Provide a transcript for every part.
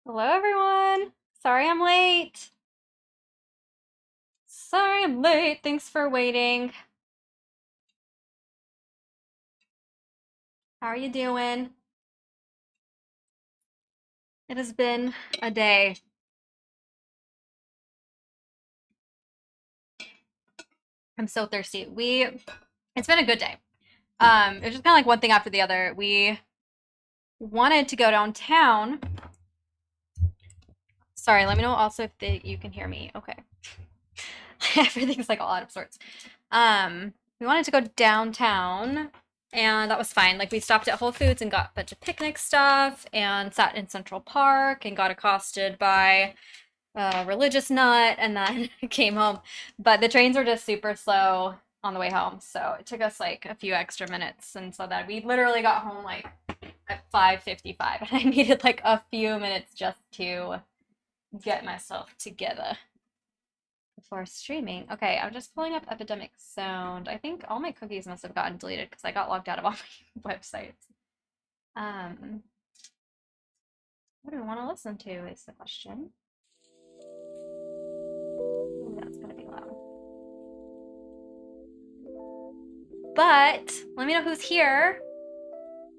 Hello, everyone. Sorry I'm late. Sorry I'm late. Thanks for waiting. How are you doing? It has been a day. I'm so thirsty. It's been a good day. It was just kind of like one thing after the other. We wanted to go downtown. Sorry, let me know also if you can hear me. Okay. Everything's like all out of sorts. We wanted to go downtown, and that was fine. Like we stopped at Whole Foods and got a bunch of picnic stuff and sat in Central Park and got accosted by a religious nut and then came home. But the trains were just super slow on the way home, so it took us like a few extra minutes, and so that we literally got home like at 5:55, and I needed like a few minutes just to get myself together before streaming. Okay, I'm just pulling up Epidemic Sound. I think all my cookies must have gotten deleted because I got logged out of all my websites. Um, what do we want to listen to is the question. Ooh, that's gonna be loud. But let me know who's here.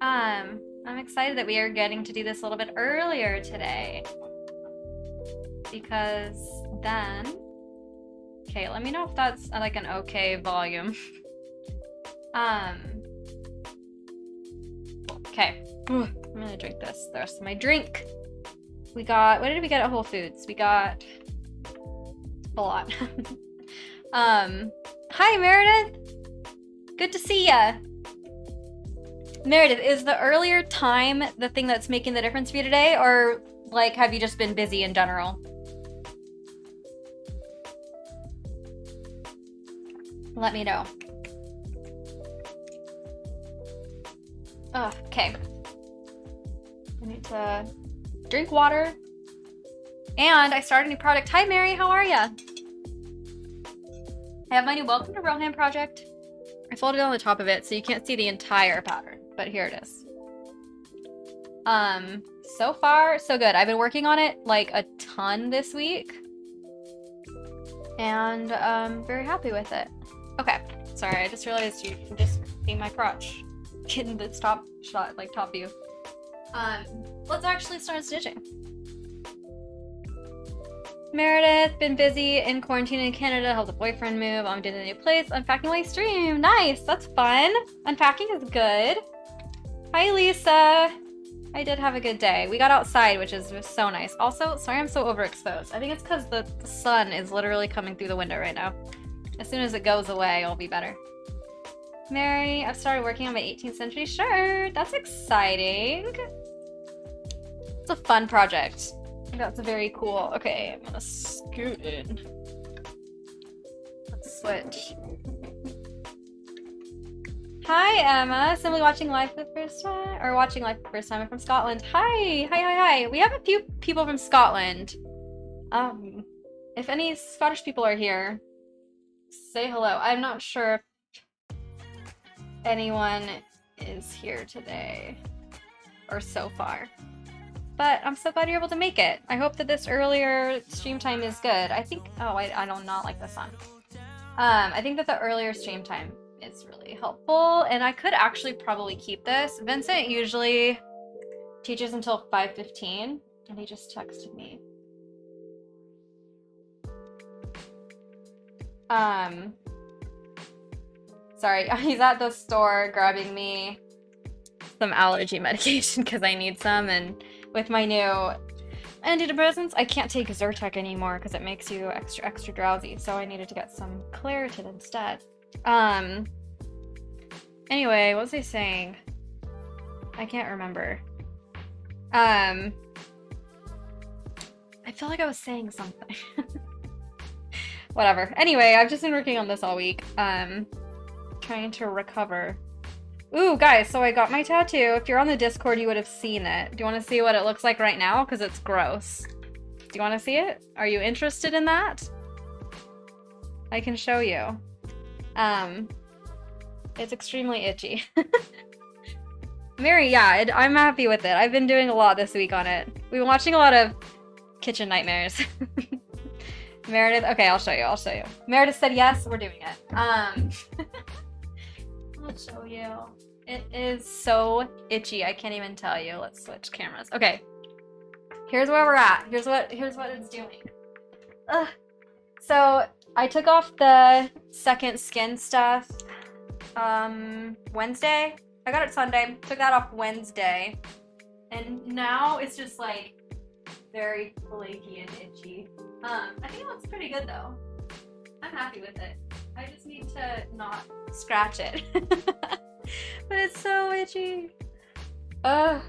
I'm excited that we are getting to do this a little bit earlier today because then, okay, let me know if that's like an okay volume. Okay, I'm gonna drink this, the rest of my drink. We got, what did we get at Whole Foods? We got a lot. Hi Meredith! Good to see ya! Meredith, is the earlier time the thing that's making the difference for you today, or like have you just been busy in general? Let me know. Oh, okay. I need to drink water. And I started a new project. Hi Mary, how are ya? I have my new Welcome to Rohan project. I folded it on the top of it so you can't see the entire pattern, but here it is. So far, so good. I've been working on it like a ton this week. And I'm very happy with it. Okay, sorry, I just realized you can just see my crotch in the top shot, like top view. Let's actually start stitching. Meredith, been busy in quarantine in Canada, helped a boyfriend move, I'm doing a new place, unpacking my stream. Nice, that's fun. Unpacking is good. Hi Lisa. I did have a good day. We got outside, which is so nice. Also, sorry I'm so overexposed. I think it's because the sun is literally coming through the window right now. As soon as it goes away, I'll be better. Mary, I've started working on my 18th century shirt. That's exciting. It's a fun project. That's very cool. Okay, I'm gonna scoot in. Let's switch. Hi, Emma. Simply watching live for the first time, or watching live for the first time. I'm from Scotland. Hi. We have a few people from Scotland. If any Scottish people are here, say hello. I'm not sure if anyone is here today, or so far. But I'm so glad you're able to make it. I hope that this earlier stream time is good. I think, oh, I do not like the sun. I think that the earlier stream time is really helpful, and I could actually probably keep this. Vincent usually teaches until 5:15, and he just texted me. Sorry, he's at the store grabbing me some allergy medication because I need some, and with my new antidepressants, I can't take Zyrtec anymore because it makes you extra drowsy, so I needed to get some Claritin instead. Anyway, what was I saying? I can't remember. I feel like I was saying something. Whatever. Anyway, I've just been working on this all week. Trying to recover. Ooh, guys, so I got my tattoo. If you're on the Discord, you would have seen it. Do you want to see what it looks like right now? Because it's gross. Do you want to see it? Are you interested in that? I can show you. It's extremely itchy. Mary, yeah, I'm happy with it. I've been doing a lot this week on it. We've been watching a lot of Kitchen Nightmares. Meredith, okay, I'll show you. I'll show you. Meredith said yes, we're doing it. I'll show you. It is so itchy. I can't even tell you. Let's switch cameras. Okay. Here's where we're at. Here's what it's doing. Ugh. So I took off the second skin stuff Wednesday. I got it Sunday. Took that off Wednesday. And now it's just like very flaky and itchy. I think it looks pretty good though. I'm happy with it. I just need to not scratch it. But it's so itchy. Ugh.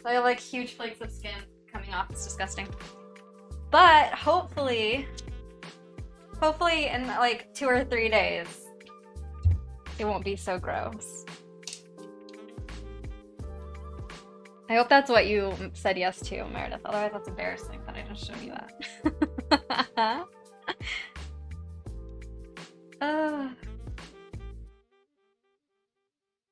I have like huge flakes of skin coming off. It's disgusting. But hopefully in like 2 or 3 days, it won't be so gross. I hope that's what you said yes to, Meredith. Otherwise, that's embarrassing that I just showed you that.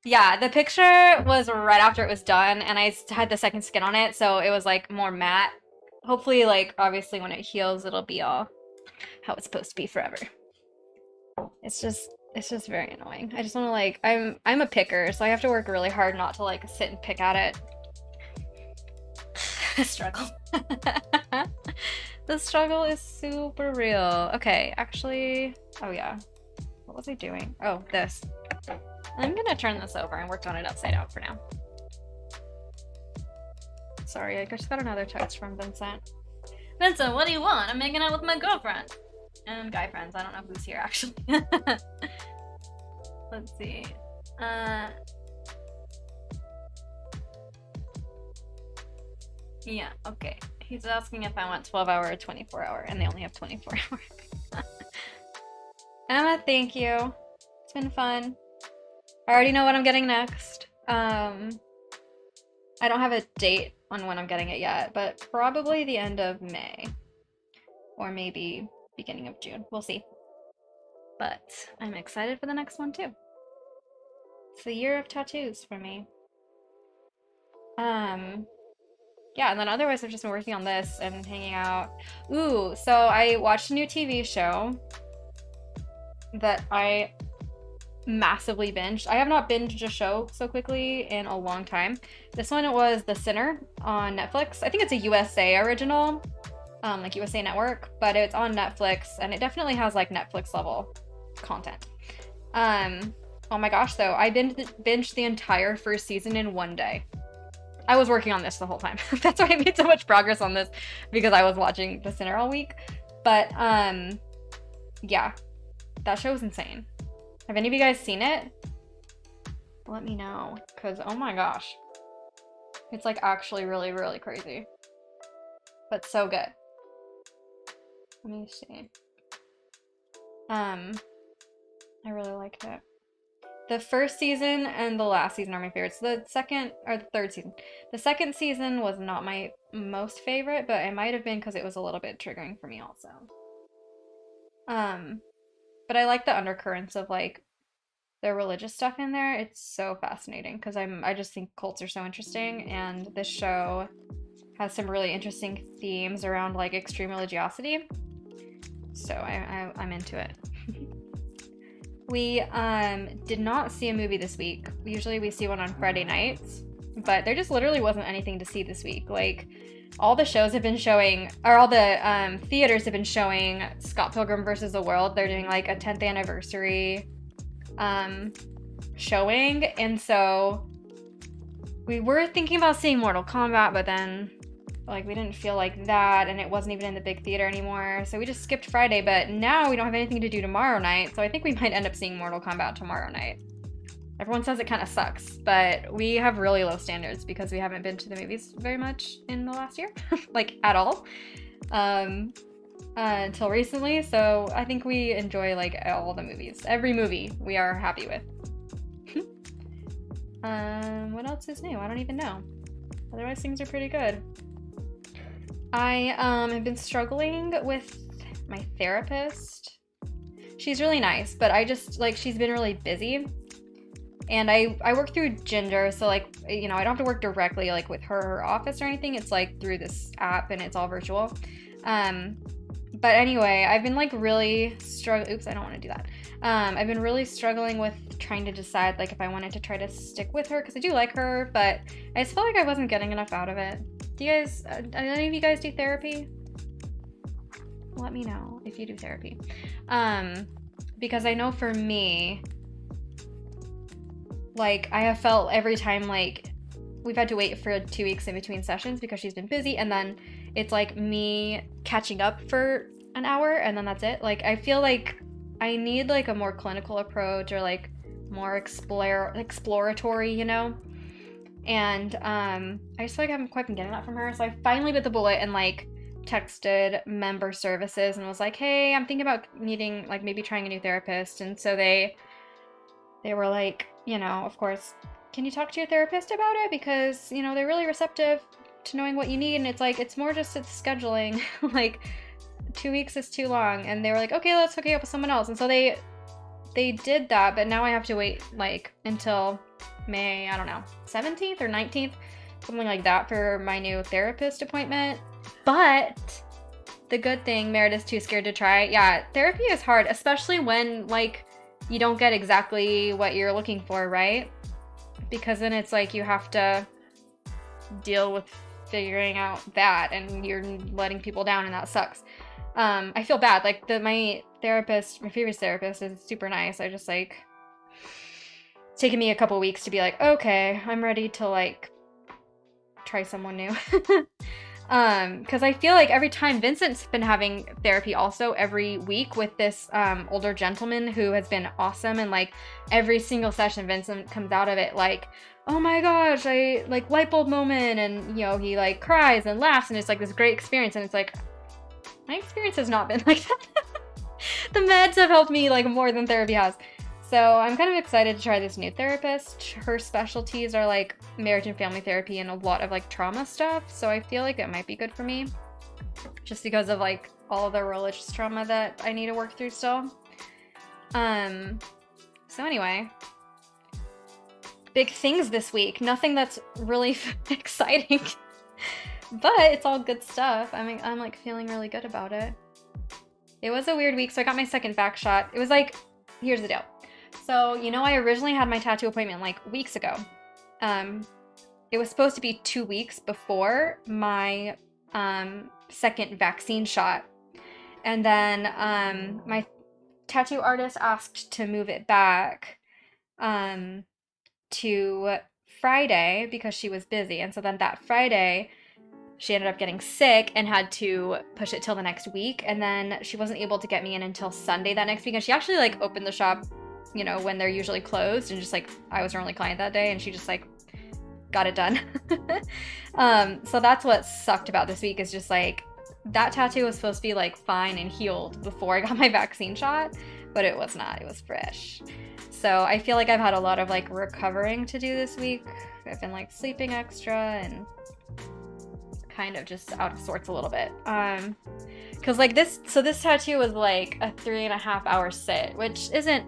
Yeah, the picture was right after it was done, and I had the second skin on it, so it was like more matte. Hopefully, like, obviously when it heals, it'll be all how it's supposed to be forever. It's just very annoying. I just want to like, I'm a picker, so I have to work really hard not to like sit and pick at it. The struggle. The struggle is super real. Okay, actually, oh yeah. What was I doing? Oh, this. I'm gonna turn this over. I worked on it upside down for now. Sorry, I just got another text from Vincent. Vincent, what do you want? I'm hanging out with my girlfriend. And guy friends. I don't know who's here, actually. Let's see. Yeah, okay. He's asking if I want 12-hour or 24-hour, and they only have 24-hour. Emma, thank you. It's been fun. I already know what I'm getting next. I don't have a date on when I'm getting it yet, but probably the end of May. Or maybe beginning of June. We'll see. But I'm excited for the next one too. It's the year of tattoos for me. Yeah, and then otherwise I've just been working on this and hanging out. Ooh, so I watched a new TV show that I massively binged. I have not binged a show so quickly in a long time. This one was The Sinner on Netflix. I think it's a USA original, like USA Network, but it's on Netflix, and it definitely has like Netflix level content. Oh my gosh, though, I binged the entire first season in one day. I was working on this the whole time. That's why I made so much progress on this, because I was watching The Sinner all week. But yeah, that show was insane. Have any of you guys seen it? Let me know, because oh my gosh. It's like actually really, really crazy. But so good. Let me see. I really liked it. The first season and the last season are my favorites. The second, or the third season. The second season was not my most favorite, but it might have been because it was a little bit triggering for me also. But I like the undercurrents of like the religious stuff in there. It's so fascinating because I just think cults are so interesting, and this show has some really interesting themes around like extreme religiosity. So I'm into it. We did not see a movie this week. Usually we see one on Friday nights, but there just literally wasn't anything to see this week. Like all the shows have been showing, or all the theaters have been showing Scott Pilgrim versus the World. They're doing like a 10th anniversary showing, and so we were thinking about seeing Mortal Kombat, but then like we didn't feel like that, and it wasn't even in the big theater anymore, so we just skipped Friday. But now we don't have anything to do tomorrow night, so I think we might end up seeing Mortal Kombat tomorrow night. Everyone says it kind of sucks, but we have really low standards because we haven't been to the movies very much in the last year, like at all, until recently. So I think we enjoy like all the movies. Every movie we are happy with. What else is new? I don't even know. Otherwise things are pretty good. I have been struggling with my therapist. She's really nice, but I just like, she's been really busy. And I work through Ginger, so like, you know, I don't have to work directly like with her office or anything. It's like through this app and it's all virtual. But anyway, I've been like really struggling. Oops, I don't want to do that. I've been really struggling with trying to decide like if I wanted to try to stick with her because I do like her, but I just felt like I wasn't getting enough out of it. Do you guys, any of you guys do therapy? Let me know if you do therapy. Because I know for me, like I have felt every time like we've had to wait for 2 weeks in between sessions because she's been busy, and then it's like me catching up for an hour and then that's it. Like I feel like I need like a more clinical approach or like more exploratory, you know? And I just feel like I haven't quite been getting that from her. So I finally bit the bullet and like texted member services and was like, hey, I'm thinking about needing like maybe trying a new therapist. And so they were like, you know, of course, can you talk to your therapist about it? Because, you know, they're really receptive to knowing what you need. And it's like, it's more just it's scheduling. Like 2 weeks is too long. And they were like, okay, let's hook you up with someone else. And so they did that, but now I have to wait like until May, I don't know, 17th or 19th, something like that for my new therapist appointment. But the good thing, Meredith's too scared to try. Yeah, therapy is hard, especially when like you don't get exactly what you're looking for, right? Because then it's like you have to deal with figuring out that and you're letting people down and that sucks. I feel bad. Like my previous therapist is super nice. I just like, it's taken me a couple weeks to be like, okay, I'm ready to like try someone new. Because I feel like every time Vincent's been having therapy also every week with this older gentleman who has been awesome, and like every single session Vincent comes out of it like, oh my gosh, I like light bulb moment, and you know, he like cries and laughs and it's like this great experience, and it's like my experience has not been like that. The meds have helped me like more than therapy has. So I'm kind of excited to try this new therapist. Her specialties are like marriage and family therapy and a lot of like trauma stuff. So I feel like it might be good for me just because of like all the religious trauma that I need to work through still. So anyway, big things this week. Nothing that's really exciting, but it's all good stuff. I mean, I'm like feeling really good about it. It was a weird week. So I got my second back shot. It was like, here's the deal. So, you know, I originally had my tattoo appointment like weeks ago. It was supposed to be 2 weeks before my second vaccine shot. And then my tattoo artist asked to move it back to Friday because she was busy. And so then that Friday, she ended up getting sick and had to push it till the next week. And then she wasn't able to get me in until Sunday that next week. And she actually like opened the shop, you know, when they're usually closed, and just like I was her only client that day, and she just like got it done. So that's what sucked about this week, is just like that tattoo was supposed to be like fine and healed before I got my vaccine shot, but it was not. It was fresh. So I feel like I've had a lot of like recovering to do this week. I've been like sleeping extra and kind of just out of sorts a little bit. Because like this tattoo was like a 3.5 hour sit, which isn't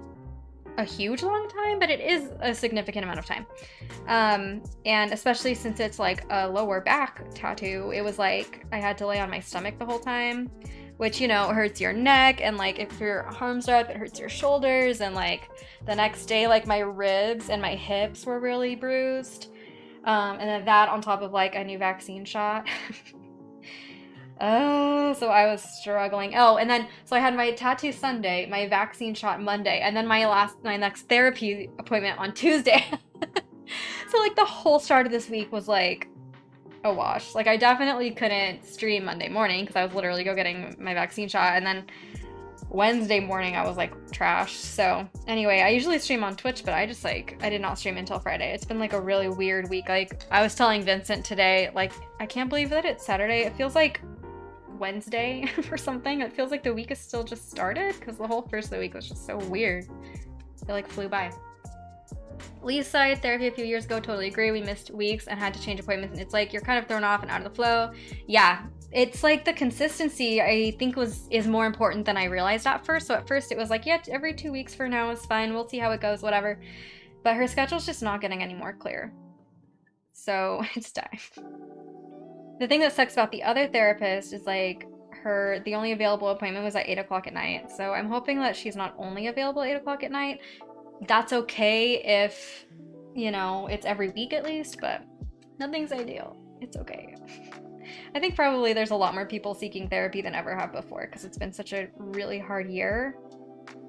a huge long time, but it is a significant amount of time. And especially since it's like a lower back tattoo, it was like I had to lay on my stomach the whole time, which, you know, hurts your neck, and like if your arms are up, it hurts your shoulders, and like the next day, like my ribs and my hips were really bruised. And then that on top of like a new vaccine shot. Oh, so I was struggling. Oh, and then so I had my tattoo Sunday, my vaccine shot Monday, and then my next therapy appointment on Tuesday. So like the whole start of this week was like a wash. Like I definitely couldn't stream Monday morning because I was literally getting my vaccine shot, and then Wednesday morning I was like trash. So anyway, I usually stream on Twitch, but I did not stream until Friday. It's been like a really weird week. Like I was telling Vincent today, like I can't believe that it's Saturday. It feels like Wednesday or something. It feels like the week has still just started because the whole first of the week was just so weird. It like flew by. Lisa had therapy a few years ago. Totally agree. We missed weeks and had to change appointments, and it's like you're kind of thrown off and out of the flow. Yeah, it's like the consistency I think is more important than I realized at first. So at first it was like, yeah, every 2 weeks for now is fine. We'll see how it goes, whatever. But her schedule's just not getting any more clear. So it's time. The thing that sucks about the other therapist is like the only available appointment was at 8 o'clock at night. So I'm hoping that she's not only available at 8 o'clock at night. That's okay if, you know, it's every week at least, but nothing's ideal. It's okay. I think probably there's a lot more people seeking therapy than ever have before because it's been such a really hard year.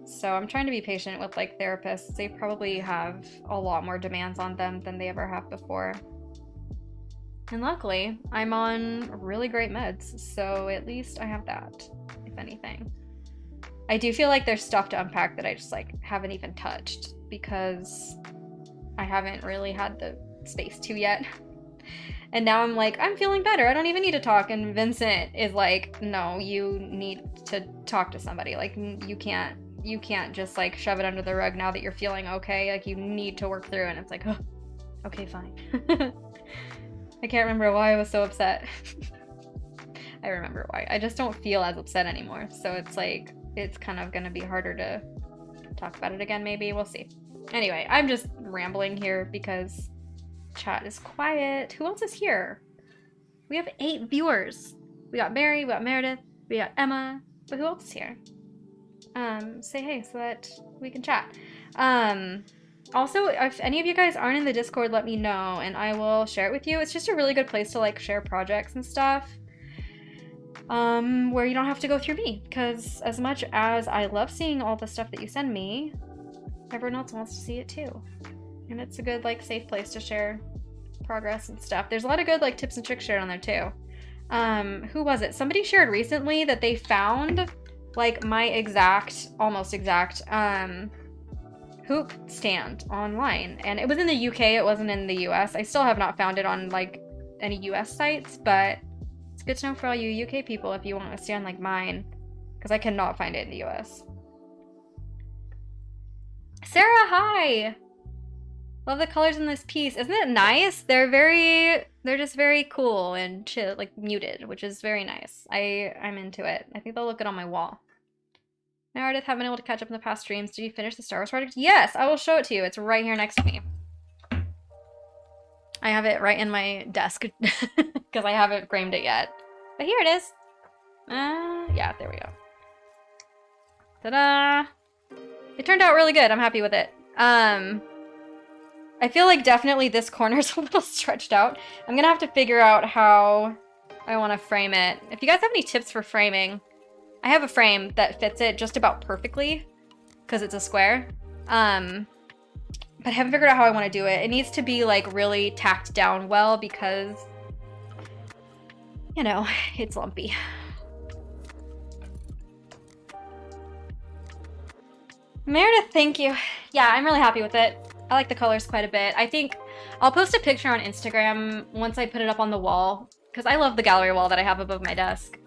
So I'm trying to be patient with like therapists. They probably have a lot more demands on them than they ever have before. And luckily, I'm on really great meds, so at least I have that, if anything. I do feel like there's stuff to unpack that I just like haven't even touched because I haven't really had the space to yet. And now I'm like, I'm feeling better. I don't even need to talk. And Vincent is like, no, you need to talk to somebody. Like, you can't just like shove it under the rug now that you're feeling okay. Like, you need to work through it. And it's like, oh, okay, fine. I can't remember why I was so upset. I remember why. I just don't feel as upset anymore. So it's like, it's kind of going to be harder to talk about it again, maybe. We'll see. Anyway, I'm just rambling here because chat is quiet. Who else is here? We have 8 viewers. We got Mary, we got Meredith, we got Emma. But who else is here? Say hey so that we can chat. Also, if any of you guys aren't in the Discord, let me know and I will share it with you. It's just a really good place to like share projects and stuff. Where you don't have to go through me, because as much as I love seeing all the stuff that you send me, everyone else wants to see it too. And it's a good like safe place to share progress and stuff. There's a lot of good like tips and tricks shared on there too. Who was it? Somebody shared recently that they found like my almost exact hoop stand online, and it was in the UK, it wasn't in the US. I still have not found it on like any US sites, but it's good to know for all you UK people if you want a stand like mine, because I cannot find it in the US. Sarah, hi! Love the colors in this piece. Isn't it nice? They're just very cool and chill, like muted, which is very nice. I'm into it. I think they'll look good on my wall. Meredith, haven't been able to catch up in the past streams. Did you finish the Star Wars project? Yes, I will show it to you. It's right here next to me. I have it right in my desk because I haven't framed it yet. But here it is. Yeah, there we go. Ta-da! It turned out really good. I'm happy with it. I feel like definitely this corner's a little stretched out. I'm gonna have to figure out how I want to frame it. If you guys have any tips for framing, I have a frame that fits it just about perfectly because it's a square. But I haven't figured out how I want to do it. It needs to be like really tacked down well because, you know, it's lumpy. Meredith, thank you. Yeah, I'm really happy with it. I like the colors quite a bit. I think I'll post a picture on Instagram once I put it up on the wall because I love the gallery wall that I have above my desk.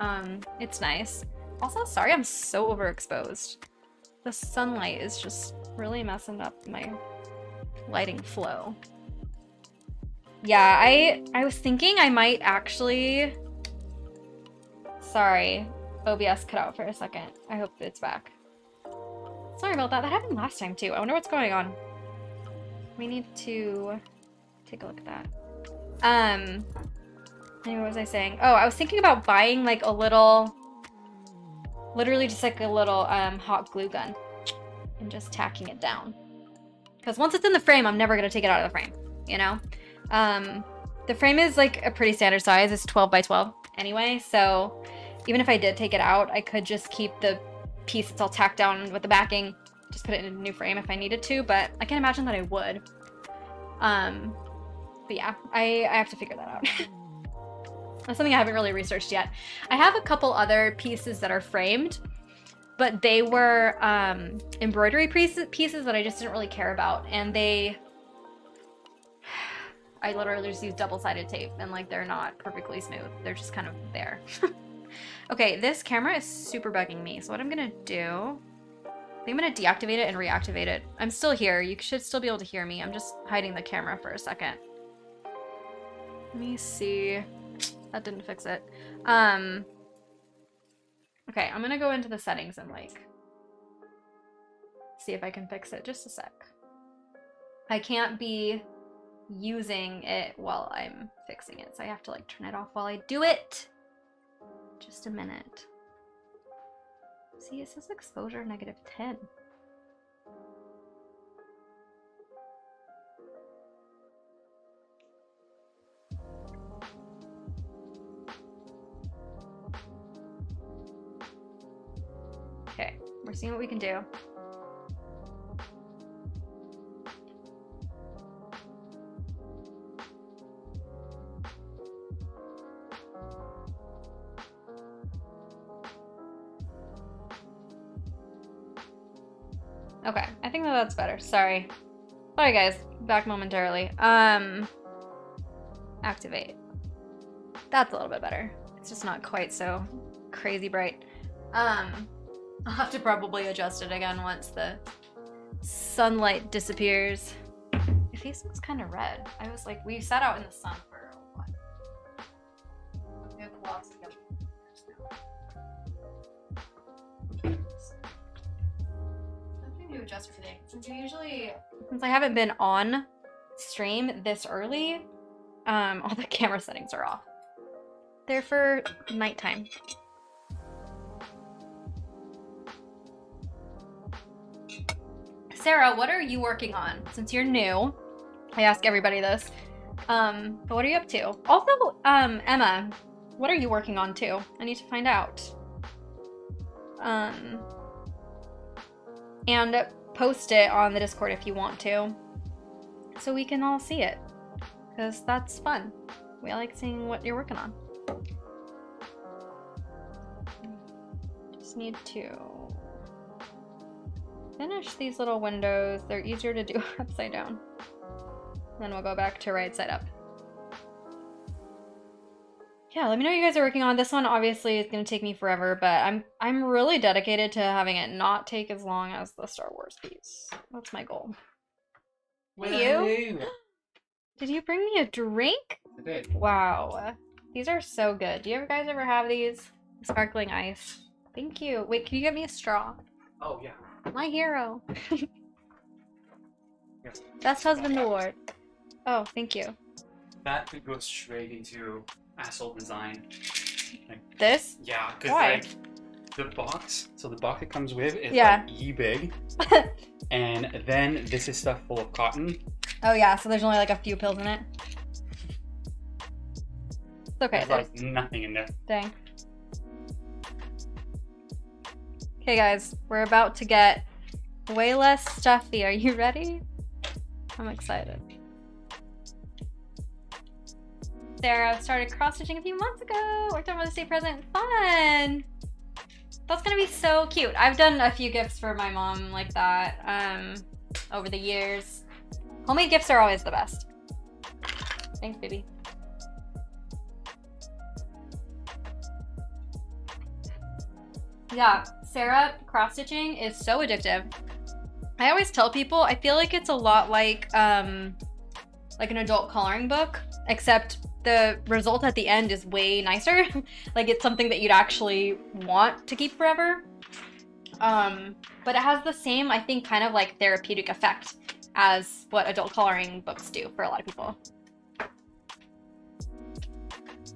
It's nice. Also, sorry I'm so overexposed. The sunlight is just really messing up my lighting flow. Yeah, I was thinking I might actually... Sorry, OBS cut out for a second. I hope it's back. Sorry about that. That happened last time too. I wonder what's going on. We need to take a look at that. What was I saying? Oh, I was thinking about buying like a little, literally just like a little hot glue gun and just tacking it down. Because once it's in the frame, I'm never gonna take it out of the frame, you know? The frame is like a pretty standard size. It's 12 by 12 anyway, so even if I did take it out, I could just keep the piece that's all tacked down with the backing, just put it in a new frame if I needed to, but I can't imagine that I would. But yeah, I have to figure that out. That's something I haven't really researched yet. I have a couple other pieces that are framed, but they were embroidery pieces that I just didn't really care about, and I literally just use double-sided tape, and like they're not perfectly smooth. They're just kind of there. Okay, this camera is super bugging me, so what I'm gonna do, I think I'm gonna deactivate it and reactivate it. I'm still here. You should still be able to hear me. I'm just hiding the camera for a second. Let me see. That didn't fix it. Okay, I'm gonna go into the settings and like see if I can fix it. Just a sec. I can't be using it while I'm fixing it, so I have to like turn it off while I do it. Just a minute. See, it says exposure -10. Okay, we're seeing what we can do. Okay, I think that's better. Sorry. Sorry guys, back momentarily. Activate. That's a little bit better. It's just not quite so crazy bright. I'll have to probably adjust it again once the sunlight disappears. Your face looks kind of red. I was like, we sat out in the sun for a while. We have lots of yellow now. Something to adjust everything. Since I haven't been on stream this early, all the camera settings are off. They're for nighttime. Sarah, what are you working on? Since you're new, I ask everybody this. But what are you up to? Also, Emma, what are you working on too? I need to find out. And post it on the Discord if you want to, so we can all see it, because that's fun. We like seeing what you're working on. Just need to finish these little windows. They're easier to do upside down. Then we'll go back to right side up. Yeah, let me know what you guys are working on. This one obviously is going to take me forever, but I'm really dedicated to having it not take as long as the Star Wars piece. That's my goal. Hey, you? Did you bring me a drink? I did. Wow. These are so good. Do you guys ever have these? Sparkling ice. Thank you. Wait, can you get me a straw? Oh, yeah. My hero. Yes. Best husband award. Oh, thank you. That could go straight into asshole design. Like, This? yeah, because Why? like the box, so the box it comes with is Yeah. like big, and then this is stuff full of cotton. Oh yeah, so there's only like a few pills in it. It's okay. There's like nothing in there. Dang. Okay guys, we're about to get way less stuffy. Are you ready? I'm excited. Sarah started cross-stitching a few months ago. Worked on Mother's Day present. Fun! That's gonna be so cute. I've done a few gifts for my mom like that over the years. Homemade gifts are always the best. Thanks, baby. Yeah, Sarah, cross-stitching is so addictive. I always tell people, I feel like it's a lot like an adult coloring book, except the result at the end is way nicer. Like it's something that you'd actually want to keep forever. But it has the same, I think, kind of like therapeutic effect as what adult coloring books do for a lot of people.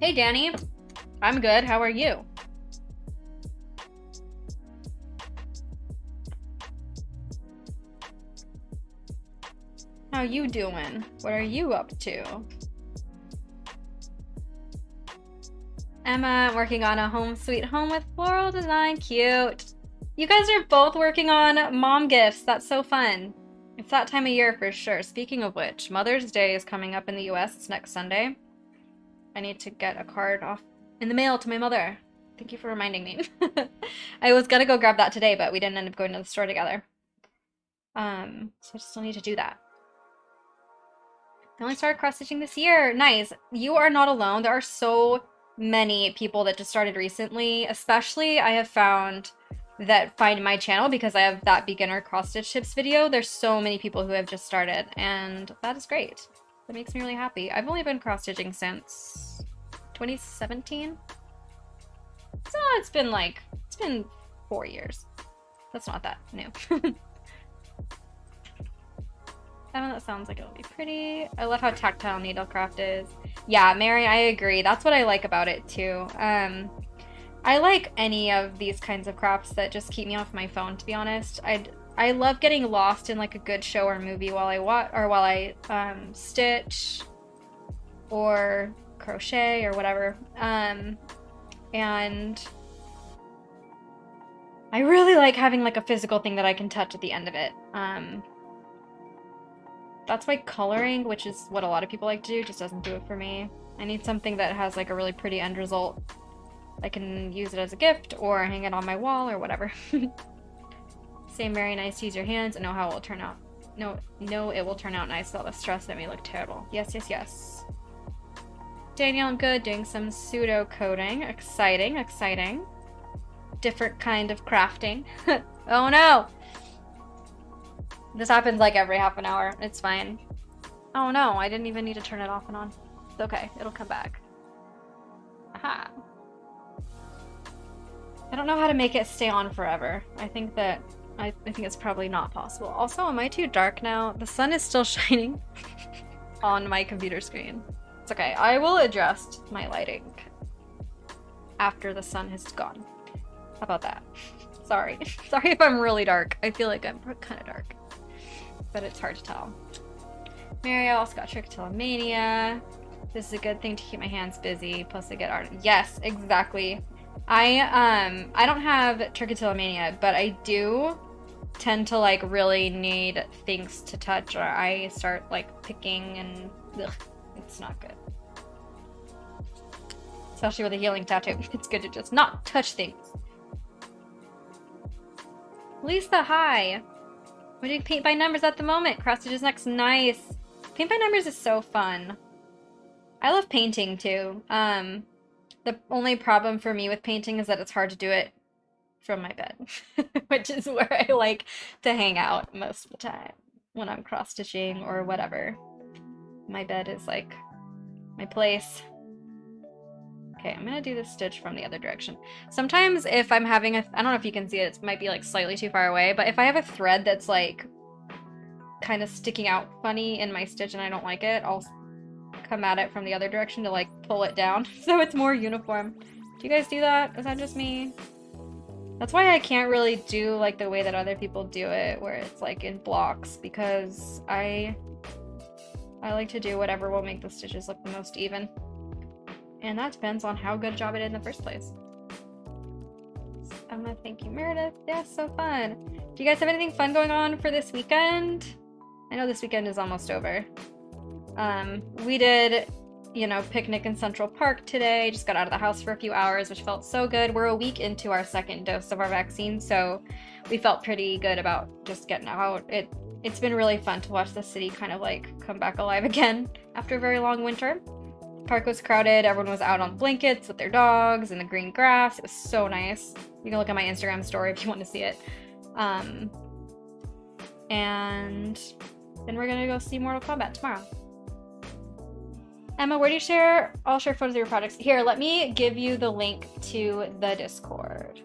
Hey, Danny. I'm good. How are you? How you doing? What are you up to? Emma, working on a home sweet home with floral design. Cute. You guys are both working on mom gifts. That's so fun. It's that time of year for sure. Speaking of which, Mother's Day is coming up in the US. It's next Sunday. I need to get a card off in the mail to my mother. Thank you for reminding me. I was gonna go grab that today, but we didn't end up going to the store together. So I still need to do that. I only started cross-stitching this year. Nice. You are not alone. There are so many people that just started recently. Especially I have found that find my channel because I have that beginner cross-stitch tips video. There's so many people who have just started, and that is great. That makes me really happy. I've only been cross-stitching since 2017. So it's been 4 years. That's not that new. I don't know, that sounds like it'll be pretty. I love how tactile needlecraft is. Yeah, Mary, I agree. That's what I like about it too. I like any of these kinds of crafts that just keep me off my phone, to be honest. I love getting lost in like a good show or movie while I watch or while I stitch or crochet or whatever. And I really like having like a physical thing that I can touch at the end of it. That's why coloring, which is what a lot of people like to do, just doesn't do it for me. I need something that has like a really pretty end result. I can use it as a gift or hang it on my wall or whatever. Say, Mary, nice to use your hands and know how it will turn out. No, it will turn out nice. All the stress that may look terrible. Yes, yes, yes. Danielle, I'm good. Doing some pseudo coding. Exciting, exciting. Different kind of crafting. Oh no! This happens like every half an hour. It's fine. Oh no, I didn't even need to turn it off and on. It's okay, it'll come back. Aha. I don't know how to make it stay on forever. I think it's probably not possible. Also, am I too dark now? The sun is still shining on my computer screen. It's okay. I will adjust my lighting after the sun has gone. How about that? Sorry. Sorry if I'm really dark. I feel like I'm kind of dark. But it's hard to tell. Mary, I also got trichotillomania. This is a good thing to keep my hands busy. Plus I get art. Yes, exactly. I don't have trichotillomania, but I do tend to like really need things to touch, or I start like picking and ugh, it's not good. Especially with a healing tattoo. It's good to just not touch things. Lisa, hi. We're doing paint by numbers at the moment. Cross stitches next. Nice. Paint by numbers is so fun. I love painting too. The only problem for me with painting is that it's hard to do it from my bed, which is where I like to hang out most of the time when I'm cross stitching or whatever. My bed is like my place. Okay, I'm gonna do this stitch from the other direction. Sometimes if I'm having I don't know if you can see it, it might be like slightly too far away, but if I have a thread that's like kind of sticking out funny in my stitch and I don't like it, I'll come at it from the other direction to like pull it down so it's more uniform. Do you guys do that? Is that just me? That's why I can't really do like the way that other people do it, where it's like in blocks, because I like to do whatever will make the stitches look the most even. And that depends on how good a job I did in the first place. I'm gonna thank you, Meredith. Yeah, so fun. Do you guys have anything fun going on for this weekend? I know this weekend is almost over. We did, you know, picnic in Central Park today. Just got out of the house for a few hours, which felt so good. We're a week into our second dose of our vaccine, so we felt pretty good about just getting out. It's been really fun to watch the city kind of like come back alive again after a very long winter. Park was crowded. Everyone was out on blankets with their dogs in the green grass. It was so nice. You can look at my Instagram story if you want to see it. And then we're gonna go see Mortal Kombat tomorrow. Emma, where do you share? I'll share photos of your projects. Here, let me give you the link to the Discord.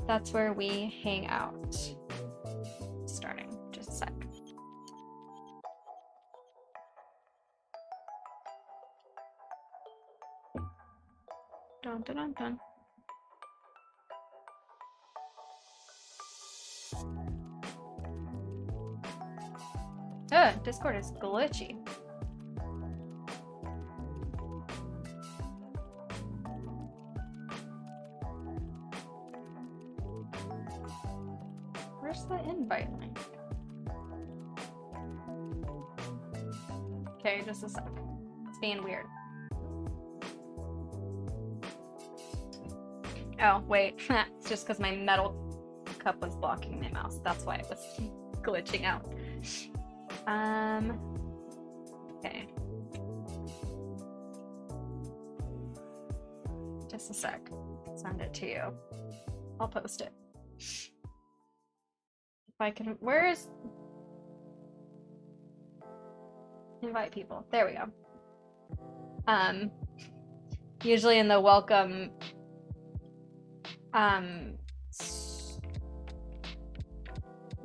That's where we hang out. Starting, just a sec. Dun, dun, dun, dun. Discord is glitchy. Where's the invite link? Okay, just a sec. It's being weird. Oh, wait. It's just because my metal cup was blocking my mouse. That's why it was glitching out. Okay. Just a sec. Send it to you. I'll post it. If I can, where is invite people? There we go. Usually in the welcome,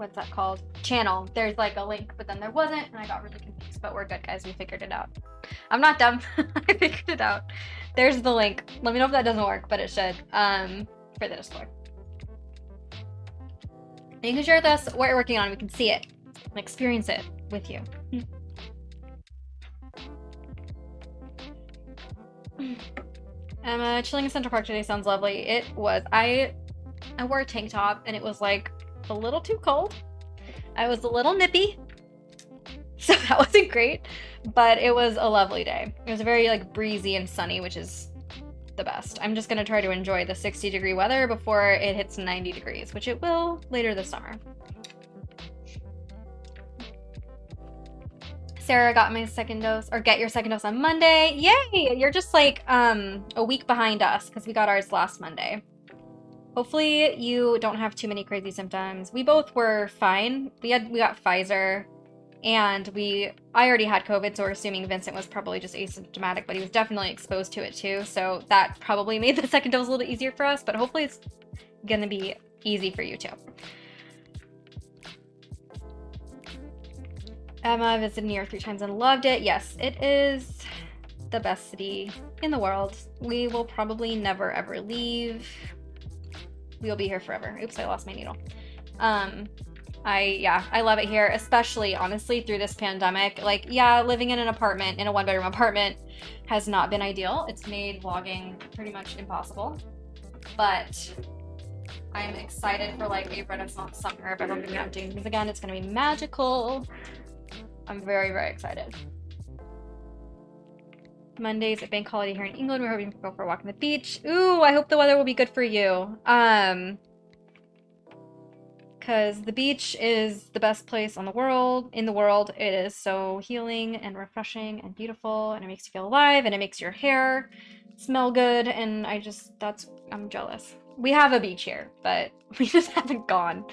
what's that called? Channel. There's like a link, but then there wasn't, and I got really confused. But we're good, guys. We figured it out. I'm not dumb. I figured it out. There's the link. Let me know if that doesn't work, but it should. For the Discord. And you can share with us what you're working on. We can see it and experience it with you. Chilling in Central Park today sounds lovely. It was. I wore a tank top and it was like a little too cold. I was a little nippy, so that wasn't great, but it was a lovely day. It was very like breezy and sunny, which is the best. I'm just gonna try to enjoy the 60-degree weather before it hits 90 degrees, which it will later this summer. Sarah got my second dose, or get your second dose on Monday. Yay! You're just like a week behind us because we got ours last Monday. Hopefully you don't have too many crazy symptoms. We both were fine. We got Pfizer, and I already had COVID, so we're assuming Vincent was probably just asymptomatic, but he was definitely exposed to it too. So that probably made the second dose a little easier for us, but hopefully it's gonna be easy for you too. Emma visited New York 3 times and loved it. Yes, it is the best city in the world. We will probably never ever leave. We'll be here forever. Oops, I lost my needle. I love it here, especially honestly through this pandemic. Like, yeah, living in an apartment, in a 1-bedroom apartment, has not been ideal. It's made vlogging pretty much impossible. But I'm excited for like a Renaissance summer of everyone being out doing things again. It's gonna be magical. I'm very, very excited. Monday's a bank holiday here in England. We're hoping to go for a walk on the beach. Ooh, I hope the weather will be good for you. Because the beach is the best place in the world. It is so healing and refreshing and beautiful, and it makes you feel alive, and it makes your hair smell good, and I'm jealous. We have a beach here, but we just haven't gone.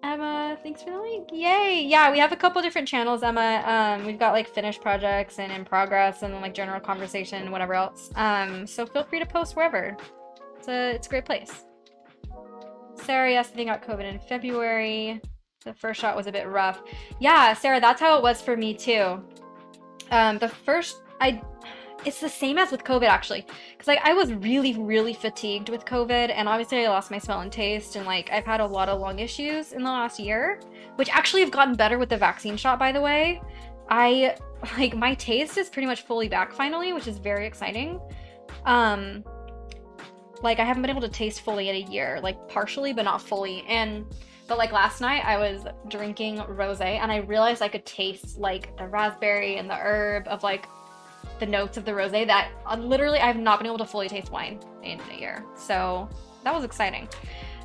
Emma, thanks for the link. Yay! Yeah, we have a couple different channels, Emma. We've got like finished projects and in progress and then like general conversation and whatever else. So feel free to post wherever. It's a great place. Sarah, yes, I think I got COVID in February. The first shot was a bit rough. Yeah, Sarah, that's how it was for me too. It's the same as with COVID actually, because like I was really, really fatigued with COVID, and obviously I lost my smell and taste, and like I've had a lot of lung issues in the last year, which actually have gotten better with the vaccine shot, by the way. My taste is pretty much fully back finally, which is very exciting. Like I haven't been able to taste fully in a year, like partially but not fully. But like last night I was drinking rosé and I realized I could taste like the raspberry and the herb of like the notes of the rosé that literally I've not been able to fully taste wine in a year. So that was exciting.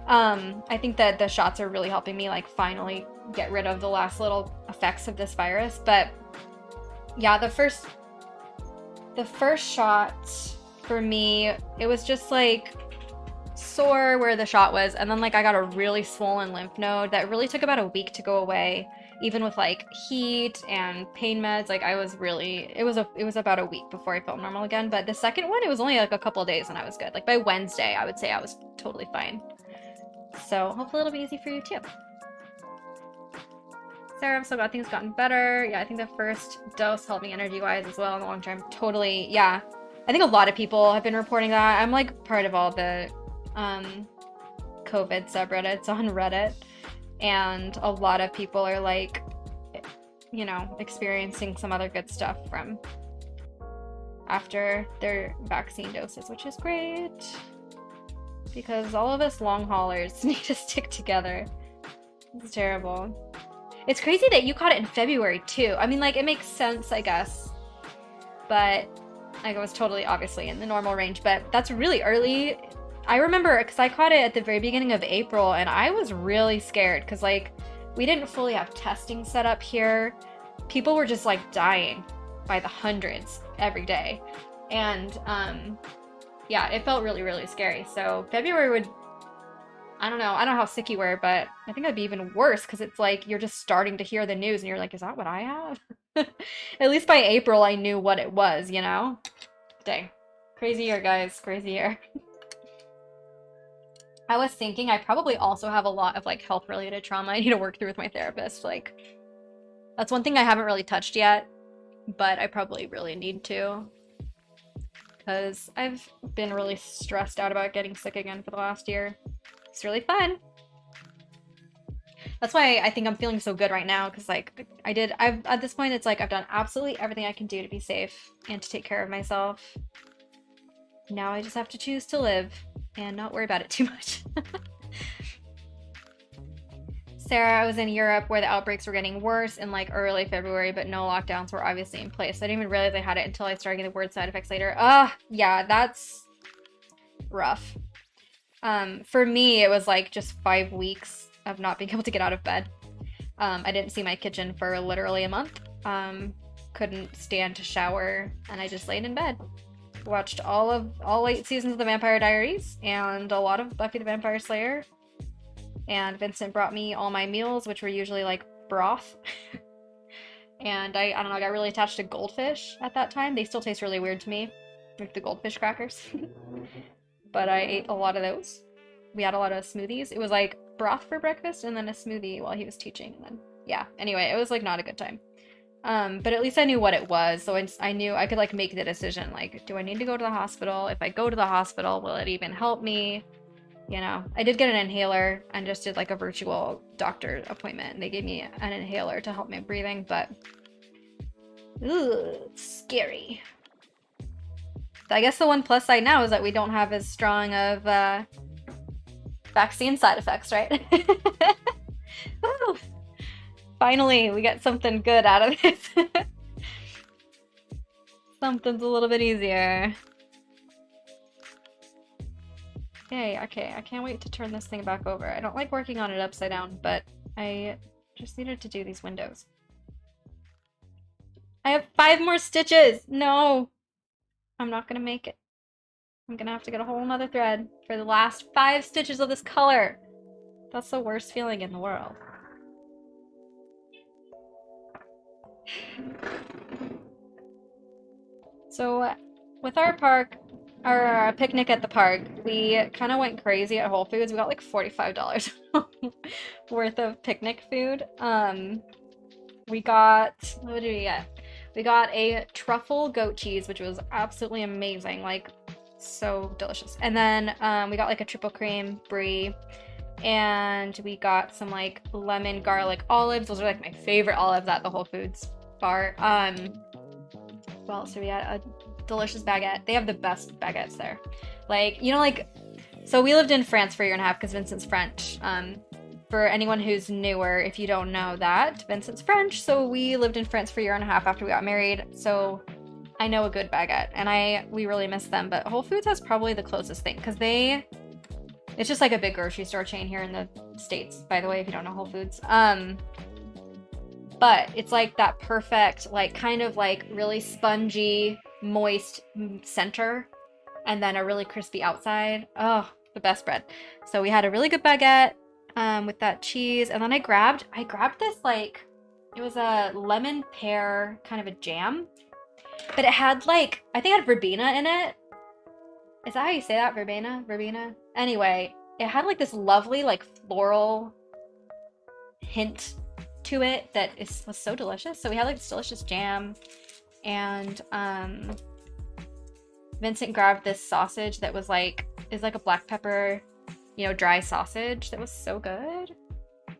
I think that the shots are really helping me like finally get rid of the last little effects of this virus. But yeah, the first shot for me, it was just like sore where the shot was, and then like I got a really swollen lymph node that really took about a week to go away, even with like heat and pain meds. Like it was about a week before I felt normal again. But the second one, it was only like a couple of days and I was good. Like by Wednesday I would say I was totally fine. So hopefully it'll be easy for you too. Sarah, I'm so glad things gotten better. Yeah, I think the first dose helped me energy-wise as well in the long term. Totally, yeah. I think a lot of people have been reporting that. I'm like part of all the COVID subreddits on Reddit, and a lot of people are like, you know, experiencing some other good stuff from after their vaccine doses, which is great because all of us long haulers need to stick together. It's terrible. It's crazy that you caught it in February too. I mean, like, it makes sense, I guess, but like, it was totally obviously in the normal range, but that's really early. I remember because I caught it at the very beginning of April, and I was really scared because like we didn't fully have testing set up here. People were just like dying by the hundreds every day, and yeah, it felt really, really scary. So February would, I don't know how sick you were, but I think it'd be even worse because it's like you're just starting to hear the news and you're like, is that what I have? At least by April I knew what it was, you know? Dang. Crazy year, guys. Crazy year. I was thinking I probably also have a lot of like health related trauma I need to work through with my therapist. Like, that's one thing I haven't really touched yet, but I probably really need to because I've been really stressed out about getting sick again for the last year. It's really fun. That's why I think I'm feeling so good right now because like I've at this point it's like I've done absolutely everything I can do to be safe and to take care of myself. Now I just have to choose to live and not worry about it too much. Sarah, I was in Europe where the outbreaks were getting worse in like early February, but no lockdowns were obviously in place. I didn't even realize I had it until I started getting the word side effects later. Yeah, that's rough. For me, it was like just 5 weeks of not being able to get out of bed. I didn't see my kitchen for literally a month. Couldn't stand to shower, and I just laid in bed. Watched all 8 seasons of The Vampire Diaries and a lot of Buffy the Vampire Slayer. And Vincent brought me all my meals, which were usually like broth. And I don't know, I got really attached to goldfish at that time. They still taste really weird to me, like the goldfish crackers. But I ate a lot of those. We had a lot of smoothies. It was like broth for breakfast and then a smoothie while he was teaching. And then, yeah, anyway, it was like not a good time. But at least I knew what it was. So I knew I could like make the decision. Like, do I need to go to the hospital? If I go to the hospital, will it even help me? You know, I did get an inhaler and just did like a virtual doctor appointment. And they gave me an inhaler to help my breathing, but ooh, scary. I guess the one plus side now is that we don't have as strong of vaccine side effects, right? Woo! Finally, we get something good out of this. Something's a little bit easier. Okay, I can't wait to turn this thing back over. I don't like working on it upside down, but I just needed to do these windows. I have 5 more stitches! No! I'm not gonna make it. I'm gonna have to get a whole nother thread for the last 5 stitches of this color. That's the worst feeling in the world. So, with our picnic at the park, we kind of went crazy at Whole Foods. We got like $45 worth of picnic food. We got, what did we get? We got a truffle goat cheese, which was absolutely amazing, like so delicious. And then we got like a triple cream brie, and we got some like lemon garlic olives. Those are like my favorite olives at the Whole Foods bar. What else did we get? A delicious baguette. They have the best baguettes there. Like, you know, like, so we lived in France for a year and a half because Vincent's French. For anyone who's newer, if you don't know that, Vincent's French. So we lived in France for a year and a half after we got married. So I know a good baguette, and we really miss them. But Whole Foods has probably the closest thing because it's just like a big grocery store chain here in the States, by the way, if you don't know Whole Foods. But it's like that perfect, like kind of like really spongy, moist center, and then a really crispy outside. Oh, the best bread. So we had a really good baguette with that cheese, and then I grabbed this like, it was a lemon pear kind of a jam, but it had like, I think it had verbena in it. Is that how you say that? Verbena? Anyway, it had like this lovely like floral hint to it that was so delicious. So we had like this delicious jam, and Vincent grabbed this sausage that was like, is like a black pepper, you know, dry sausage that was so good.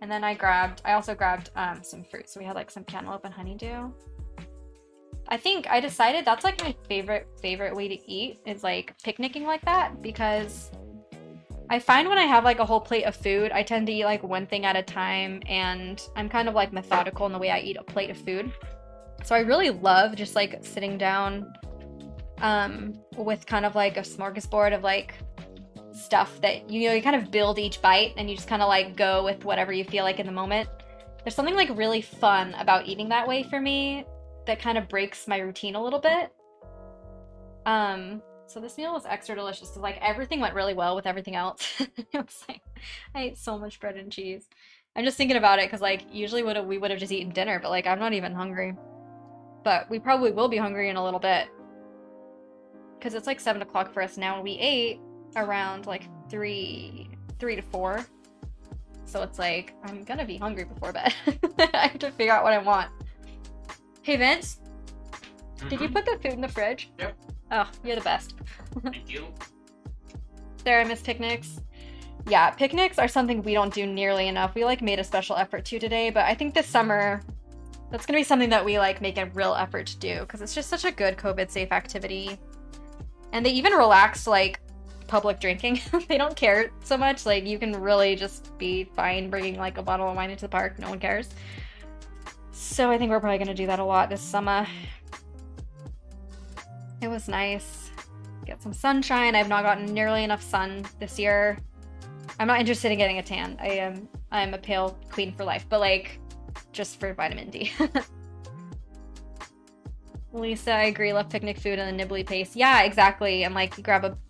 And then I also grabbed some fruit. So we had like some cantaloupe and honeydew. I think I decided that's like my favorite way to eat is like picnicking like that, because I find when I have like a whole plate of food, I tend to eat like one thing at a time, and I'm kind of like methodical in the way I eat a plate of food. So I really love just like sitting down with kind of like a smorgasbord of like stuff that, you know, you kind of build each bite and you just kind of like go with whatever you feel like in the moment. There's something like really fun about eating that way for me that kind of breaks my routine a little bit. So this meal was extra delicious because like everything went really well with everything else. It was like, I ate so much bread and cheese. I'm just thinking about it because like usually we would have just eaten dinner, but like I'm not even hungry. But we probably will be hungry in a little bit because it's like 7 o'clock for us now, and we ate around like 3 3 to 4. So it's like, I'm gonna be hungry before bed. I have to figure out what I want. Hey, Vince, did you put the food in the fridge? Yep. Oh, you're the best. Thank you. Sarah, I miss picnics. Yeah, picnics are something we don't do nearly enough. We like made a special effort to today, but I think this summer that's gonna be something that we like make a real effort to do because it's just such a good COVID safe activity. And they even relaxed like public drinking. They don't care so much. Like you can really just be fine bringing like a bottle of wine into the park. No one cares. So I think we're probably gonna do that a lot this summer. It was nice. Get some sunshine. I've not gotten nearly enough sun this year. I'm not interested in getting a tan. I'm a pale queen for life, but like just for vitamin D. Lisa, I agree. Love picnic food and the nibbly pace. Yeah, exactly. And like you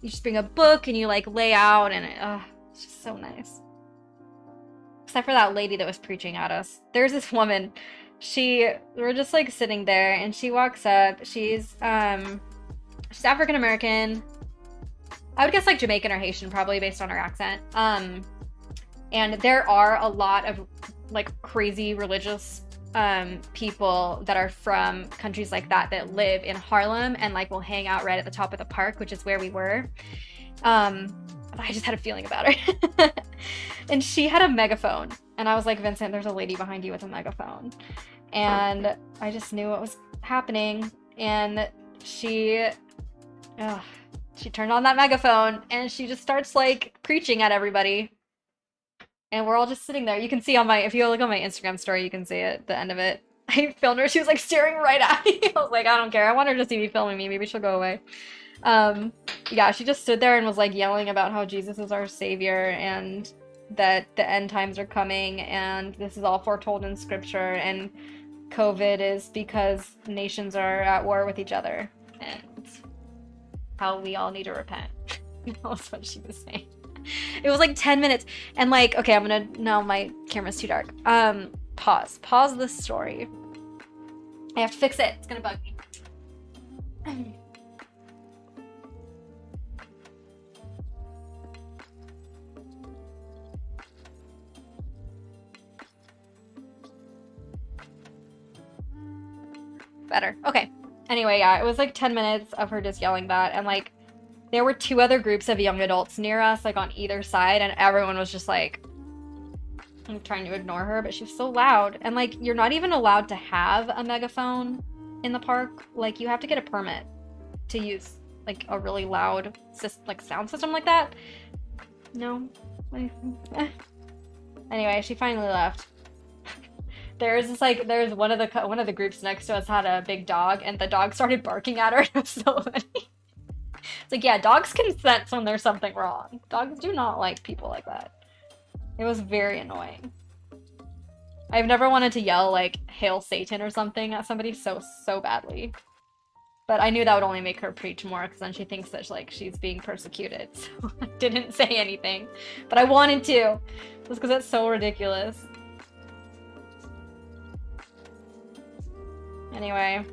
just bring a book and you like lay out and it's just so nice. Except for that lady that was preaching at us. There's this woman. We're just like sitting there and she walks up. She's African American. I would guess like Jamaican or Haitian, probably based on her accent. And there are a lot of like crazy religious people that are from countries like that live in Harlem and like will hang out right at the top of the park, which is where we were. I just had a feeling about her. And she had a megaphone. And I was like, Vincent, there's a lady behind you with a megaphone. And I just knew what was happening. And she turned on that megaphone and she just starts like preaching at everybody. And we're all just sitting there. You can see if you look on my Instagram story, you can see it, the end of it. I filmed her. She was like staring right at me. I was like, I don't care. I want her to see me filming me. Maybe she'll go away. Yeah, she just stood there and was like yelling about how Jesus is our savior and that the end times are coming and this is all foretold in scripture and COVID is because nations are at war with each other and how we all need to repent. That's what she was saying. It was like 10 minutes and like, okay, now my camera's too dark. Pause this story. I have to fix it. It's gonna bug me. Better. Okay. Anyway, yeah, it was like 10 minutes of her just yelling that and like there were 2 other groups of young adults near us, like on either side, and everyone was just like trying to ignore her, but she was so loud. And like, you're not even allowed to have a megaphone in the park. Like, you have to get a permit to use like a really loud sound system like that. No. Anyway, she finally left. There's one of the groups next to us had a big dog, and the dog started barking at her. It was so funny. It's like, yeah, dogs can sense when there's something wrong. Dogs do not like people like that. It was very annoying. I've never wanted to yell like "Hail Satan" or something at somebody so badly. But I knew that would only make her preach more because then she thinks that like she's being persecuted. So I didn't say anything. But I wanted to. Just because it's so ridiculous. Anyway,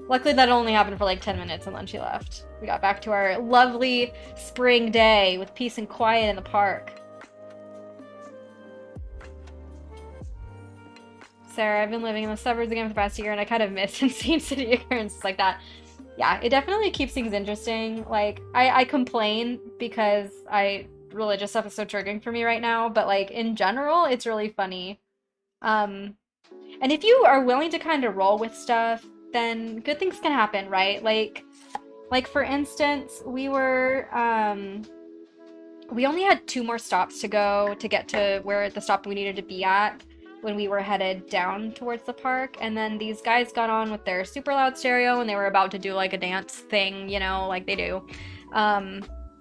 luckily that only happened for like 10 minutes and then she left. We got back to our lovely spring day with peace and quiet in the park. Sarah, I've been living in the suburbs again for the past year and I kind of miss insane city occurrences like that. Yeah, it definitely keeps things interesting. Like, I complain because religious stuff is so triggering for me right now, but like in general, it's really funny. And if you are willing to kind of roll with stuff, then good things can happen, right? Like for instance, we only had 2 more stops to go to get to where the stop we needed to be at when we were headed down towards the park. And then these guys got on with their super loud stereo and they were about to do like a dance thing, you know, like they do.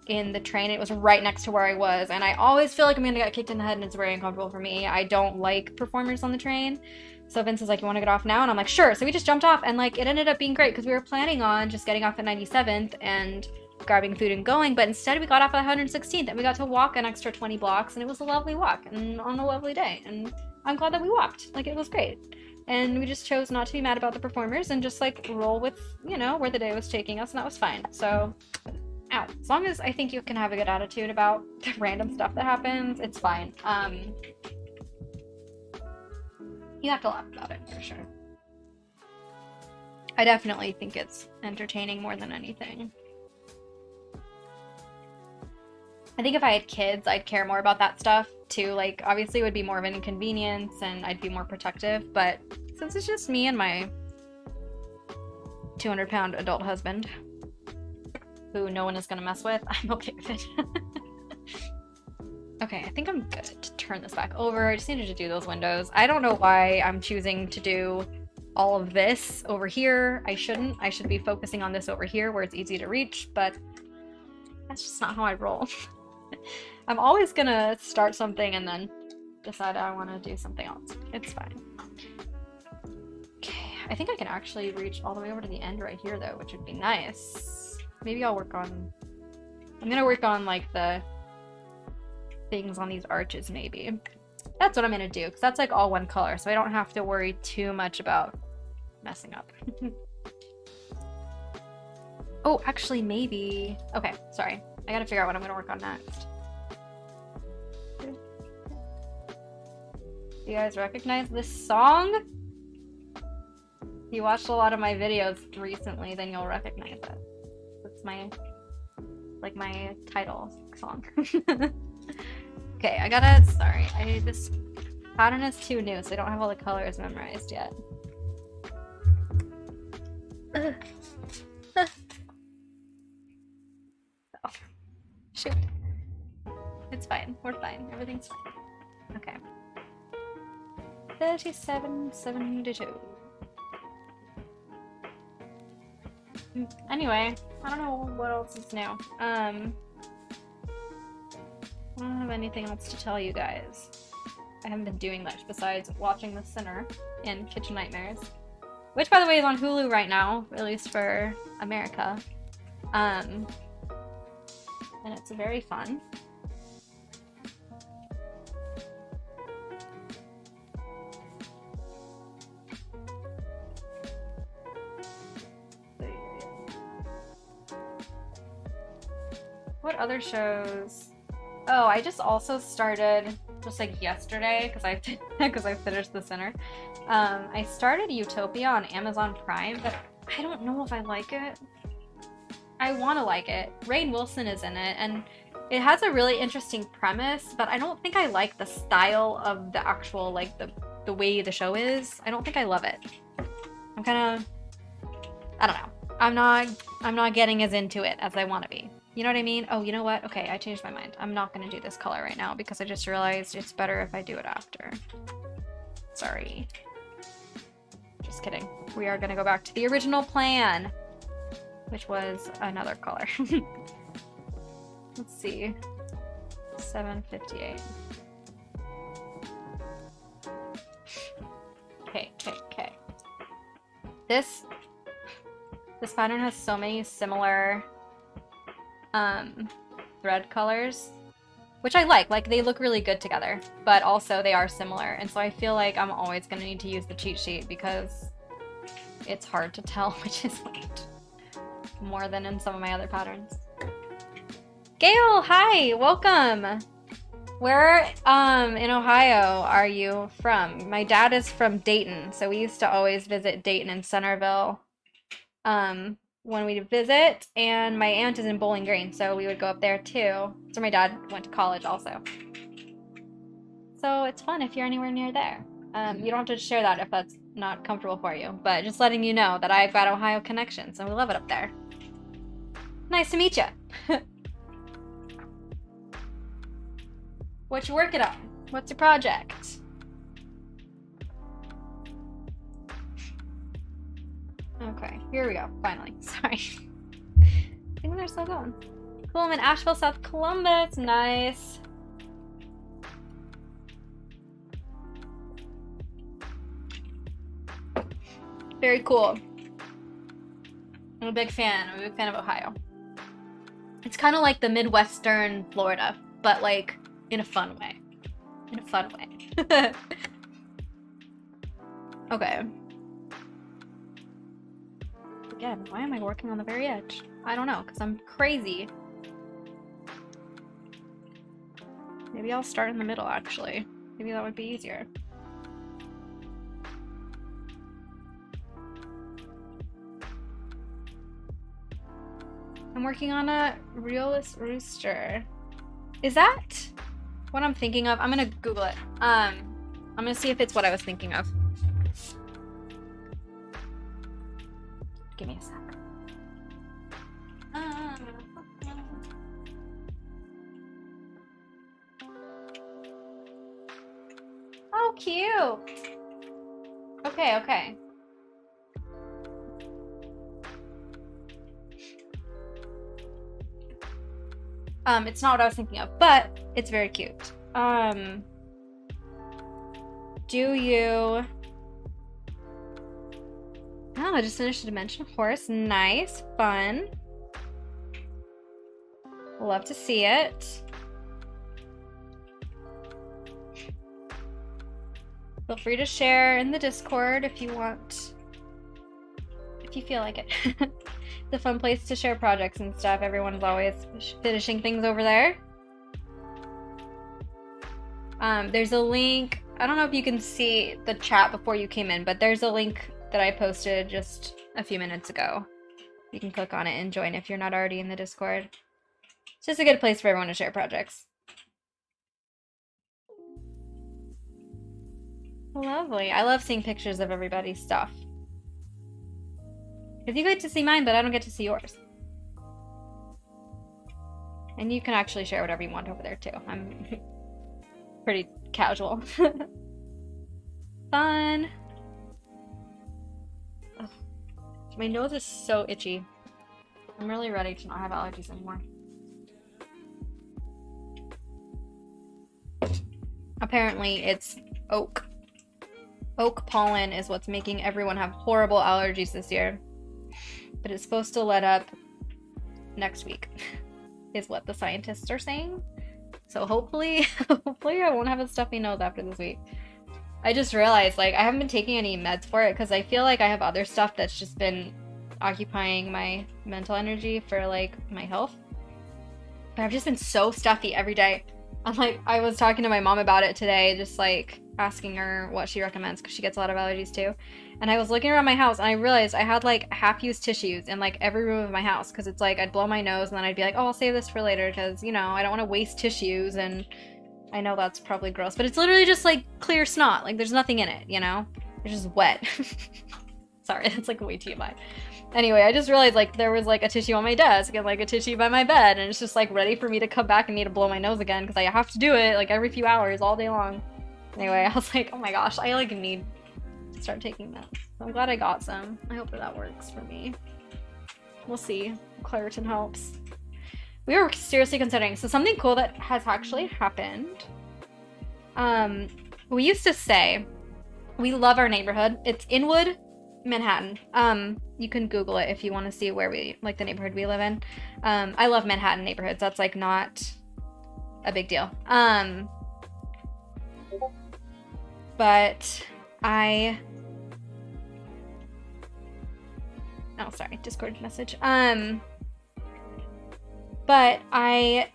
In the train, it was right next to where I was, and I always feel like I'm gonna get kicked in the head and it's very uncomfortable for me. I don't like performers on the train. So Vince is like, you want to get off now? And I'm like, sure. So we just jumped off and like it ended up being great because we were planning on just getting off at 97th and grabbing food and going, but instead we got off at 116th and we got to walk an extra 20 blocks and it was a lovely walk and on a lovely day, and I'm glad that we walked. Like, it was great. And we just chose not to be mad about the performers and just like roll with, you know, where the day was taking us, and that was fine. So Ow. As long as I think you can have a good attitude about the random stuff that happens, it's fine. You have to laugh about it for sure. I definitely think it's entertaining more than anything. I think if I had kids, I'd care more about that stuff too. Like, obviously, it would be more of an inconvenience and I'd be more protective. But since it's just me and my 200-pound adult husband, who no one is going to mess with, I'm okay with it. Okay, I think I'm good to turn this back over. I just needed to do those windows. I don't know why I'm choosing to do all of this over here. I shouldn't. I should be focusing on this over here where it's easy to reach, but that's just not how I roll. I'm always gonna start something and then decide I want to do something else. It's fine. Okay, I think I can actually reach all the way over to the end right here though, which would be nice. Maybe I'll work on... I'm gonna work on like the things on these arches maybe. That's what I'm gonna do, because that's like all one color, so I don't have to worry too much about messing up. Oh, actually maybe... Okay, sorry. I gotta figure out what I'm gonna work on next. You guys recognize this song? If you watched a lot of my videos recently, then you'll recognize it. It's my... like my title song. Okay, I gotta... Sorry, this pattern is too new, so I don't have all the colors memorized yet. Oh, shoot. It's fine. We're fine. Everything's fine. Okay. 3772. Anyway, I don't know what else is new. I don't have anything else to tell you guys. I haven't been doing much besides watching The Sinner in Kitchen Nightmares, which, by the way, is on Hulu right now, at least for America. And it's very fun. What other shows? Oh, I just also started just like yesterday because I finished The Sinner. I started Utopia on Amazon Prime, but I don't know if I like it. I want to like it. Rainn Wilson is in it, and it has a really interesting premise, but I don't think I like the style of the actual, like, the way the show is. I don't think I love it. I'm kind of... I don't know. I'm not getting as into it as I want to be. You know what I mean? Oh, you know what? Okay, I changed my mind. I'm not going to do this color right now because I just realized it's better if I do it after. Sorry. Just kidding. We are going to go back to the original plan, which was another color. Let's see. 758. Okay. This pattern has so many similar thread colors, which I like. Like, they look really good together, but also they are similar, and so I feel like I'm always going to need to use the cheat sheet because it's hard to tell which is which, more than in some of my other patterns. Gail, hi, welcome. Where in Ohio are you from? My dad is from Dayton, so we used to always visit Dayton and Centerville when we'd visit, and my aunt is in Bowling Green, so we would go up there too. So my dad went to college also. So it's fun if you're anywhere near there. You don't have to share that if that's not comfortable for you, but just letting you know that I've got Ohio connections, and we love it up there. Nice to meet you. What you working on? What's your project? Okay, here we go, finally. Sorry. I think they're still going. Cool, I'm in Asheville, South Columbus. Nice. Very cool. I'm a big fan. I'm a big fan of Ohio. It's kind of like the Midwestern Florida, but like in a fun way. In a fun way. Okay. Again, why am I working on the very edge? I don't know, because I'm crazy Maybe I'll start in the middle, actually. Maybe that would be easier. I'm working on a realist rooster. Is that what I'm thinking of? I'm gonna Google it. I'm gonna see if it's what I was thinking of. Give me a sec. Oh, cute. Okay, okay. It's not what I was thinking of, but it's very cute. Do you... Oh, I just finished a dimension horse. Nice, fun. Love to see it. Feel free to share in the Discord if you want. If you feel like it. It's a fun place to share projects and stuff. Everyone's always finishing things over there. There's a link. I don't know if you can see the chat before you came in, but there's a link that I posted just a few minutes ago. You can click on it and join if you're not already in the Discord. It's just a good place for everyone to share projects. Lovely. I love seeing pictures of everybody's stuff. Because you get to see mine, but I don't get to see yours. And you can actually share whatever you want over there, too. I'm pretty casual. Fun. Ugh. My nose is so itchy. I'm really ready to not have allergies anymore. Apparently, it's oak. Oak pollen is what's making everyone have horrible allergies this year. But it's supposed to let up next week, is what the scientists are saying. So hopefully I won't have a stuffy nose after this week. I just realized, like, I haven't been taking any meds for it because I feel like I have other stuff that's just been occupying my mental energy for, like, my health. But I've just been so stuffy every day. I'm like, I was talking to my mom about it today, just, like, asking her what she recommends because she gets a lot of allergies too. And I was looking around my house and I realized I had like half-used tissues in like every room of my house because it's like I'd blow my nose and then I'd be like, oh, I'll save this for later because, you know, I don't want to waste tissues. And I know that's probably gross, but it's literally just like clear snot. Like there's nothing in it, you know? It's just wet. Sorry, that's like way too much. Anyway, I just realized like there was like a tissue on my desk and like a tissue by my bed and it's just like ready for me to come back and need to blow my nose again because I have to do it like every few hours all day long. Anyway, I was like, oh my gosh, I like need to start taking that. So I'm glad I got some. I hope that works for me. We'll see. Claritin helps. We were seriously considering. So something cool that has actually happened. We used to say we love our neighborhood. It's Inwood, Manhattan. You can Google it if you want to see where we like the neighborhood we live in. I love Manhattan neighborhoods. That's like not a big deal. But oh, sorry, Discord message. But I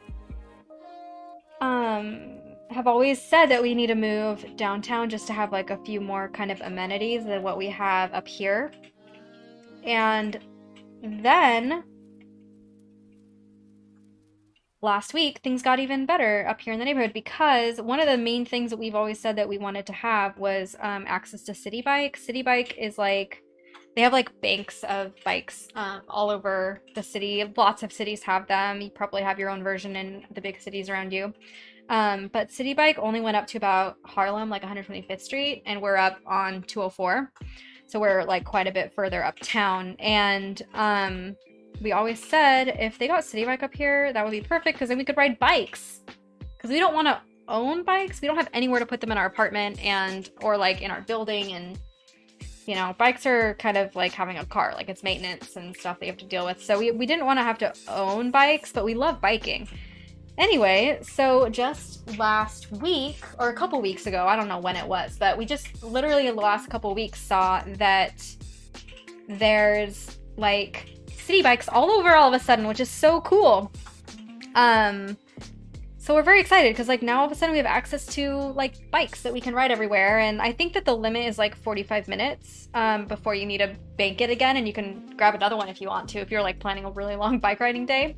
have always said that we need to move downtown just to have like a few more kind of amenities than what we have up here. And then last week, things got even better up here in the neighborhood because one of the main things that we've always said that we wanted to have was access to City Bike. City Bike is like, they have like banks of bikes all over the city. Lots of cities have them. You probably have your own version in the big cities around you. But City Bike only went up to about Harlem, like 125th Street, and we're up on 204. So we're like quite a bit further uptown. And we always said if they got City Bike up here, that would be perfect because then we could ride bikes. Because we don't want to own bikes. We don't have anywhere to put them in our apartment and or like in our building. And, you know, bikes are kind of like having a car. Like it's maintenance and stuff that you have to deal with. So we didn't want to have to own bikes, but we love biking. Anyway, so just last week, or a couple weeks ago, I don't know when it was, but we just literally the last couple weeks saw that there's like City Bikes all over all of a sudden, which is so cool. So we're very excited because like now all of a sudden we have access to like bikes that we can ride everywhere. And I think that the limit is like 45 minutes before you need to bank it again, and you can grab another one if you want to, if you're like planning a really long bike riding day.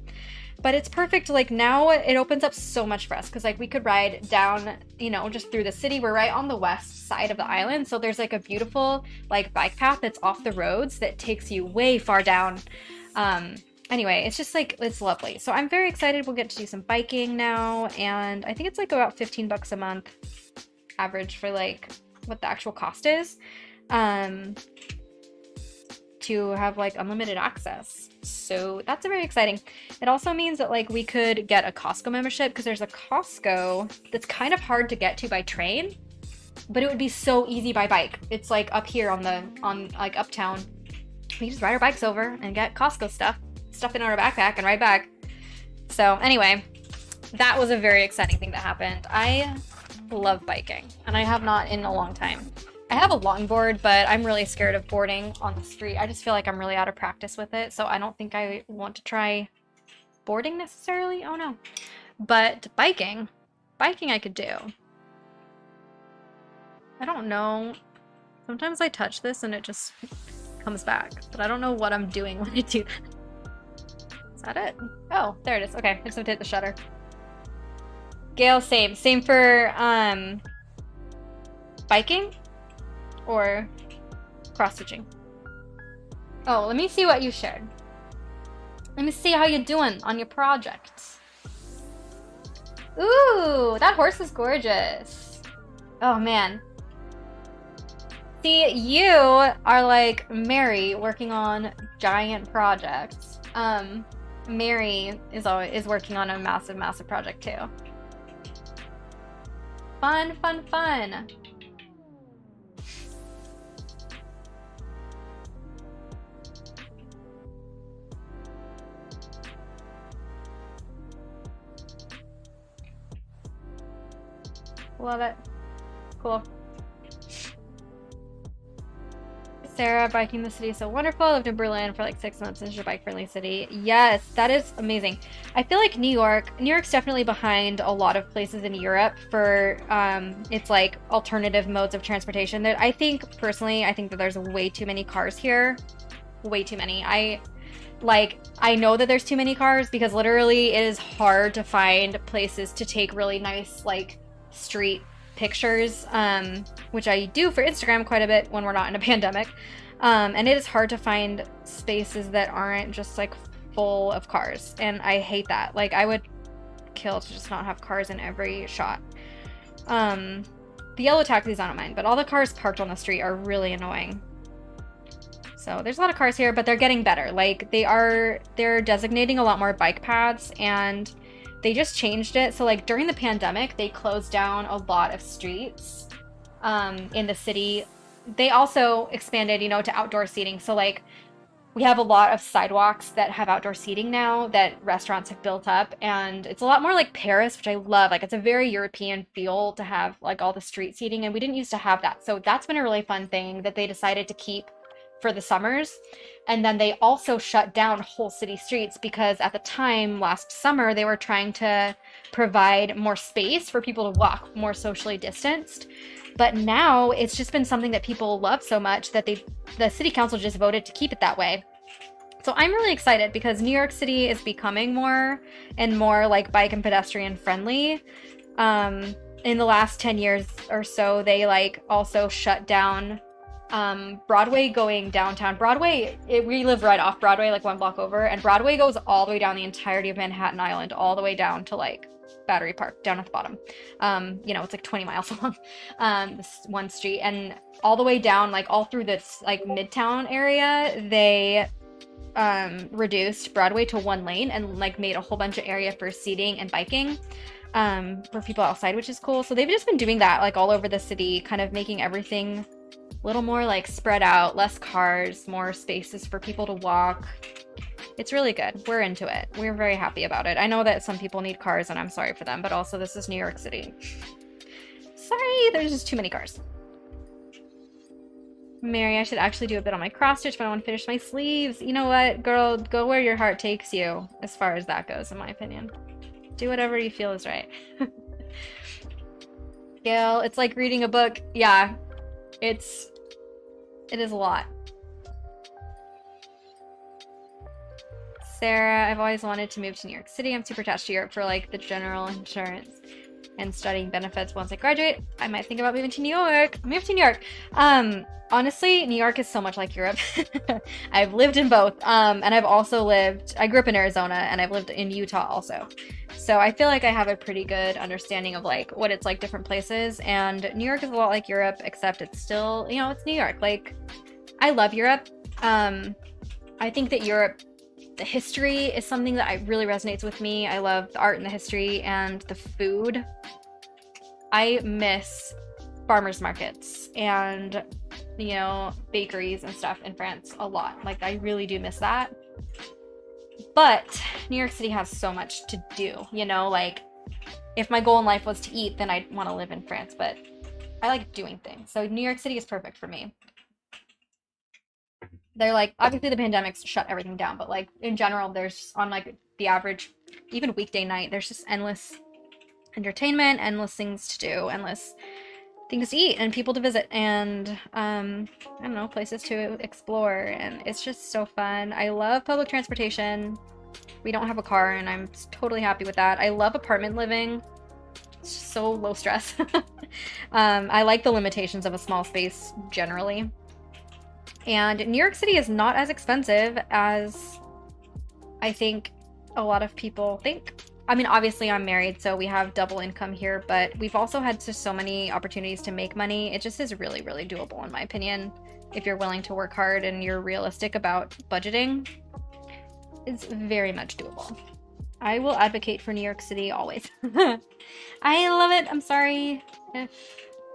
But it's perfect. Like now it opens up so much for us because like we could ride down, you know, just through the city. We're right on the west side of the island. So there's like a beautiful like bike path that's off the roads that takes you way far down. Anyway, it's just like, it's lovely. So I'm very excited. We'll get to do some biking now. And I think it's like about 15 bucks a month average for like what the actual cost is. To have like unlimited access. So that's very exciting. It also means that like we could get a Costco membership because there's a Costco that's kind of hard to get to by train, but it would be so easy by bike. It's like up here on like uptown. We just ride our bikes over and get Costco stuff in our backpack and ride back. So anyway, that was a very exciting thing that happened. I love biking and I have not in a long time. I have a longboard, but I'm really scared of boarding on the street. I just feel like I'm really out of practice with it, so I don't think I want to try boarding necessarily. Oh no. But biking I could do. I don't know. Sometimes I touch this and it just comes back, but I don't know what I'm doing when I do that. Is that it? Oh, there it is. Okay, I just have to hit the shutter. Gale, same. Same for biking or cross-stitching. Oh, let me see what you shared. Let me see how you're doing on your project. Ooh, that horse is gorgeous. Oh man. See, you are like Mary working on giant projects. Mary is working on a massive project too. Fun, fun, fun. Love it. Cool. Sarah, biking the city is so wonderful. I lived in Berlin for like 6 months. It's a bike-friendly city. Yes, that is amazing. I feel like New York's definitely behind a lot of places in Europe for its like alternative modes of transportation. That I think that there's way too many cars here. Way too many. I know that there's too many cars because literally it is hard to find places to take really nice like street pictures, which I do for Instagram quite a bit when we're not in a pandemic. And it is hard to find spaces that aren't just like full of cars. And I hate that. Like I would kill to just not have cars in every shot. The yellow taxis I don't mind, but all the cars parked on the street are really annoying. So there's a lot of cars here, but they're getting better. Like they're designating a lot more bike paths, and they just changed it. So like during the pandemic, they closed down a lot of streets in the city. They also expanded, to outdoor seating. So like we have a lot of sidewalks that have outdoor seating now that restaurants have built up, and it's a lot more like Paris, which I love. Like it's a very European feel to have like all the street seating, and we didn't used to have that. So that's been a really fun thing that they decided to keep for the summers. And then they also shut down whole city streets because at the time last summer they were trying to provide more space for people to walk more socially distanced. But now it's just been something that people love so much that the city council just voted to keep it that way. So I'm really excited because New York City is becoming more and more like bike and pedestrian friendly. In the last 10 years or so, they like also shut down Broadway going downtown. We live right off Broadway, like one block over, and Broadway goes all the way down the entirety of Manhattan Island, all the way down to like Battery Park, down at the bottom. It's like 20 miles long, this one street, and all the way down, like all through this like Midtown area, they reduced Broadway to one lane and like made a whole bunch of area for seating and biking for people outside, which is cool. So they've just been doing that like all over the city, kind of making everything a little more like spread out, less cars, more spaces for people to walk. It's really good. We're into it. We're very happy about it. I know that some people need cars and I'm sorry for them, but also this is New York City. Sorry, there's just too many cars. Mary, I should actually do a bit on my cross stitch, but I want to finish my sleeves. You know what, girl, go where your heart takes you as far as that goes, in my opinion. Do whatever you feel is right. Gail, it's like reading a book. Yeah, it is a lot. Sarah, I've always wanted to move to New York City. I'm super attached to Europe for like the general insurance and studying benefits. Once I graduate, I might think about moving to New York. Move to New York. Honestly, New York is so much like Europe. I've lived in both. And I've also I grew up in Arizona and I've lived in Utah also. So I feel like I have a pretty good understanding of like what it's like different places. And New York is a lot like Europe, except it's still, you know, it's New York. Like, I love Europe. I think that Europe, the history is something that really resonates with me. I love the art and the history and the food. I miss farmers markets and, you know, bakeries and stuff in France a lot. Like, I really do miss that. But New York City has so much to do, you know? Like, if my goal in life was to eat, then I'd want to live in France. But I like doing things. So New York City is perfect for me. They're like, obviously the pandemic's shut everything down, but like in general, there's on like the average, even weekday night, there's just endless entertainment, endless things to do, endless things to eat and people to visit and I don't know, places to explore, and it's just so fun. I love public transportation. We don't have a car and I'm totally happy with that. I love apartment living. It's just so low stress. I like the limitations of a small space generally. And New York City is not as expensive as I think a lot of people think. I mean, obviously I'm married, so we have double income here, but we've also had just so many opportunities to make money. It just is really, really doable in my opinion. If you're willing to work hard and you're realistic about budgeting, it's very much doable. I will advocate for New York City always. I love it. I'm sorry if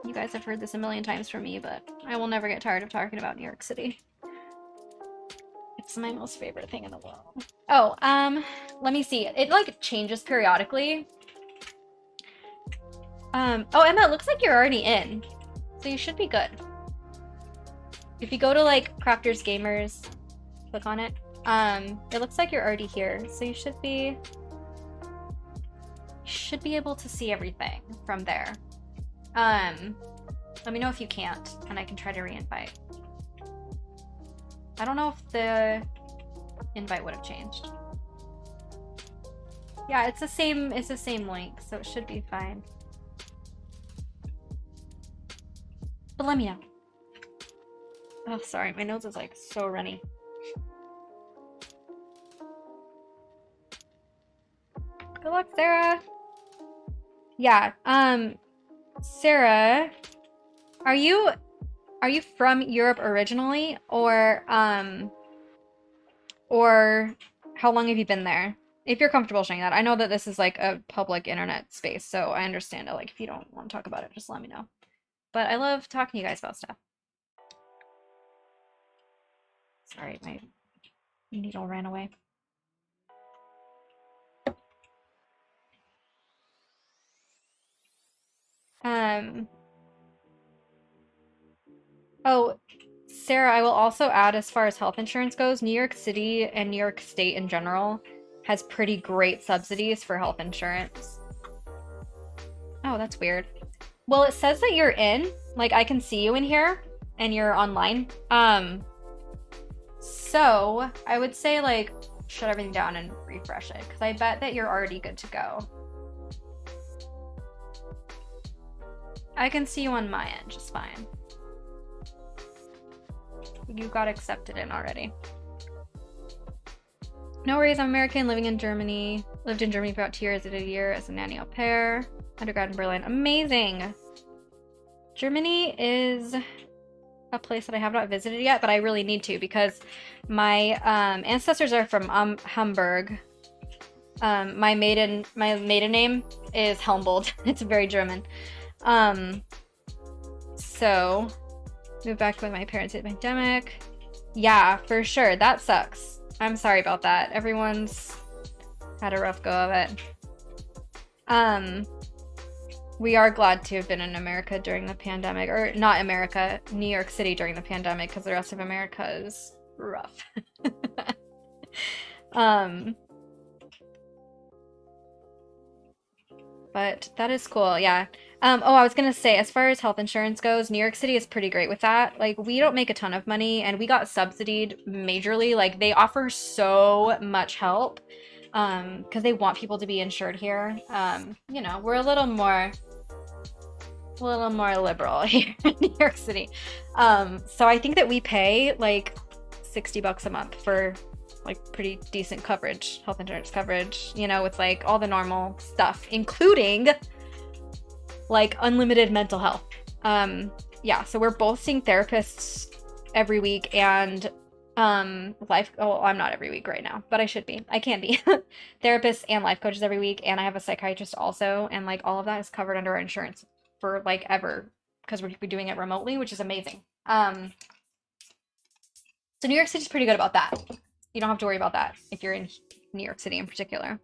you guys have heard this a million times from me, but I will never get tired of talking about New York City. It's my most favorite thing in the world. Oh, let me see. It like changes periodically. Oh, Emma, it looks like you're already in. So you should be good. If you go to like Crafters Gamers, click on it. It looks like you're already here. So you should be able to see everything from there. Let me know if you can't, and I can try to re-invite. I don't know if the invite would have changed. Yeah, it's the same link, so it should be fine. But let me know. Oh, sorry, my nose is like so runny. Good luck, Sarah. Yeah, Sarah, are you from Europe originally, or how long have you been there? If you're comfortable sharing that. I know that this is like a public internet space, so I understand it. Like, if you don't want to talk about it, just let me know. But I love talking to you guys about stuff. Sorry, my needle ran away. Oh, Sarah, I will also add, as far as health insurance goes, New York City and New York State in general has pretty great subsidies for health insurance. Oh, that's weird. Well, it says that you're in. Like, I can see you in here and you're online. So I would say like shut everything down and refresh it, because I bet that you're already good to go. I can see you on my end just fine. You got accepted in already. No worries, I'm American, living in Germany. Lived in Germany for about 2 years. I did a year as a nanny au pair. Undergrad in Berlin. Amazing! Germany is a place that I have not visited yet, but I really need to, because my ancestors are from Hamburg. My maiden name is Helmbold. It's very German. So moved back with my parents at the pandemic. Yeah, for sure. That sucks. I'm sorry about that. Everyone's had a rough go of it. We are glad to have been in America during the pandemic, or not America, New York City during the pandemic, because the rest of America is rough. But that is cool. Yeah. Oh, I was gonna say, as far as health insurance goes, New York City is pretty great with that. Like, we don't make a ton of money, and we got subsidied majorly. Like, they offer so much help, because they want people to be insured here. We're a little more liberal here in New York City. So I think that we pay like $60 a month for like pretty decent coverage, health insurance coverage, with like all the normal stuff, including like unlimited mental health. Yeah, so we're both seeing therapists every week and I'm not every week right now, but I should be. I can be. Therapists and life coaches every week, and I have a psychiatrist also, and like all of that is covered under our insurance for like ever because we're doing it remotely, which is amazing. So New York City's pretty good about that. You don't have to worry about that if you're in New York City in particular,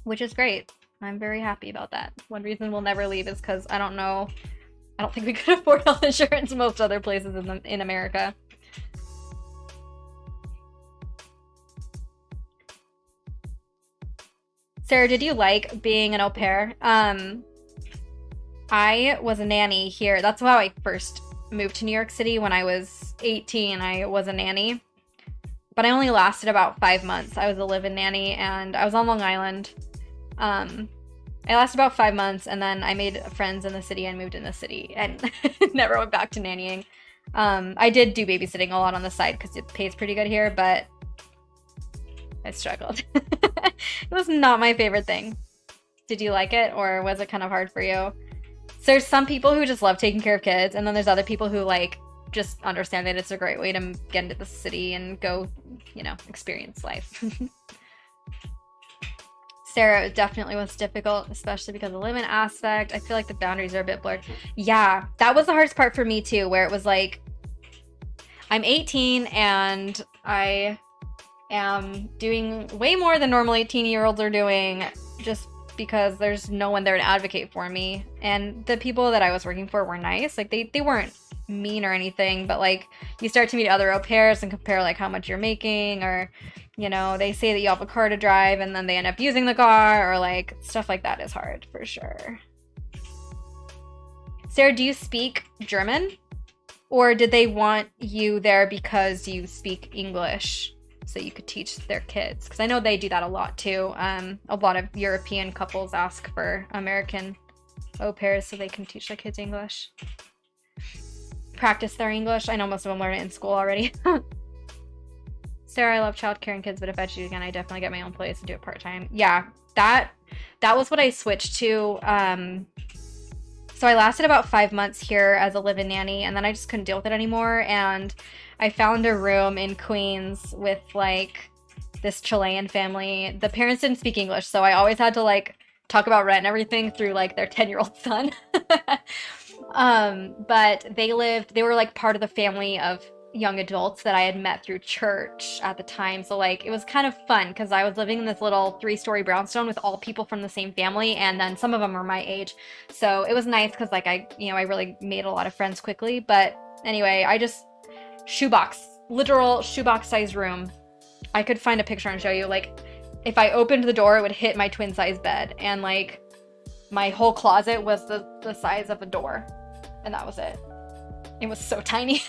which is great. I'm very happy about that. One reason we'll never leave is because I don't think we could afford health insurance in most other places in America. Sarah, did you like being an au pair? I was a nanny here. That's how I first moved to New York City when I was 18. I was a nanny, but I only lasted about 5 months. I was a live-in nanny, and I was on Long Island. I lasted about 5 months, and then I made friends in the city and moved in the city, and never went back to nannying. I did do babysitting a lot on the side because it pays pretty good here, but I struggled. It was not my favorite thing. Did you like it, or was it kind of hard for you? So there's some people who just love taking care of kids, and then there's other people who like just understand that it's a great way to get into the city and go, experience life. Sarah, it definitely was difficult, especially because of the live-in aspect. I feel like the boundaries are a bit blurred. Yeah, that was the hardest part for me too, where it was like, I'm 18 and I am doing way more than normal 18-year-olds are doing just because there's no one there to advocate for me. And the people that I was working for were nice. Like, they weren't mean or anything, but like, you start to meet other au pairs and compare like how much you're making, or they say that you have a car to drive and then they end up using the car, or like stuff like that is hard for sure. Sarah, do you speak German, or did they want you there because you speak English so you could teach their kids? Because I know they do that a lot too. A lot of European couples ask for American au pairs so they can teach their kids English. Practice their English. I know most of them learn it in school already. Sarah, I love childcare and kids, but if I choose again, I definitely get my own place and do it part-time. Yeah, that was what I switched to. So I lasted about 5 months here as a live-in nanny, and then I just couldn't deal with it anymore. And I found a room in Queens with like this Chilean family. The parents didn't speak English, so I always had to like talk about rent and everything through like their 10-year-old son. But they were like part of the family of young adults that I had met through church at the time. So like, it was kind of fun because I was living in this little 3-story brownstone with all people from the same family, and then some of them were my age. So it was nice because like I really made a lot of friends quickly. But anyway, I just literal shoebox size room. I could find a picture and show you. Like, if I opened the door, it would hit my twin size bed, and like my whole closet was the size of a door, and that was it. It was so tiny.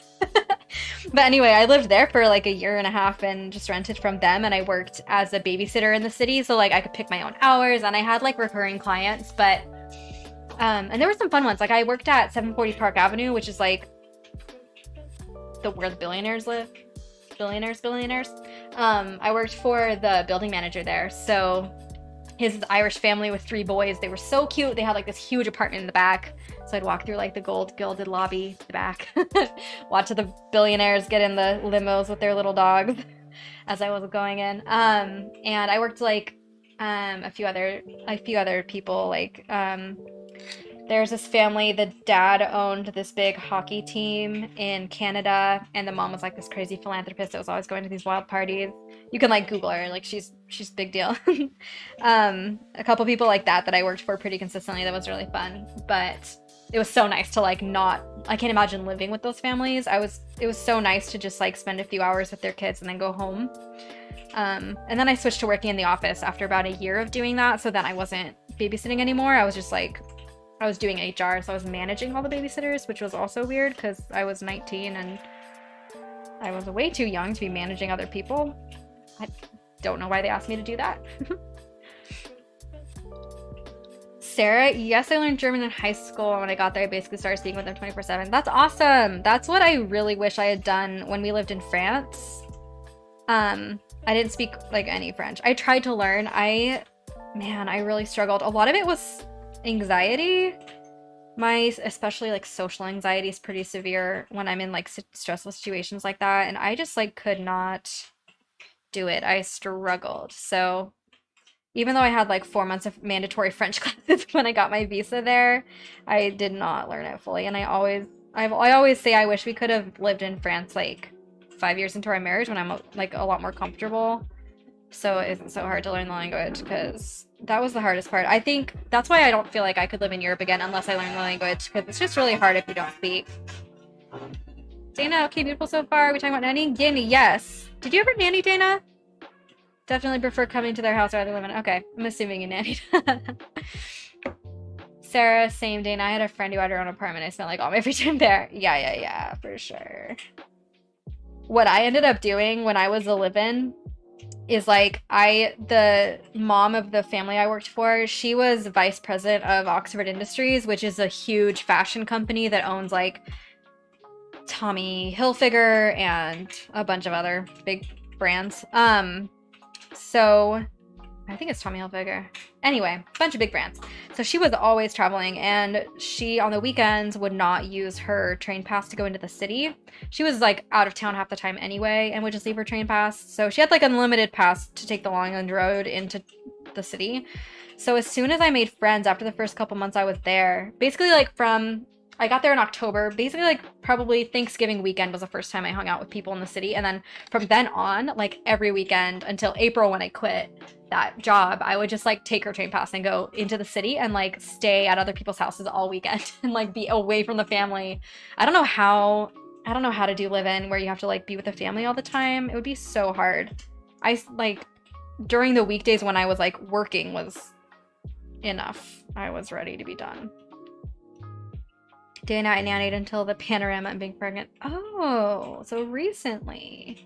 But anyway, I lived there for like a year and a half and just rented from them, and I worked as a babysitter in the city, so like I could pick my own hours, and I had like recurring clients. But and there were some fun ones. Like, I worked at 740 Park Avenue, which is like where the billionaires live. Billionaires. I worked for the building manager there. So his Irish family with 3 boys. They were so cute. They had like this huge apartment in the back. So I'd walk through like the gold gilded lobby in the back, watch the billionaires get in the limos with their little dogs as I was going in. And I worked like a few other people. Like there's this family, the dad owned this big hockey team in Canada, and the mom was like this crazy philanthropist that was always going to these wild parties. You can like Google her, like she's big deal. A couple people like that I worked for pretty consistently. That was really fun. But it was so nice to like I can't imagine living with those families. It was so nice to just like spend a few hours with their kids and then go home. And then I switched to working in the office after about a year of doing that, so then I wasn't babysitting anymore. I was just like, I was doing HR, so I was managing all the babysitters, which was also weird because I was 19 and I was way too young to be managing other people. I don't know why they asked me to do that. Sarah, yes, I learned German in high school. When I got there, I basically started speaking with them 24/7. That's awesome. That's what I really wish I had done when we lived in France. I didn't speak like any French. I tried to learn. Man, I really struggled. A lot of it was anxiety. My, especially like social anxiety is pretty severe when I'm in like stressful situations like that. And I just like could not do it. I struggled. So even though I had like 4 months of mandatory French classes when I got my visa there, I did not learn it fully. And I always say I wish we could have lived in France like 5 years into our marriage when I'm like a lot more comfortable. So it isn't so hard to learn the language because that was the hardest part. I think that's why I don't feel like I could live in Europe again unless I learn the language because it's just really hard if you don't speak. Dana, okay, beautiful so far. Are we talking about nannying? Danny, yes. Did you ever nanny, Dana? Definitely prefer coming to their house rather than living. Okay, I'm assuming you nannied. Sarah, same day. And I had a friend who had her own apartment. I spent like all my free time there. Yeah, for sure. What I ended up doing when I was a live-in is like the mom of the family I worked for, she was vice president of Oxford Industries, which is a huge fashion company that owns like Tommy Hilfiger and a bunch of other big brands. So I think it's Tommy Hilfiger. Anyway, a bunch of big brands. So she was always traveling, and she on the weekends would not use her train pass to go into the city. She was like out of town half the time anyway and would just leave her train pass. So she had like unlimited pass to take the Long Island Road into the city. So as soon as I made friends after the first couple months I was there, basically like I got there in October, basically like probably Thanksgiving weekend was the first time I hung out with people in the city. And then from then on, like every weekend until April when I quit that job, I would just like take her train pass and go into the city and like stay at other people's houses all weekend and like be away from the family. I don't know how to do live-in where you have to like be with the family all the time. It would be so hard. I like during the weekdays when I was like working was enough. I was ready to be done. Day and night nannied until the panorama and being pregnant. Oh, so recently.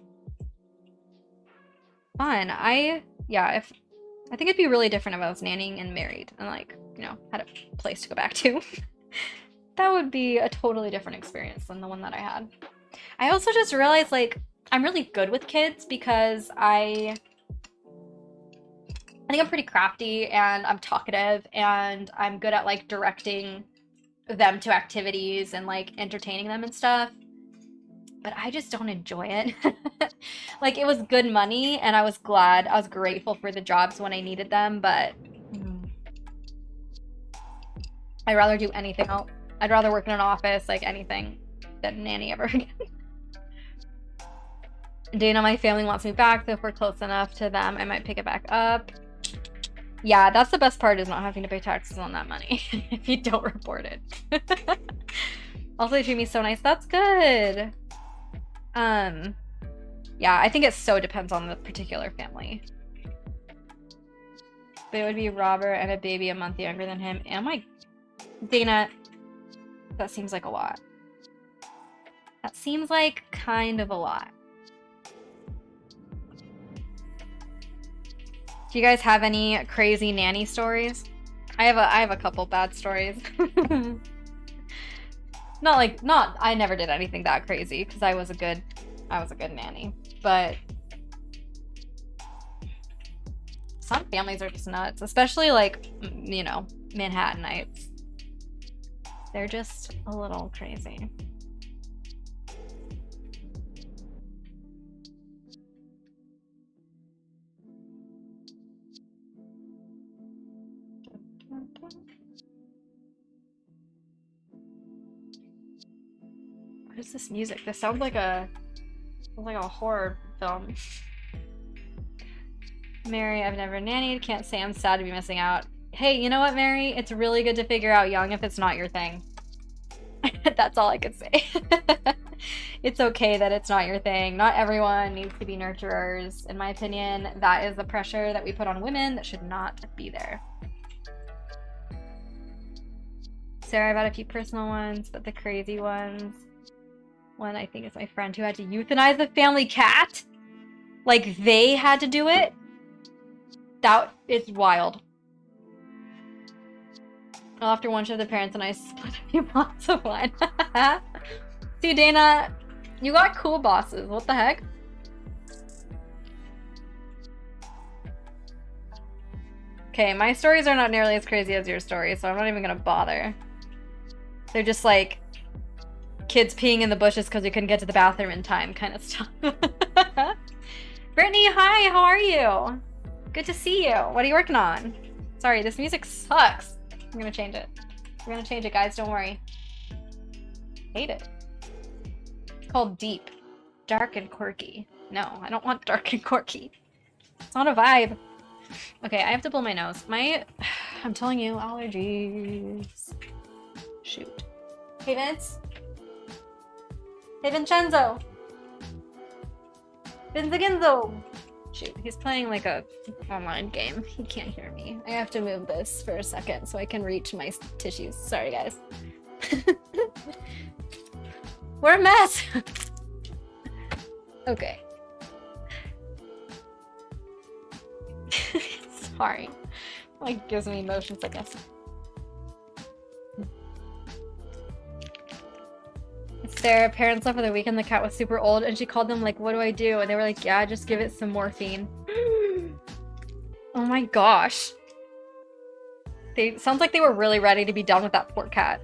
Fun. I think it'd be really different if I was nannying and married and like, you know, had a place to go back to. That would be a totally different experience than the one that I had. I also just realized like I'm really good with kids because I think I'm pretty crafty and I'm talkative and I'm good at like directing them to activities and like entertaining them and stuff, but I just don't enjoy it. Like it was good money and I was grateful for the jobs when I needed them, but I'd rather do anything else. I'd rather work in an office, like anything, than nanny ever again. Dana, my family wants me back, so if we're close enough to them, I might pick it back up. Yeah, that's the best part, is not having to pay taxes on that money if you don't report it. Also, they treat me so nice. That's good. Yeah, I think it so depends on the particular family. But it would be Robert and a baby a month younger than him. Dana, that seems like a lot. That seems like kind of a lot. Do you guys have any crazy nanny stories? I have a couple bad stories. I never did anything that crazy because I was a good nanny. But some families are just nuts, especially like, you know, Manhattanites. They're just a little crazy. What is this music? This sounds like a horror film. Mary, I've never nannied. Can't say I'm sad to be missing out. Hey, you know what, Mary? It's really good to figure out young if it's not your thing. That's all I could say. It's okay that it's not your thing. Not everyone needs to be nurturers. In my opinion, that is the pressure that we put on women that should not be there. Sarah, I've had a few personal ones, but the crazy ones. One I think is my friend who had to euthanize the family cat. Like they had to do it. That is wild. Well, after one shift, the parents and I split a few bottles of wine. See, Dana, you got cool bosses. What the heck? Okay, my stories are not nearly as crazy as your stories, so I'm not even gonna bother. They're just like kids peeing in the bushes because we couldn't get to the bathroom in time kind of stuff. Brittany, hi, how are you? Good to see you. What are you working on? Sorry, this music sucks. I'm gonna change it. We're gonna change it, guys, don't worry. Hate it. It's called Deep. Dark and quirky. No, I don't want dark and quirky. It's not a vibe. Okay, I have to blow my nose. I'm telling you, allergies. Shoot. Hey, Vince. Hey, Vincenzo. Vincenzo. Shoot, he's playing like a online game. He can't hear me. I have to move this for a second so I can reach my tissues. Sorry, guys. We're a mess. Okay. Sorry. Like gives me motion sickness. Sarah, parents left for the weekend. The cat was super old, and she called them like, "What do I do?" And they were like, "Yeah, just give it some morphine." Oh my gosh. Sounds like they were really ready to be done with that poor cat.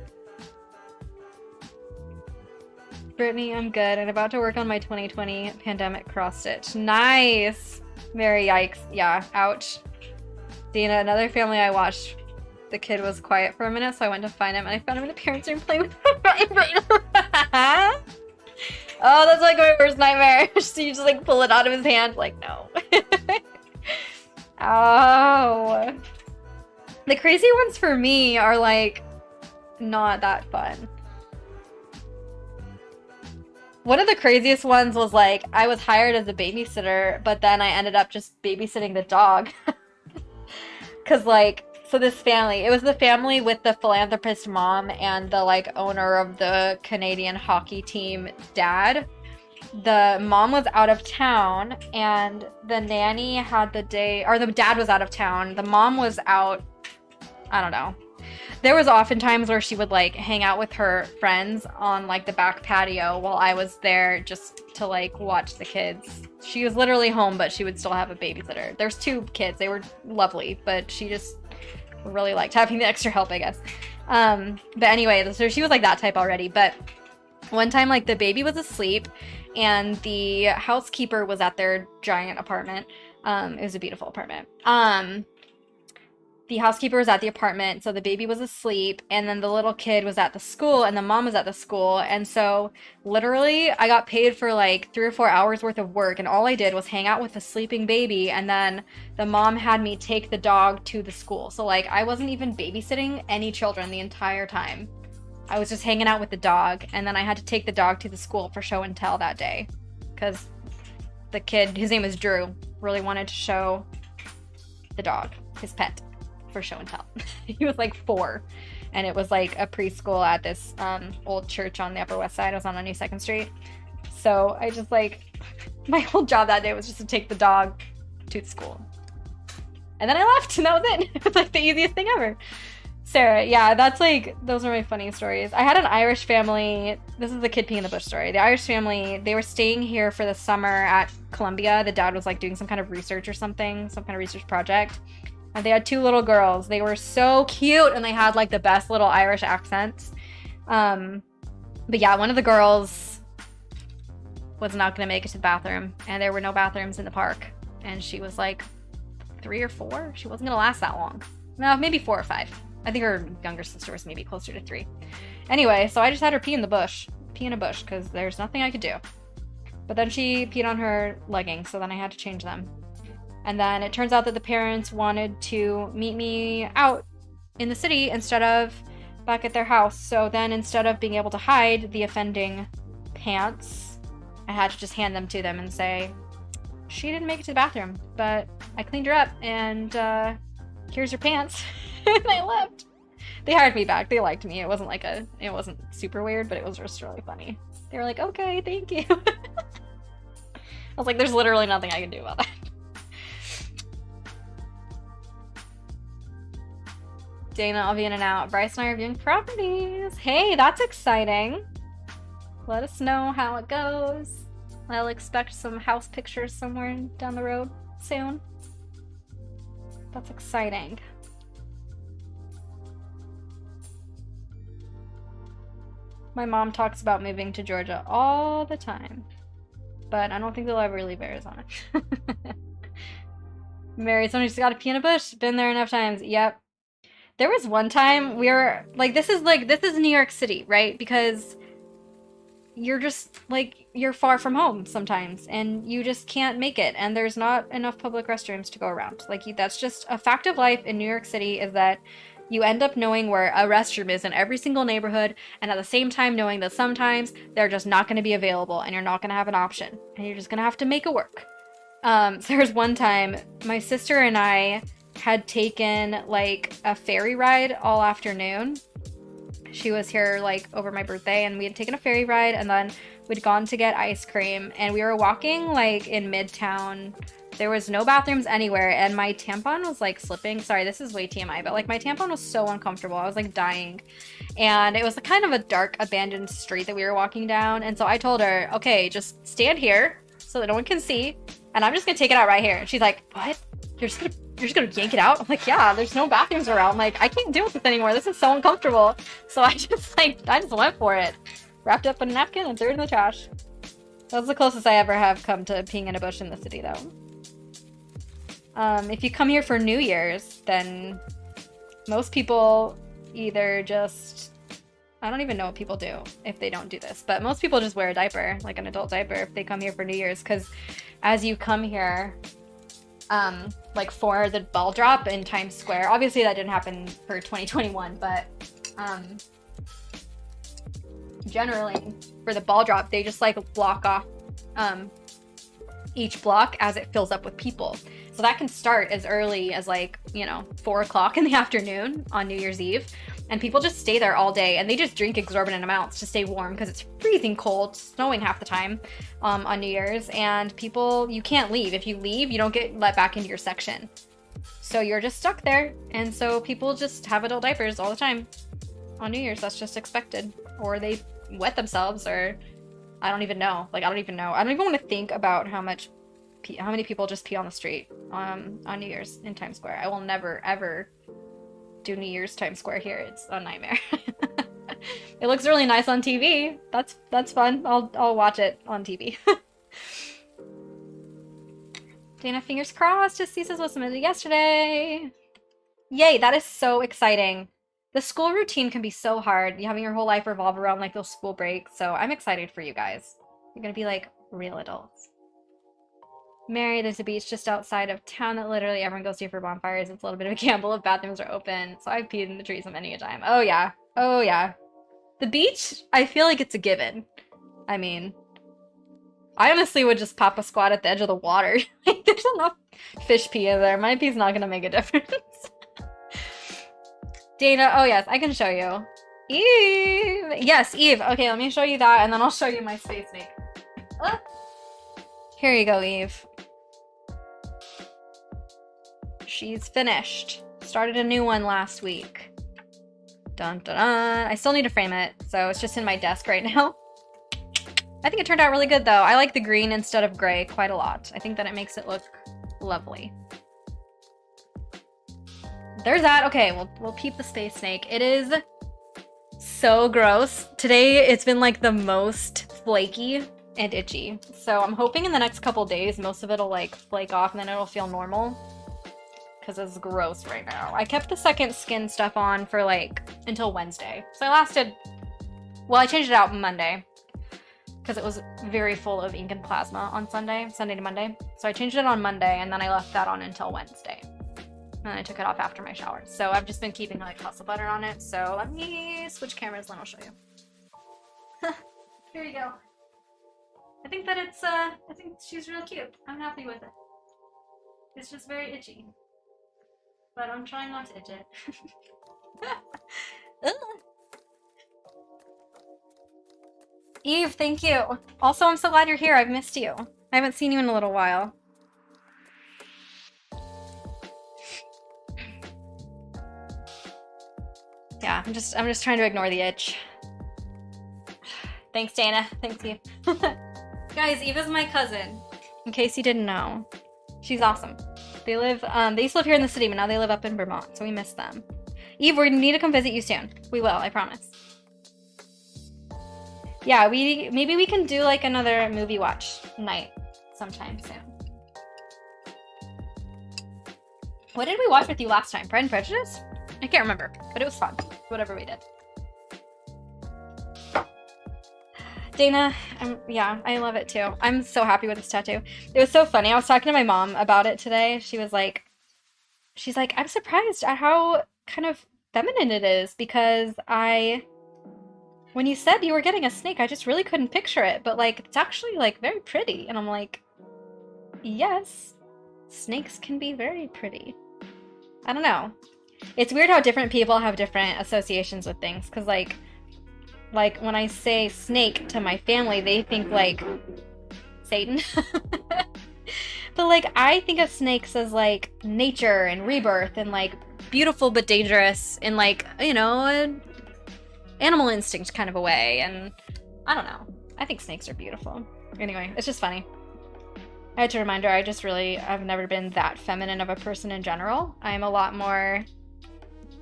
Brittany, I'm good. I'm about to work on my 2020 pandemic cross stitch. Nice. Very yikes. Yeah. Ouch. Dana, another family I watched. The kid was quiet for a minute, so I went to find him, and I found him in the parents' room playing with Oh, that's like my worst nightmare. So you just like pull it out of his hand, like, no. Oh. The crazy ones for me are like not that fun. One of the craziest ones was like I was hired as a babysitter, but then I ended up just babysitting the dog. Cause like, so this family, it was the family with the philanthropist mom and the like owner of the Canadian hockey team dad. The mom was out of town and the nanny had the day, or the dad was out of town. The mom was out, I don't know. There was often times where she would like hang out with her friends on like the back patio while I was there just to like watch the kids. She was literally home, but she would still have a babysitter. There's 2 kids. They were lovely, but she just really liked having the extra help, I guess. But anyway, so she was like that type already. But one time like the baby was asleep and the housekeeper was at their giant apartment. It was a beautiful apartment. The housekeeper was at the apartment, so the baby was asleep, and then the little kid was at the school, and the mom was at the school, and so literally I got paid for like 3 or 4 hours worth of work, and all I did was hang out with the sleeping baby, and then the mom had me take the dog to the school. So like I wasn't even babysitting any children the entire time. I was just hanging out with the dog, and then I had to take the dog to the school for show and tell that day, because the kid, his name was Drew, really wanted to show the dog, his pet, for show and tell. He was like 4, and it was like a preschool at this old church on the Upper West Side. I was on New 2nd Street. So I just like, my whole job that day was just to take the dog to the school. And then I left, and that was it. It was like the easiest thing ever. Sarah, yeah, that's like, those are my funny stories. I had an Irish family. This is the kid peeing in the bush story. The Irish family, they were staying here for the summer at Columbia. The dad was like doing some kind of research or something, some kind of research project. And they had 2 little girls. They were so cute, and they had like the best little Irish accents. But yeah, one of the girls was not gonna make it to the bathroom, and there were no bathrooms in the park. And she was like 3 or 4. She wasn't gonna last that long. No, maybe 4 or 5. I think her younger sister was maybe closer to 3. Anyway, so I just had her pee in a bush, because there's nothing I could do. But then she peed on her leggings, so then I had to change them. And then it turns out that the parents wanted to meet me out in the city instead of back at their house. So then instead of being able to hide the offending pants, I had to just hand them to them and say, she didn't make it to the bathroom, but I cleaned her up, and here's your pants. And I left. They hired me back. They liked me. It wasn't super weird, but it was just really funny. They were like, okay, thank you. I was like, there's literally nothing I can do about that. Dana, I'll be in and out. Bryce and I are viewing properties. Hey, that's exciting. Let us know how it goes. I'll expect some house pictures somewhere down the road soon. That's exciting. My mom talks about moving to Georgia all the time, but I don't think they'll ever leave Arizona. Married someone who's got a pee in a bush. Been there enough times. Yep. There was one time we were this is New York City, right? Because you're just you're far from home sometimes and you just can't make it, and there's not enough public restrooms to go around. That's just a fact of life in New York City, is that you end up knowing where a restroom is in every single neighborhood, and at the same time knowing that sometimes they're just not going to be available and you're not going to have an option, and you're just going to have to make it work. So there was one time my sister and I had taken a ferry ride all afternoon. She was here over my birthday, and we had taken a ferry ride, and then we'd gone to get ice cream, and we were walking in Midtown. There was no bathrooms anywhere, and my tampon was slipping. Sorry, this is way TMI, but my tampon was so uncomfortable. I was dying. And it was kind of a dark abandoned street that we were walking down, and so I told her, okay, just stand here so that no one can see, and I'm just gonna take it out right here. And she's like, what? You're just gonna yank it out? I'm like, yeah, there's no bathrooms around. I can't deal with this anymore. This is so uncomfortable. So I just went for it. Wrapped up in a napkin and threw it in the trash. That's the closest I ever have come to peeing in a bush in the city, though. If you come here for New Year's, then most people either just... I don't even know what people do if they don't do this, but most people just wear a diaper, an adult diaper, if they come here for New Year's, because as you come here... for the ball drop in Times Square. Obviously that didn't happen for 2021, but generally for the ball drop, they just block off each block as it fills up with people. So that can start as early as 4 o'clock in the afternoon on New Year's Eve. And people just stay there all day, and they just drink exorbitant amounts to stay warm because it's freezing cold, snowing half the time on New Year's. And people, you can't leave. If you leave, you don't get let back into your section. So you're just stuck there. And so people just have adult diapers all the time on New Year's. That's just expected. Or they wet themselves, or I don't even know. I don't even know. I don't even want to think about how many people just pee on the street on New Year's in Times Square. I will never, ever do New Year's Times Square here. It's a nightmare. It looks really nice on TV. That's fun. I'll watch it on TV. Dana, fingers crossed. His thesis was submitted yesterday. Yay, that is so exciting. The school routine can be so hard. You having your whole life revolve around those school breaks. So I'm excited for you guys. You're gonna be real adults. Mary, there's a beach just outside of town that literally everyone goes to for bonfires. It's a little bit of a gamble if bathrooms are open. So I've peed in the trees many a time. Oh yeah. Oh yeah. The beach, I feel like it's a given. I mean, I honestly would just pop a squat at the edge of the water. There's enough fish pee in there. My pee's not gonna make a difference. Dana, oh yes, I can show you. Eve! Yes, Eve. Okay, let me show you that, and then I'll show you my space snake. Here you go, Eve. She's finished. Started a new one last week. Dun dun dun. I still need to frame it, so it's just in my desk right now. I think it turned out really good, though. I like the green instead of gray quite a lot. I think that it makes it look lovely. There's that. Okay, we'll peep the space snake. It is so gross. Today, it's been the most flaky and itchy. So I'm hoping in the next couple days, most of it'll flake off and then it'll feel normal. Because it's gross right now. I kept the second skin stuff on for until Wednesday. So I changed it out Monday. Because it was very full of ink and plasma on Sunday to Monday. So I changed it on Monday, and then I left that on until Wednesday. And then I took it off after my shower. So I've just been keeping hustle butter on it. So let me switch cameras, then I'll show you. Here you go. I think that I think she's real cute. I'm happy with it. It's just very itchy. But I'm trying not to itch it. Eve, thank you. Also, I'm so glad you're here. I've missed you. I haven't seen you in a little while. Yeah, I'm just trying to ignore the itch. Thanks, Dana. Thanks, Eve. Guys, Eve is my cousin. In case you didn't know, she's awesome. They used to live here in the city, but now they live up in Vermont, so we miss them. Eve, we need to come visit you soon. We will, I promise. Yeah, maybe we can do like another movie watch night sometime soon. What did we watch with you last time? Pride and Prejudice? I can't remember, but it was fun. Whatever we did. Dana, yeah, I love it too. I'm so happy with this tattoo. It was so funny. I was talking to my mom about it today. She's like, I'm surprised at how kind of feminine it is because when you said you were getting a snake, I just really couldn't picture it, but like, it's actually like very pretty. And I'm like, yes, snakes can be very pretty. I don't know. It's weird how different people have different associations with things, because like when I say snake to my family, they think like Satan. But like I think of snakes as like nature and rebirth and like beautiful but dangerous in like, you know, an animal instinct kind of a way. And I don't know. I think snakes are beautiful. Anyway, it's just funny. I had to remind her I've never been that feminine of a person in general. I'm a lot more,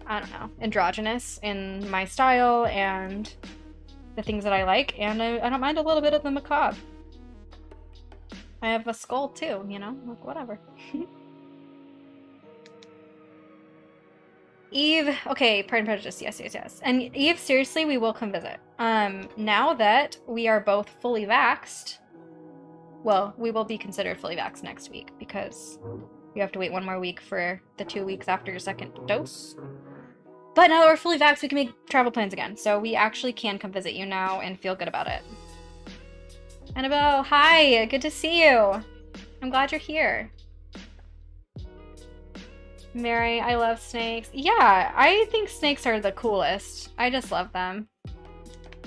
I don't know, androgynous in my style and the things that I like, and I don't mind a little bit of the macabre. I have a skull too, you know, like whatever. Eve, okay, Pride and Prejudice, yes. And Eve, seriously, we will come visit. Now that we are both fully vaxxed, well, we will be considered fully vaxxed next week because you have to wait one more week for the 2 weeks after your second dose. But now that we're fully vaxxed, we can make travel plans again. So we actually can come visit you now and feel good about it. Annabelle, hi, good to see you. I'm glad you're here. Mary, I love snakes. Yeah, I think snakes are the coolest. I just love them.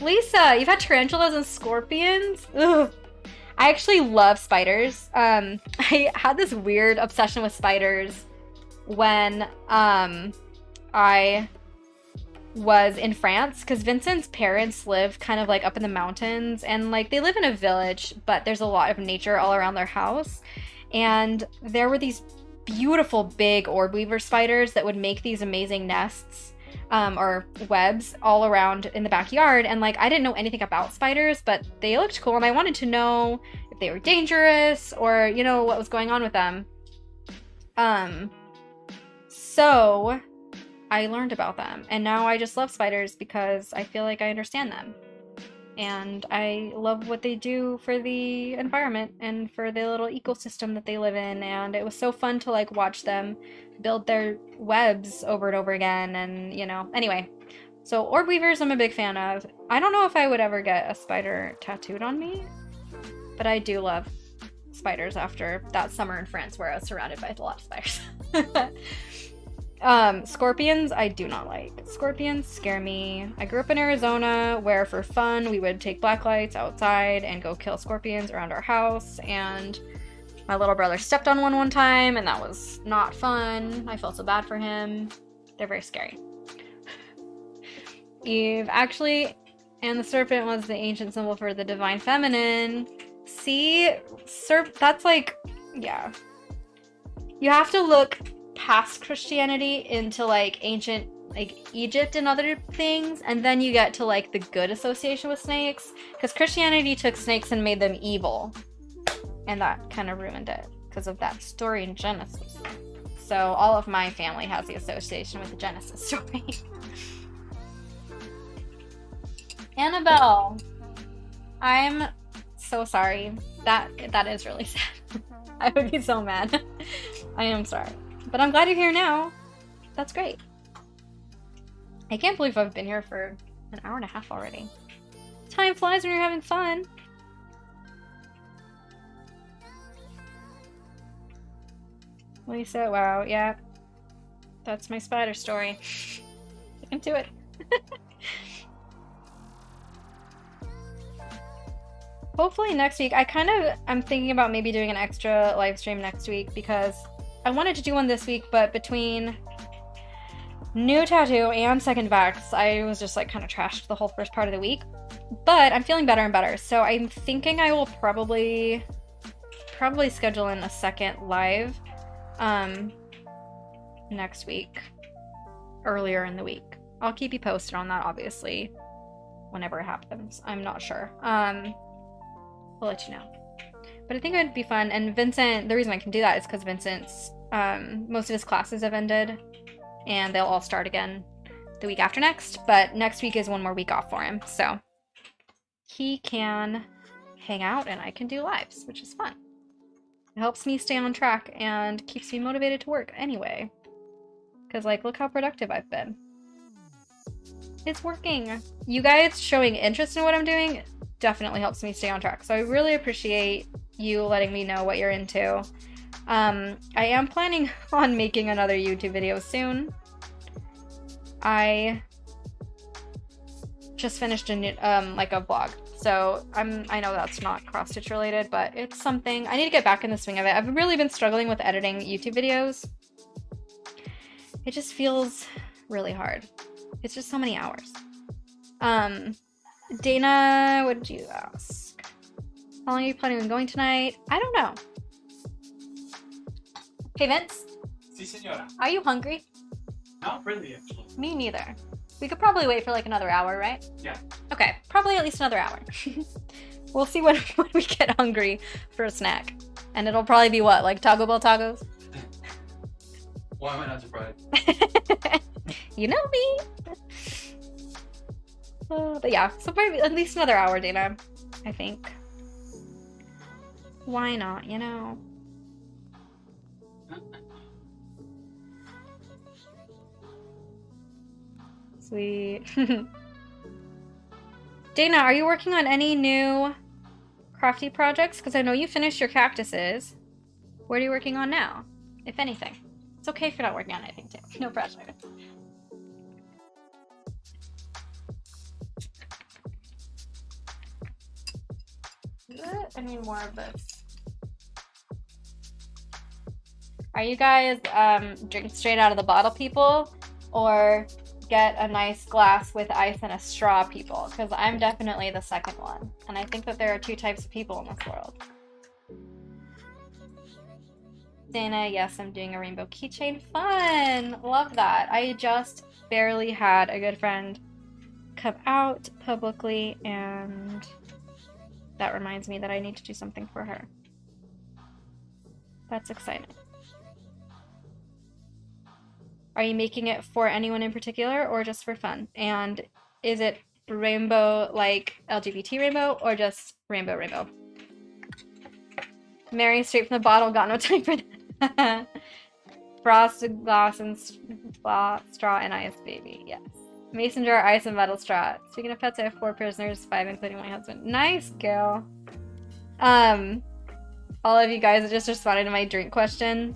Lisa, you've had tarantulas and scorpions? Ugh. I actually love spiders. I had this weird obsession with spiders when I was in France because Vincent's parents live kind of like up in the mountains and like they live in a village, but there's a lot of nature all around their house. And there were these beautiful big orb weaver spiders that would make these amazing nests or webs all around in the backyard. And like I didn't know anything about spiders, but they looked cool and I wanted to know if they were dangerous or, you know, what was going on with them. So I learned about them and now I just love spiders because I feel like I understand them. And I love what they do for the environment and for the little ecosystem that they live in. And it was so fun to like watch them build their webs over and over again. And, you know, anyway. So orb weavers I'm a big fan of. I don't know if I would ever get a spider tattooed on me, but I do love spiders after that summer in France where I was surrounded by a lot of spiders. Scorpions, I do not like. Scorpions scare me. I grew up in Arizona where for fun we would take black lights outside and go kill scorpions around our house, and my little brother stepped on one time and that was not fun. I felt so bad for him. They're very scary. Eve, actually, and the serpent was the ancient symbol for the divine feminine. See, that's like, yeah. You have to look past Christianity into like ancient like Egypt and other things, and then you get to like the good association with snakes, because Christianity took snakes and made them evil, and that kind of ruined it because of that story in Genesis. So all of my family has the association with the Genesis story. Annabelle, I'm so sorry. That is really sad. I would be so mad. I am sorry. But I'm glad you're here now. That's great. I can't believe I've been here for an hour and a half already. Time flies when you're having fun. Lisa, wow, yeah. That's my spider story. into it. Hopefully next week. I'm thinking about maybe doing an extra live stream next week because I wanted to do one this week, but between new tattoo and second vax, I was just like kind of trashed the whole first part of the week. But I'm feeling better and better, so I'm thinking I will probably schedule in a second live next week, earlier in the week. I'll keep you posted on that, obviously, whenever it happens. I'm not sure. We'll let you know. But I think it would be fun. And Vincent, the reason I can do that is because Vincent's most of his classes have ended, and they'll all start again the week after next. But next week is one more week off for him, so he can hang out and I can do lives, which is fun. It helps me stay on track and keeps me motivated to work anyway. Because, like, look how productive I've been. It's working. You guys showing interest in what I'm doing definitely helps me stay on track. So I really appreciate you letting me know what you're into. I am planning on making another YouTube video soon. I just finished a new, like a vlog. So I know that's not cross-stitch related, but it's something. I need to get back in the swing of it. I've really been struggling with editing YouTube videos. It just feels really hard. It's just so many hours. Dana, what did you ask? How long are you planning on going tonight? I don't know. Hey, Vince? Si, señora. Are you hungry? Not really, actually. Me neither. We could probably wait for like another hour, right? Yeah. Okay, probably at least another hour. We'll see when we get hungry for a snack. And it'll probably be what, like Taco Bell tacos? Why am I not surprised? You know me. But yeah, so probably at least another hour, Dana, I think. Why not, you know? Sweet. Dana, are you working on any new crafty projects? Because I know you finished your cactuses. What are you working on now, if anything? It's okay if you're not working on anything, too. No pressure. I need more of this. Are you guys drink straight out of the bottle people, or get a nice glass with ice and a straw people? Because I'm definitely the second one, and I think that there are two types of people in this world. Dana, yes, I'm doing a rainbow keychain. Fun! Love that. I just barely had a good friend come out publicly, and that reminds me that I need to do something for her. That's exciting. Are you making it for anyone in particular or just for fun? And is it rainbow, like LGBT rainbow, or just rainbow rainbow? Mary, straight from the bottle, got no time for that. Frosted glass and straw and ice, baby. Yes. Mason jar, ice, and metal straw. Speaking of pets, I have 4 prisoners, 5 including my husband. Nice, Gail. All of you guys just responded to my drink question.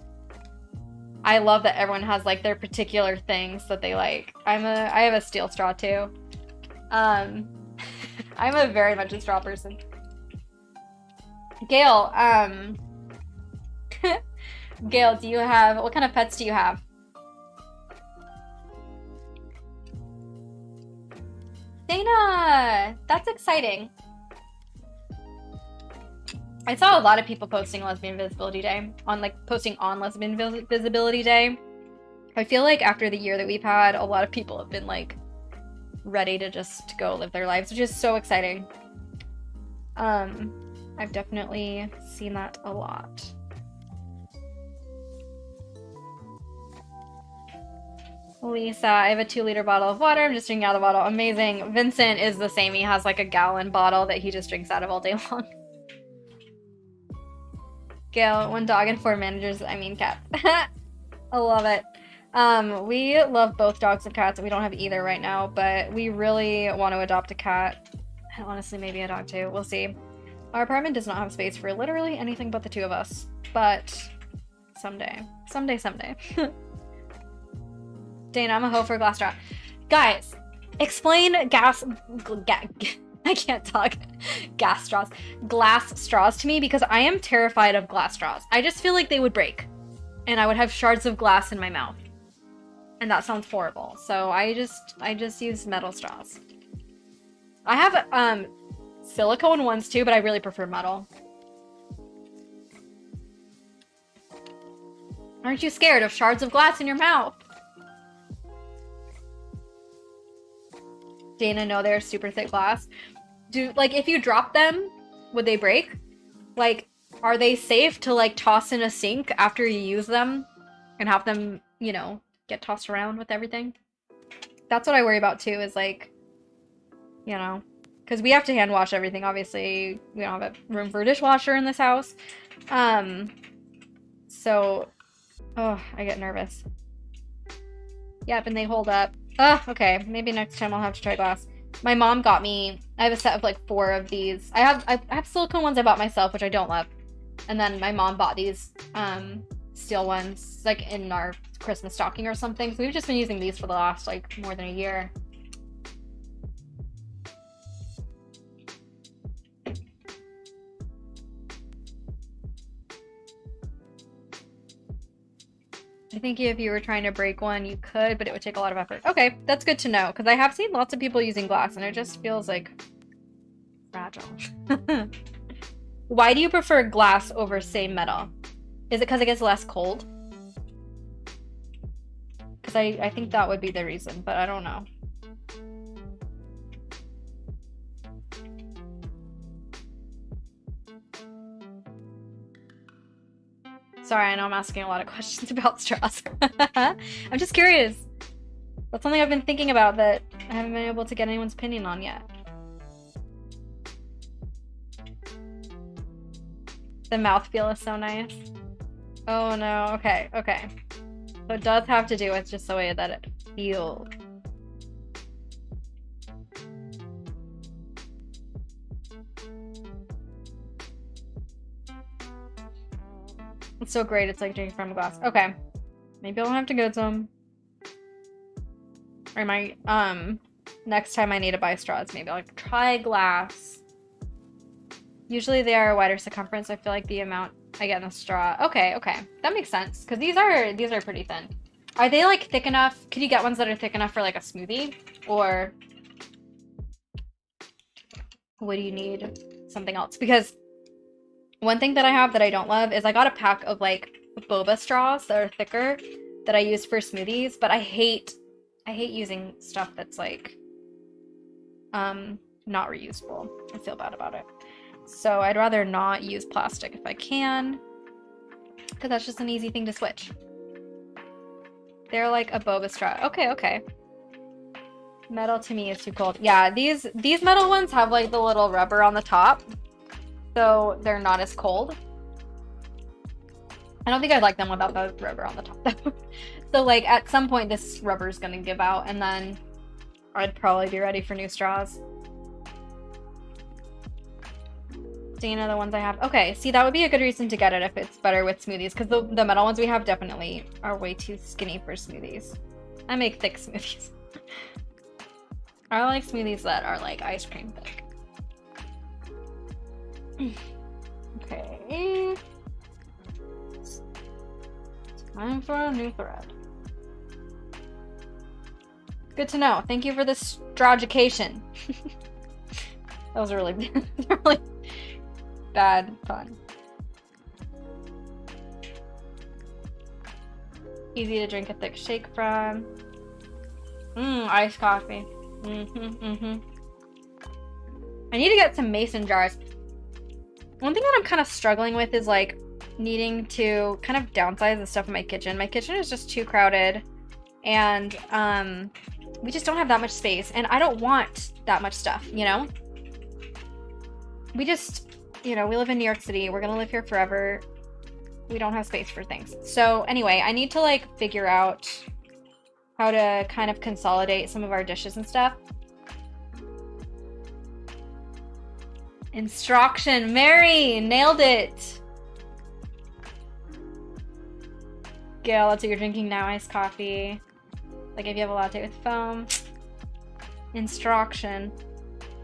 I love that everyone has like their particular things that they like. I have a steel straw too. I'm a very much a straw person. Gail, Gail, what kind of pets do you have? Dana, that's exciting. I saw a lot of people posting Lesbian Visibility Day, posting on Lesbian Visibility Day. I feel like after the year that we've had, a lot of people have been like ready to just go live their lives, which is so exciting. I've definitely seen that a lot. Lisa, I have a 2-liter bottle of water. I'm just drinking out of the bottle. Amazing. Vincent is the same. He has like a gallon bottle that he just drinks out of all day long. Gail, 1 dog and 4 managers. I mean cats. I love it. We love both dogs and cats. We don't have either right now, but we really want to adopt a cat. And honestly, maybe a dog too. We'll see. Our apartment does not have space for literally anything but the 2 of us. But someday. Someday. Dana, I'm a hoe for a glass straw. Guys, explain I can't talk. Gas straws. Glass straws to me because I am terrified of glass straws. I just feel like they would break and I would have shards of glass in my mouth. And that sounds horrible. So I just use metal straws. I have silicone ones too, but I really prefer metal. Aren't you scared of shards of glass in your mouth? Dana, no, they're super thick glass. Like, if you drop them, would they break? Like, are they safe to, like, toss in a sink after you use them and have them, you know, get tossed around with everything? That's what I worry about, too, is, like, you know, because we have to hand wash everything, obviously. We don't have a room for a dishwasher in this house. So, oh, I get nervous. Yep, and they hold up. Oh, okay. Maybe next time I'll have to try glass. My mom got me, I have a set of like 4 of these. I have silicone ones I bought myself, which I don't love. And then my mom bought these steel ones like in our Christmas stocking or something. So we've just been using these for the last like more than a year. I think if you were trying to break one, you could, but it would take a lot of effort. Okay, that's good to know, because I have seen lots of people using glass, and it just feels, like, fragile. Why do you prefer glass over, say, metal? Is it because it gets less cold? Because I think that would be the reason, but I don't know. Sorry, I know I'm asking a lot of questions about straws. I'm just curious. That's something I've been thinking about that I haven't been able to get anyone's opinion on yet. The mouthfeel is so nice. Oh no, okay, okay. So it does have to do with just the way that it feels. It's so great, it's like drinking from a glass. Okay. Maybe I'll have to get some. Or next time I need to buy straws, maybe I'll try glass. Usually they are a wider circumference. I feel like the amount I get in a straw. Okay, okay. That makes sense. Because these are pretty thin. Are they like thick enough? Could you get ones that are thick enough for like a smoothie? Or would you need something else? Because one thing that I have that I don't love is I got a pack of like boba straws that are thicker that I use for smoothies, but I hate using stuff that's like not reusable. I feel bad about it. So I'd rather not use plastic if I can, because that's just an easy thing to switch. They're like a boba straw. Okay, okay. Metal to me is too cold. Yeah, these metal ones have like the little rubber on the top, so they're not as cold. I don't think I'd like them without the rubber on the top though. So like at some point this rubber is gonna give out and then I'd probably be ready for new straws. Dana, the ones I have. Okay, see, that would be a good reason to get it if it's better with smoothies, because the metal ones we have definitely are way too skinny for smoothies. I make thick smoothies. I like smoothies that are like ice cream thick. Okay. Time for a new thread. Good to know. Thank you for the straw education. That was really, really bad fun. Easy to drink a thick shake from. Iced coffee. I need to get some mason jars. One thing that I'm kind of struggling with is like needing to kind of downsize the stuff in my kitchen. My kitchen is just too crowded and we just don't have that much space and I don't want that much stuff, you know? We just, you know, we live in New York City. We're gonna live here forever. We don't have space for things. So anyway, I need to like figure out how to kind of consolidate some of our dishes and stuff. Instruction, Mary, nailed it. Gail, that's what you're drinking now, iced coffee. Like if you have a latte with foam. Instruction.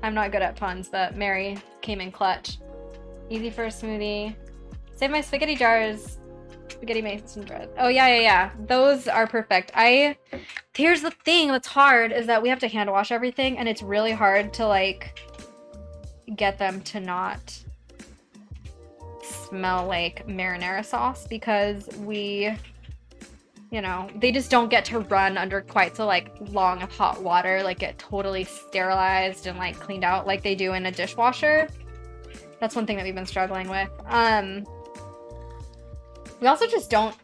I'm not good at puns, but Mary came in clutch. Easy for a smoothie. Save my spaghetti jars. Spaghetti mason jars. Oh, yeah. Those are perfect. Here's the thing that's hard is that we have to hand wash everything, and it's really hard to, like, get them to not smell like marinara sauce because they just don't get to run under quite so, like, long of hot water, like, get totally sterilized and, like, cleaned out like they do in a dishwasher. That's one thing that we've been struggling with. We also just don't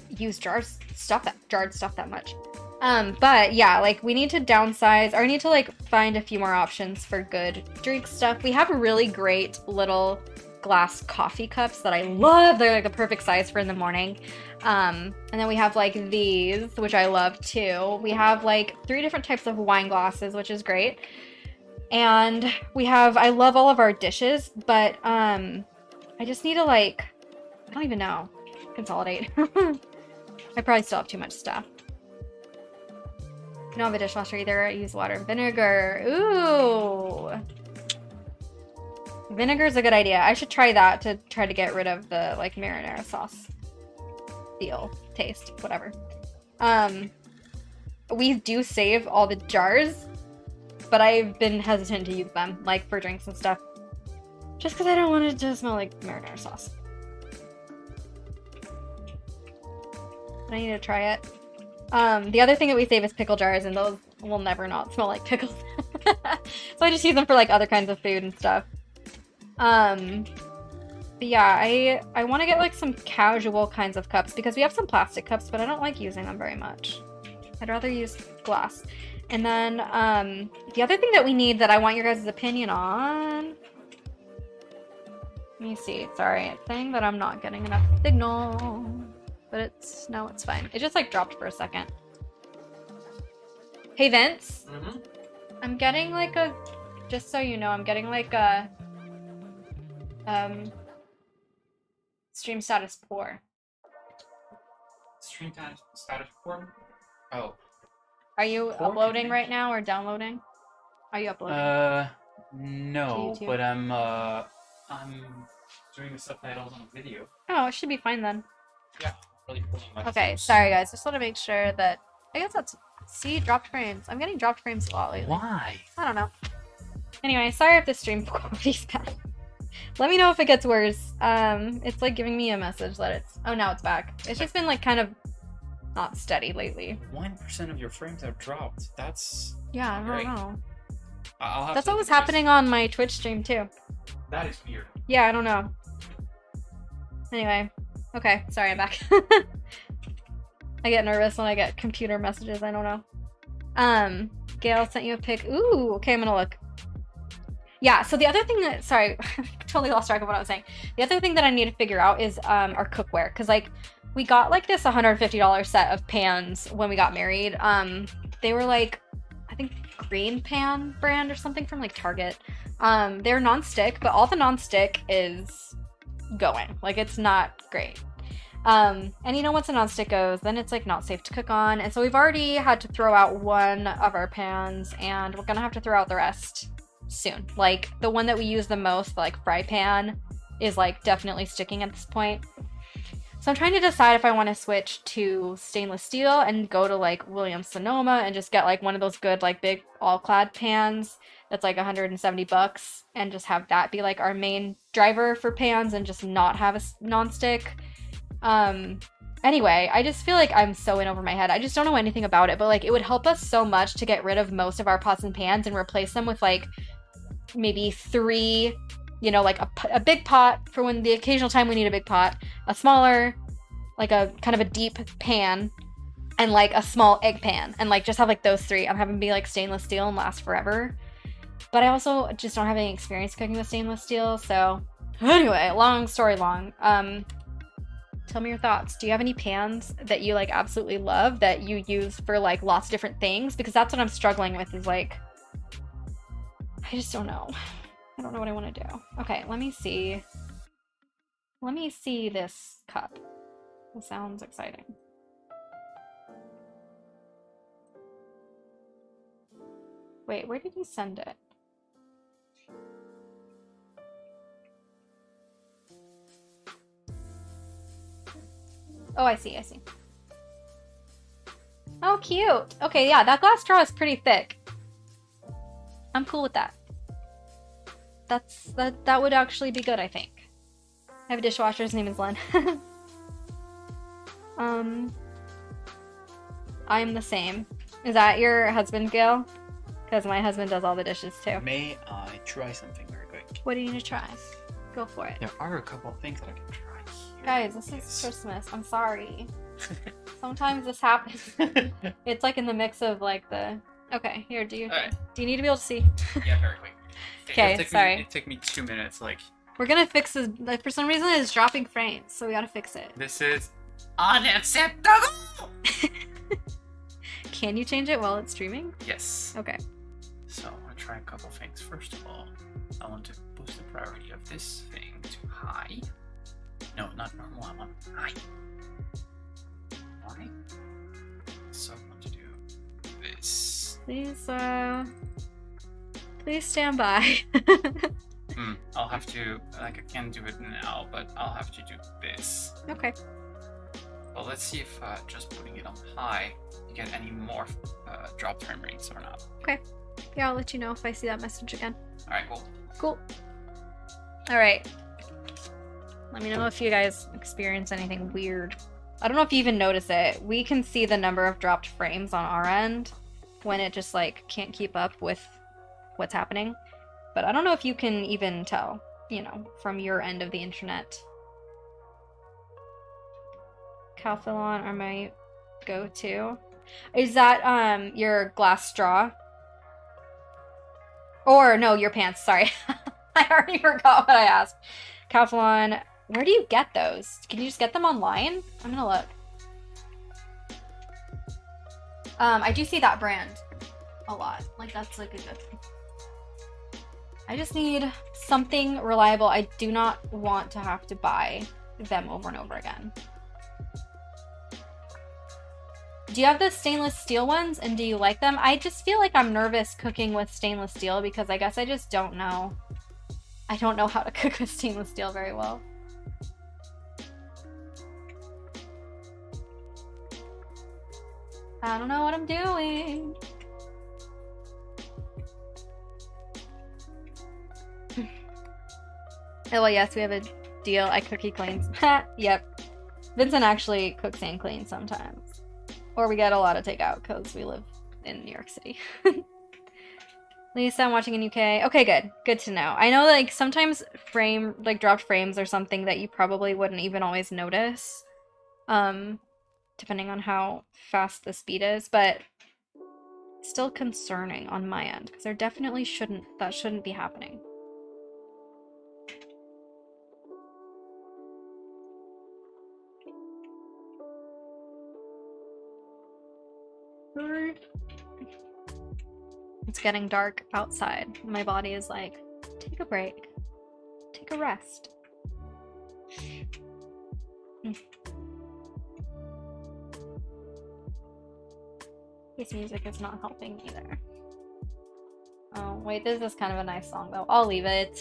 use jarred stuff that much. But yeah, like we need to downsize or need to like find a few more options for good drink stuff. We have really great little glass coffee cups that I love. They're like the perfect size for in the morning. And then we have like these, which I love too. We have like 3 different types of wine glasses, which is great. And I love all of our dishes, but I just need to like, I don't even know, consolidate. I probably still have too much stuff. I don't have a dishwasher either. I use water and vinegar. Ooh. Vinegar is a good idea. I should try that to try to get rid of the like marinara sauce feel, taste, whatever. We do save all the jars, but I've been hesitant to use them, like for drinks and stuff. Just because I don't want it to smell like marinara sauce. I need to try it. The other thing that we save is pickle jars, and those will never not smell like pickles. So I just use them for like other kinds of food and stuff. But yeah, I want to get like some casual kinds of cups because we have some plastic cups, but I don't like using them very much. I'd rather use glass. And then the other thing that we need that I want your guys' opinion on. Let me see. Sorry, it's saying that I'm not getting enough signal. But no, it's fine. It just like dropped for a second. Hey Vince. Mm-hmm. I'm getting like just so you know, I'm getting like a stream status poor. Stream status poor? Oh. Are you uploading right now or downloading? Are you uploading? No, but I'm doing the subtitles on a video. Oh, it should be fine then. Yeah. Really cool. Okay, sorry guys. Just want to make sure that I guess that's dropped frames. I'm getting dropped frames a lot lately. Why? I don't know. Anyway, sorry if the stream quality's bad. Let me know if it gets worse. It's like giving me a message that it's now it's back. It's just been like kind of not steady lately. 1% of your frames have dropped. That's I don't great. know. That's what was happening on my Twitch stream too. That is weird. Yeah, I don't know. Anyway. Okay, sorry, I'm back. I get nervous when I get computer messages, I don't know. Gail sent you a pic. Ooh, okay, I'm gonna look. Yeah, so the other thing that, sorry, totally lost track of what I was saying. The other thing that I need to figure out is our cookware, because like, we got like this $150 set of pans when we got married. They were like, I think Green Pan brand or something from like Target. They're non-stick, but all the non-stick is going. Like, it's not great. And you know, once a non-stick goes, then it's like not safe to cook on. And so we've already had to throw out one of our pans, and we're gonna have to throw out the rest soon. Like, the one that we use the most, like fry pan, is like definitely sticking at this point. So I'm trying to decide if I want to switch to stainless steel and go to like Williams Sonoma and just get like one of those good like big all-clad pans that's like $170 and just have that be like our main driver for pans and just not have a non-stick. Anyway, I just feel like I'm so in over my head. I just don't know anything about it, but like it would help us so much to get rid of most of our pots and pans and replace them with like maybe 3, you know, like a big pot for when the occasional time we need a big pot, a smaller, like a kind of a deep pan, and like a small egg pan, and like just have like those 3. I'm having them be like stainless steel and last forever. But I also just don't have any experience cooking with stainless steel, so anyway, long story long. Tell me your thoughts. Do you have any pans that you like absolutely love that you use for like lots of different things? Because that's what I'm struggling with, is like, I just don't know. I don't know what I want to do. Okay, let me see. Let me see this cup. It sounds exciting. Wait, where did you send it? Oh, I see, I see. Oh, cute. Okay, yeah, that glass straw is pretty thick. I'm cool with that. That would actually be good, I think. I have a dishwasher, his name is Len. I'm the same. Is that your husband, Gail? Because my husband does all the dishes too. May I try something very quick? What do you need to try? Go for it. There are a couple of things that I can try here. Guys, this is Christmas. I'm sorry. Sometimes this happens. It's like in the mix of like the... Okay, here, do you... Alright. Do you need to be able to see? Yeah, very quick. Okay, sorry. It took me 2 minutes, like... We're gonna fix this. Like, for some reason, it's dropping frames, so we gotta fix it. This is unacceptable! Can you change it while it's streaming? Yes. Okay. So, I'll try a couple things. First of all, I want to boost the priority of this thing to high. No, not normal, I want high. Why? So, I want to do this. Please stand by. I'll have to, like, I can't do it now, but I'll have to do this. Okay. Well, let's see if just putting it on high, you get any more drop frame rates or not. Okay. Yeah, I'll let you know if I see that message again. Alright, cool. Cool. Alright. Let me know if you guys experience anything weird. I don't know if you even notice it. We can see the number of dropped frames on our end when it just, like, can't keep up with what's happening. But I don't know if you can even tell, you know, from your end of the internet. Calphalon are my go-to. Is that your glass straw? Or no, your pants, sorry. I already forgot what I asked. Calphalon, where do you get those? Can you just get them online? I'm gonna look. I do see that brand a lot. Like, that's like a good thing. I just need something reliable. I do not want to have to buy them over and over again. Do you have the stainless steel ones, and do you like them? I just feel like I'm nervous cooking with stainless steel because I guess I just don't know. I don't know how to cook with stainless steel very well. I don't know what I'm doing. Oh, well, yes, we have a deal. I cook, he cleans. Yep. Vincent actually cooks and cleans sometimes. Or we get a lot of takeout because we live in New York City. Lisa, I'm watching in UK. Okay, good. Good to know. I know, like, sometimes dropped frames are something that you probably wouldn't even always notice. Depending on how fast the speed is, but still concerning on my end because there definitely shouldn't be happening. It's getting dark outside. My body is like, take a break. Take a rest. This music is not helping either. Oh, wait, this is kind of a nice song though. I'll leave it.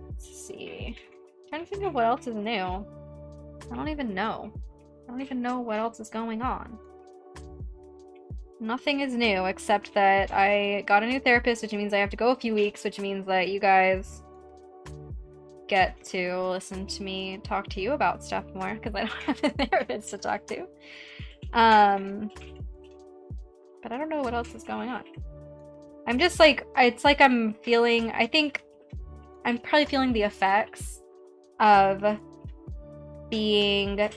Let's see. I'm trying to think of what else is new. I don't even know. I don't even know what else is going on. Nothing is new except that I got a new therapist, which means I have to go a few weeks, which means that you guys get to listen to me talk to you about stuff more because I don't have a therapist to talk to. But I don't know what else is going on. I'm just like, it's like I'm feeling, I think I'm probably feeling the effects of being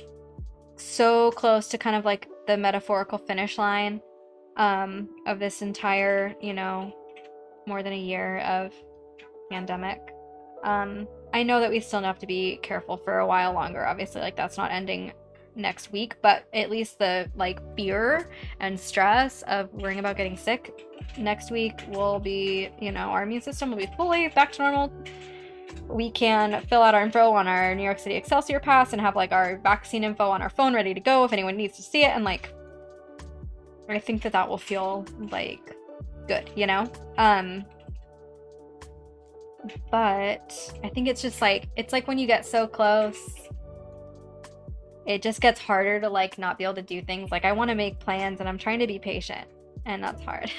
so close to kind of like the metaphorical finish line of this entire, you know, more than a year of pandemic. I know that we still have to be careful for a while longer. Obviously, like, that's not ending next week, but at least the, like, fear and stress of worrying about getting sick next week will be, you know, our immune system will be fully back to normal. We can fill out our info on our New York City Excelsior Pass and have, like, our vaccine info on our phone ready to go if anyone needs to see it, and, like, I think that that will feel like good, you know? Um, but I think it's just like it's like when you get so close, it just gets harder to like not be able to do things. Like I want to make plans and I'm trying to be patient, and that's hard.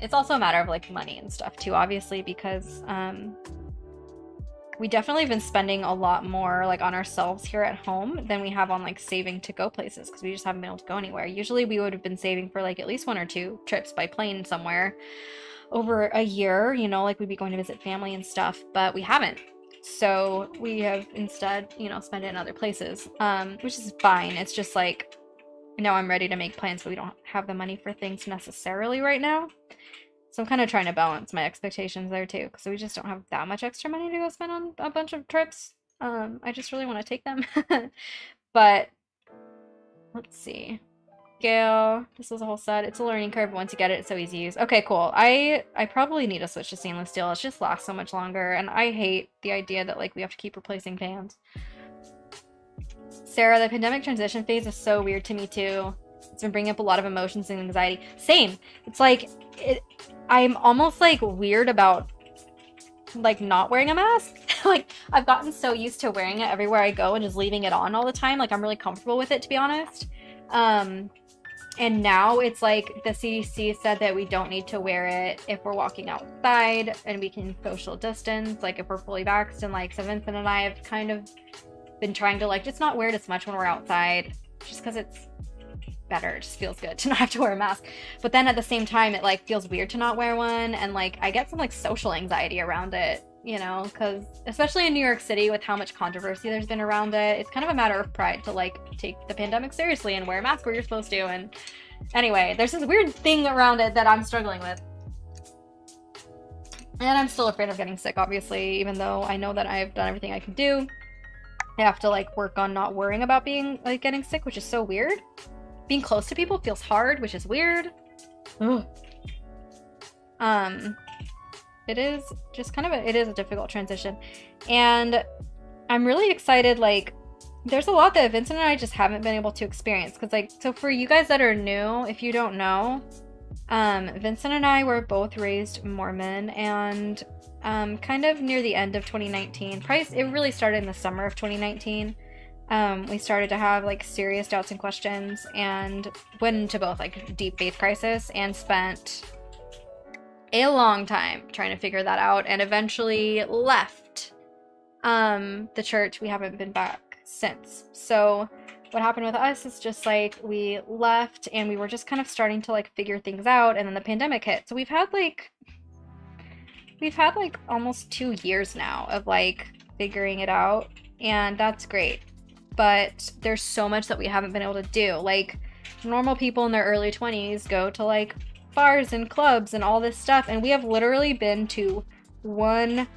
It's also a matter of like money and stuff too, obviously, because we definitely been spending a lot more like on ourselves here at home than we have on like saving to go places because we just haven't been able to go anywhere. Usually we would have been saving for like at least 1 or 2 trips by plane somewhere over a year, you know, like we'd be going to visit family and stuff, but we haven't. So we have instead, you know, spent it in other places, which is fine. It's just like, now I'm ready to make plans, but we don't have the money for things necessarily right now. So I'm kind of trying to balance my expectations there too, because we just don't have that much extra money to go spend on a bunch of trips. I just really want to take them. But let's see. Scale. This is a whole set. It's a learning curve. Once you get it, it's so easy to use. Okay, cool. I probably need to switch to stainless steel. It just lasts so much longer, and I hate the idea that like we have to keep replacing pans. Sarah, the pandemic transition phase is so weird to me too. It's been bringing up a lot of emotions and anxiety. Same. It's like I'm almost like weird about like not wearing a mask. Like I've gotten so used to wearing it everywhere I go and just leaving it on all the time. Like I'm really comfortable with it, to be honest. And now it's like the CDC said that we don't need to wear it if we're walking outside and we can social distance, like if we're fully vaxxed. And like, so Vincent and I have kind of been trying to like just not wear it as much when we're outside, just because it's better. It just feels good to not have to wear a mask. But then at the same time, it like feels weird to not wear one. And like, I get some like social anxiety around it, you know, because especially in New York City with how much controversy there's been around it, it's kind of a matter of pride to like take the pandemic seriously and wear a mask where you're supposed to. And anyway, there's this weird thing around it that I'm struggling with. And I'm still afraid of getting sick, obviously, even though I know that I've done everything I can do. I have to like work on not worrying about being like getting sick, which is so weird. Being close to people feels hard, which is weird. Ugh. It is just kind of it is a difficult transition. And I'm really excited, like, there's a lot that Vincent and I just haven't been able to experience. Because, like, so for you guys that are new, if you don't know, Vincent and I were both raised Mormon, and kind of near the end of 2019, probably, it really started in the summer of 2019, we started to have, like, serious doubts and questions, and went into both, like, deep faith crisis, and spent a long time trying to figure that out, and eventually left the church. We haven't been back since. So what happened with us is just like we left and we were just kind of starting to like figure things out, and then the pandemic hit. So we've had like almost 2 years now of like figuring it out, and that's great. But there's so much that we haven't been able to do. Like normal people in their early 20s go to like bars and clubs and all this stuff, and we have literally been to one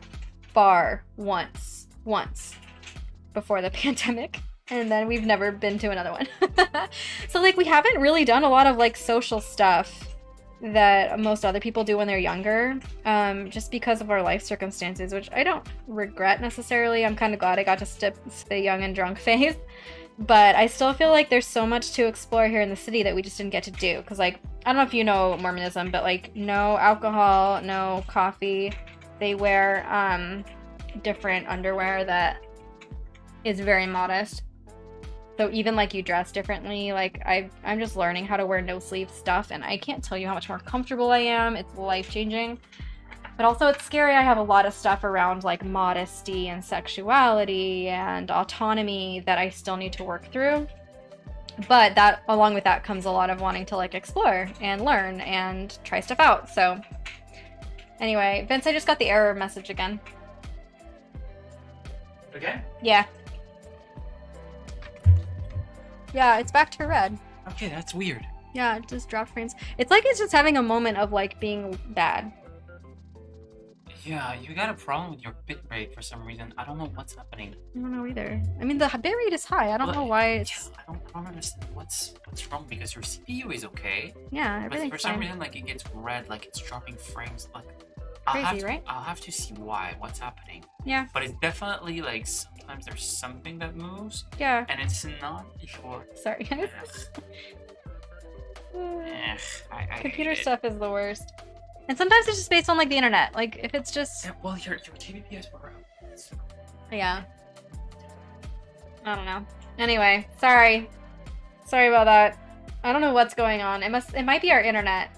bar once before the pandemic, and then we've never been to another one. So like we haven't really done a lot of like social stuff that most other people do when they're younger, just because of our life circumstances, which I don't regret necessarily. I'm kind of glad I got to skip the young and drunk phase, but I still feel like there's so much to explore here in the city that we just didn't get to do. Because like, I don't know if you know Mormonism, but like no alcohol, no coffee. They wear different underwear that is very modest. So even like you dress differently. Like I'm just learning how to wear no sleeve stuff, and I can't tell you how much more comfortable I am. It's life-changing. But also it's scary. I have a lot of stuff around like modesty and sexuality and autonomy that I still need to work through. But that, along with that, comes a lot of wanting to like explore and learn and try stuff out. So anyway, Vince, I just got the error message again. Again? Yeah. Yeah, it's back to red. Okay, that's weird. Yeah, it just dropped frames. It's like it's just having a moment of like being bad. Yeah, you got a problem with your bitrate for some reason. I don't know what's happening. I don't know either. I mean, the bit rate is high. I don't know why it's... Yeah, I don't understand what's wrong, because your CPU is okay. Yeah, everything's but for some fine. reason, like, it gets red, like it's dropping frames. Like, Crazy, right? I'll have to see what's happening. Yeah. But it's definitely like sometimes there's something that moves. Yeah. And it's not your... Sorry, guys. Computer hate it. stuff is the worst. And sometimes it's just based on like the internet. Like if it's just Yeah, well, your KBPS were out. It's- yeah, I don't know. Anyway, sorry. Sorry about that. I don't know what's going on. It might be our internet.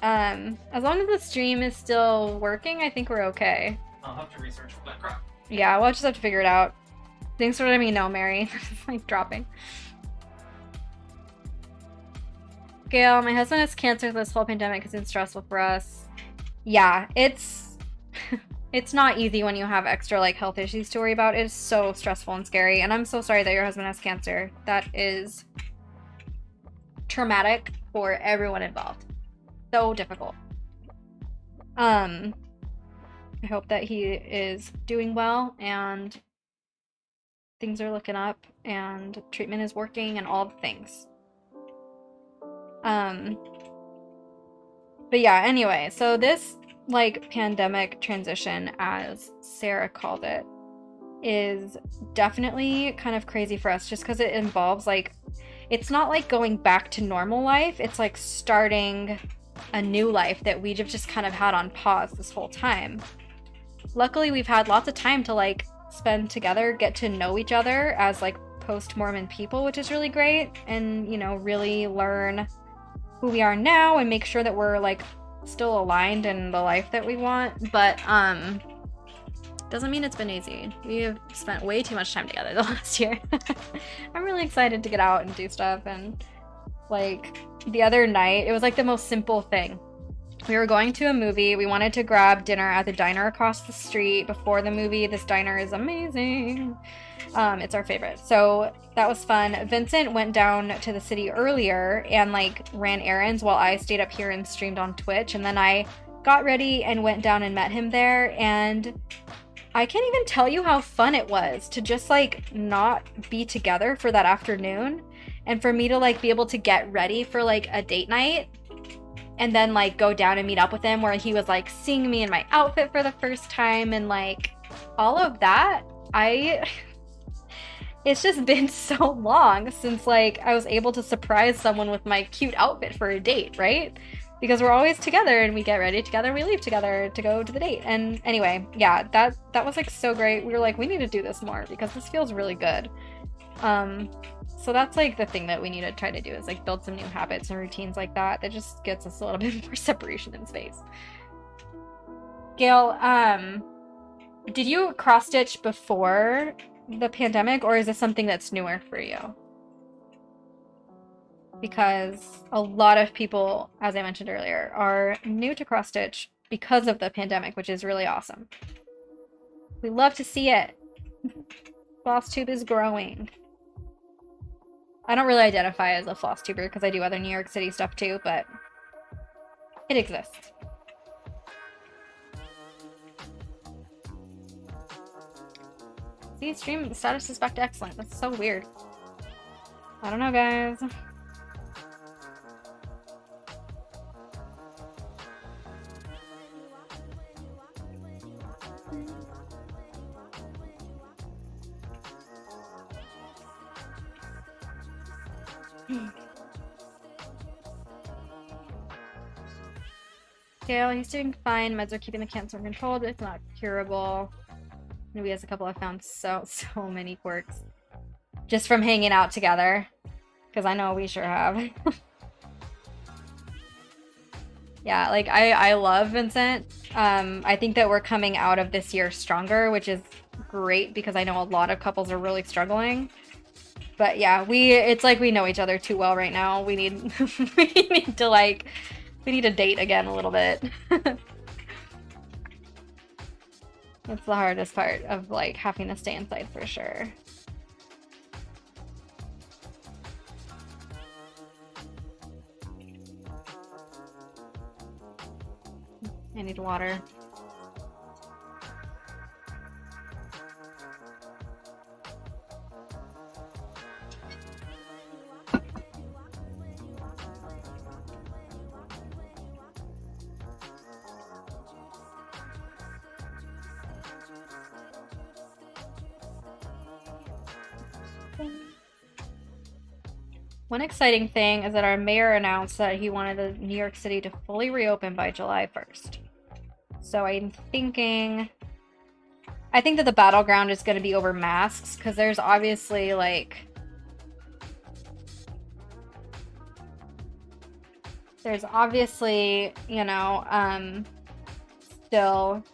As long as the stream is still working, I think we're okay. I'll have to research all that crap. Yeah, we'll just have to figure it out. Thanks for letting me know, Mary. It's like dropping. Gail, my husband has cancer. This whole pandemic has been stressful for us. Yeah, it's it's not easy when you have extra like health issues to worry about. It is so stressful and scary. And I'm so sorry that your husband has cancer. That is traumatic for everyone involved. So difficult. I hope that he is doing well and things are looking up and treatment is working and all the things. But yeah, anyway, so this like pandemic transition, as Sarah called it, is definitely kind of crazy for us just because it involves like, it's not like going back to normal life, it's like starting a new life that we've just kind of had on pause this whole time. Luckily, we've had lots of time to like spend together, get to know each other as like post-Mormon people, which is really great, and you know, really learn who we are now and make sure that we're like still aligned in the life that we want. But doesn't mean it's been easy. We have spent way too much time together the last year. I'm really excited to get out and do stuff. And like the other night, it was like the most simple thing. We were going to a movie. We wanted to grab dinner at the diner across the street before the movie. This diner is amazing. It's our favorite. So that was fun. Vincent went down to the city earlier and like ran errands while I stayed up here and streamed on Twitch. And then I got ready and went down and met him there. And I can't even tell you how fun it was to just like not be together for that afternoon. And for me to like be able to get ready for like a date night and then like go down and meet up with him where he was like seeing me in my outfit for the first time and like all of that. It's just been so long since like I was able to surprise someone with my cute outfit for a date, right? Because we're always together and we get ready together, we leave together to go to the date. And anyway, yeah, that was like so great. We were like, we need to do this more because this feels really good. So that's like the thing that we need to try to do is like build some new habits and routines like that just gets us a little bit more separation in space. Gail, did you cross stitch before the pandemic or is this something that's newer for you? Because a lot of people, as I mentioned earlier, are new to cross stitch because of the pandemic, which is really awesome. We love to see it. Floss tube is growing. I don't really identify as a floss tuber because I do other New York City stuff too, but it exists. See, stream status is back to excellent. That's so weird. I don't know, guys. Gail, he's doing fine. Meds are keeping the cancer controlled. It's not curable. Maybe has a couple. I found so many quirks just from hanging out together, because I know we sure have. Yeah, like I love Vincent. I think that we're coming out of this year stronger, which is great because I know a lot of couples are really struggling. But yeah, it's like we know each other too well right now. We need we need to date again a little bit. It's the hardest part of like having to stay inside for sure. I need water. One exciting thing is that our mayor announced that he wanted the New York City to fully reopen by July 1st. So I'm thinking... I think that the battleground is going to be over masks, because there's obviously, like... There's obviously, you know, still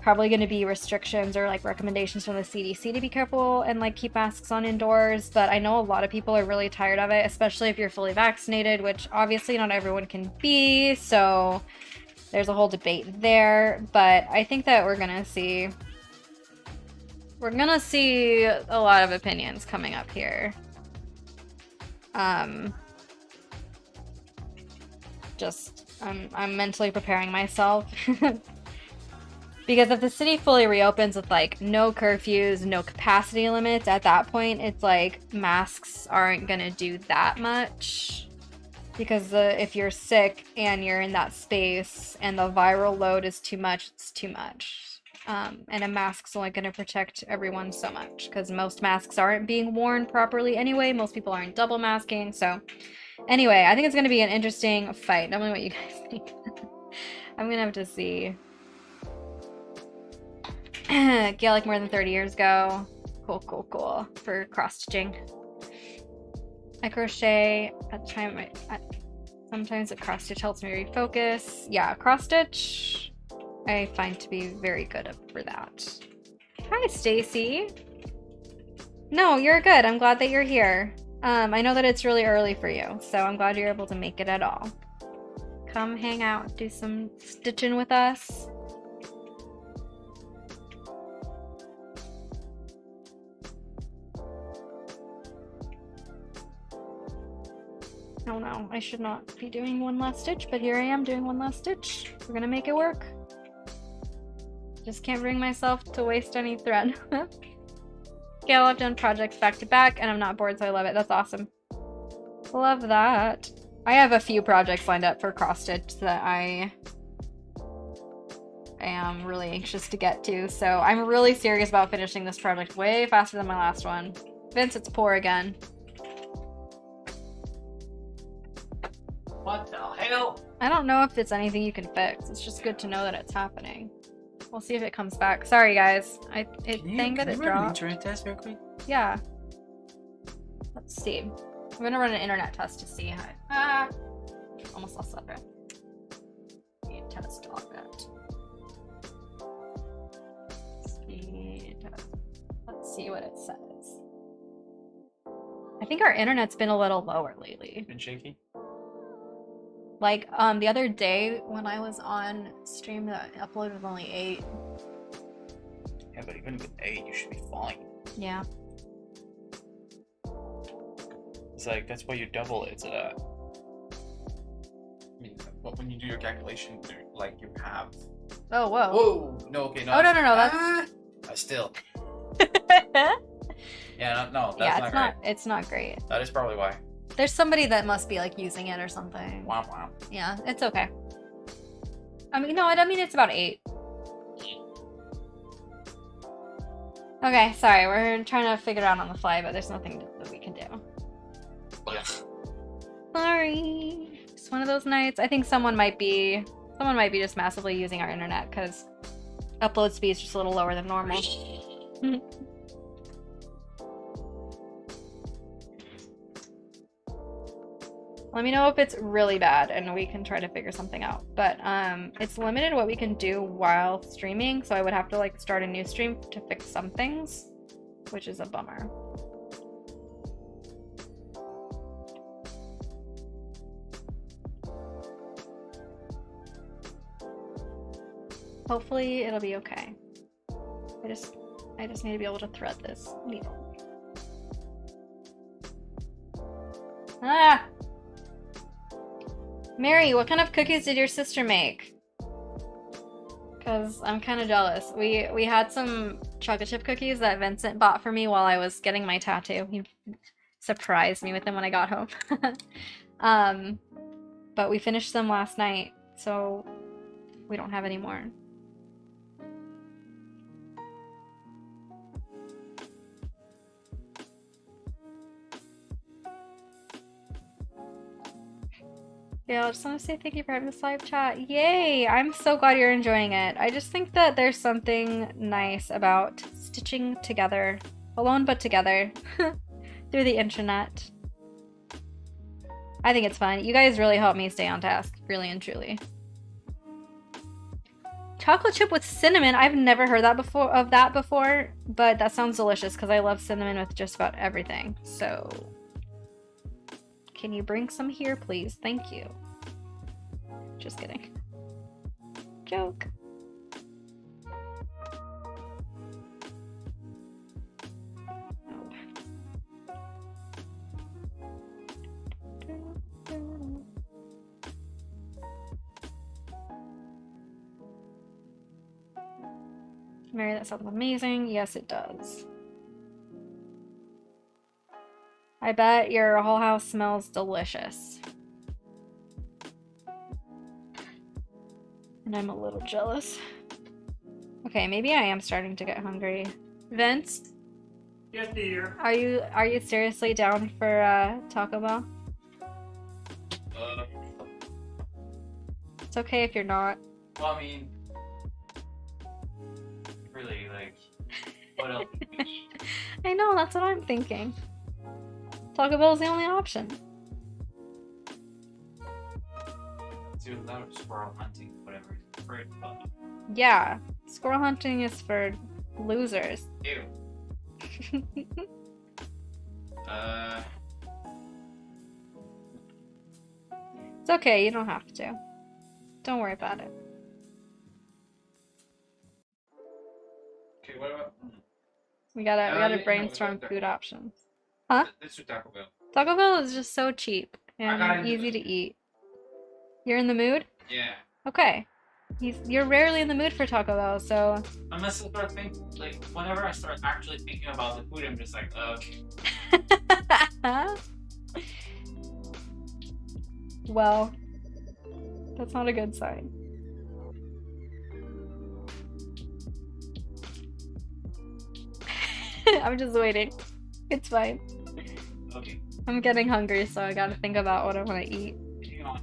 probably going to be restrictions or like recommendations from the CDC to be careful and like keep masks on indoors, but I know a lot of people are really tired of it, especially if you're fully vaccinated, which obviously not everyone can be, so there's a whole debate there, but I think that we're gonna see a lot of opinions coming up here. I'm mentally preparing myself. Because if the city fully reopens with like no curfews, no capacity limits, at that point it's like masks aren't gonna do that much. Because if you're sick and you're in that space and the viral load is too much, it's too much. And a mask's only gonna protect everyone so much. Because most masks aren't being worn properly anyway. Most people aren't double masking. So anyway, I think it's gonna be an interesting fight. Tell me what you guys think. I'm gonna have to see. Gaelic more than 30 years ago. Cool, cool, cool. For cross-stitching. I crochet at the time. Sometimes a cross-stitch helps me refocus. Yeah, cross-stitch I find to be very good for that. Hi, Stacy. No, you're good. I'm glad that you're here. I know that it's really early for you, so I'm glad you're able to make it at all. Come hang out, do some stitching with us. Oh no, I should not be doing one last stitch, but here I am doing one last stitch. We're gonna make it work. Just can't bring myself to waste any thread. Gail, I've done projects back to back and I'm not bored, so I love it. That's awesome. Love that. I have a few projects lined up for cross stitch that I am really anxious to get to, so I'm really serious about finishing this project way faster than my last one. Vince, it's poor again. What the hell? I don't know if it's anything you can fix. It's just good to know that it's happening. We'll see if it comes back. Sorry, guys. It dropped. An internet test real quick? Yeah. Let's see. I'm gonna run an internet test to see how. Almost lost that thread. Speed test log that. Speed test. Let's see what it says. I think our internet's been a little lower lately. Been shaky? Like, the other day when I was on stream, the upload was only 8. Yeah, but even with 8, you should be fine. Yeah. It's like, that's why you double it. I mean, but when you do your calculation, like, you have... Oh, whoa. Whoa! No, okay, no. Oh, no, that's... Still. Yeah, no, that's yeah, not great. It's not great. That is probably why. There's somebody that must be like using it or something. Wow, wow. Yeah, it's okay. I mean, no, I mean it's about 8. Okay, sorry, we're trying to figure it out on the fly, but there's nothing that we can do. Yeah. Sorry. Just one of those nights. I think someone might be just massively using our internet because upload speed is just a little lower than normal. Let me know if it's really bad and we can try to figure something out. But it's limited what we can do while streaming, so I would have to like start a new stream to fix some things, which is a bummer. Hopefully it'll be okay. I just need to be able to thread this needle. Ah! Mary, what kind of cookies did your sister make? Because I'm kind of jealous. We had some chocolate chip cookies that Vincent bought for me while I was getting my tattoo. He surprised me with them when I got home. But we finished them last night, so we don't have any more. Yeah, I just want to say thank you for having this live chat. Yay! I'm so glad you're enjoying it. I just think that there's something nice about stitching together, alone but together, through the internet. I think it's fun. You guys really help me stay on task, really and truly. Chocolate chip with cinnamon. I've never heard that before, but that sounds delicious because I love cinnamon with just about everything. So, can you bring some here, please? Thank you. Just kidding. Joke. Mary, that sounds amazing. Yes, it does. I bet your whole house smells delicious. And I'm a little jealous. Okay, maybe I am starting to get hungry. Vince? Yes, dear. Are you seriously down for Taco Bell? It's okay if you're not. Well, I mean, really, like, what else do we eat? I know, that's what I'm thinking. Taco Bell is the only option. Do a lot of squirrel hunting, whatever. It's great fun. Yeah, squirrel hunting is for losers. Ew. It's okay, you don't have to. Don't worry about it. Okay, what about? We gotta yeah, brainstorm no, food options. Huh? Let's do Taco Bell. Taco Bell is just so cheap and gotta do easy it. to eat. You're in the mood? Yeah. Okay. You're rarely in the mood for Taco Bell, so... Unless I start thinking, like, whenever I start actually thinking about the food, I'm just like, Well, that's not a good sign. I'm just waiting. It's fine. okay. I'm getting hungry, so I gotta think about what I want to eat. Hang on.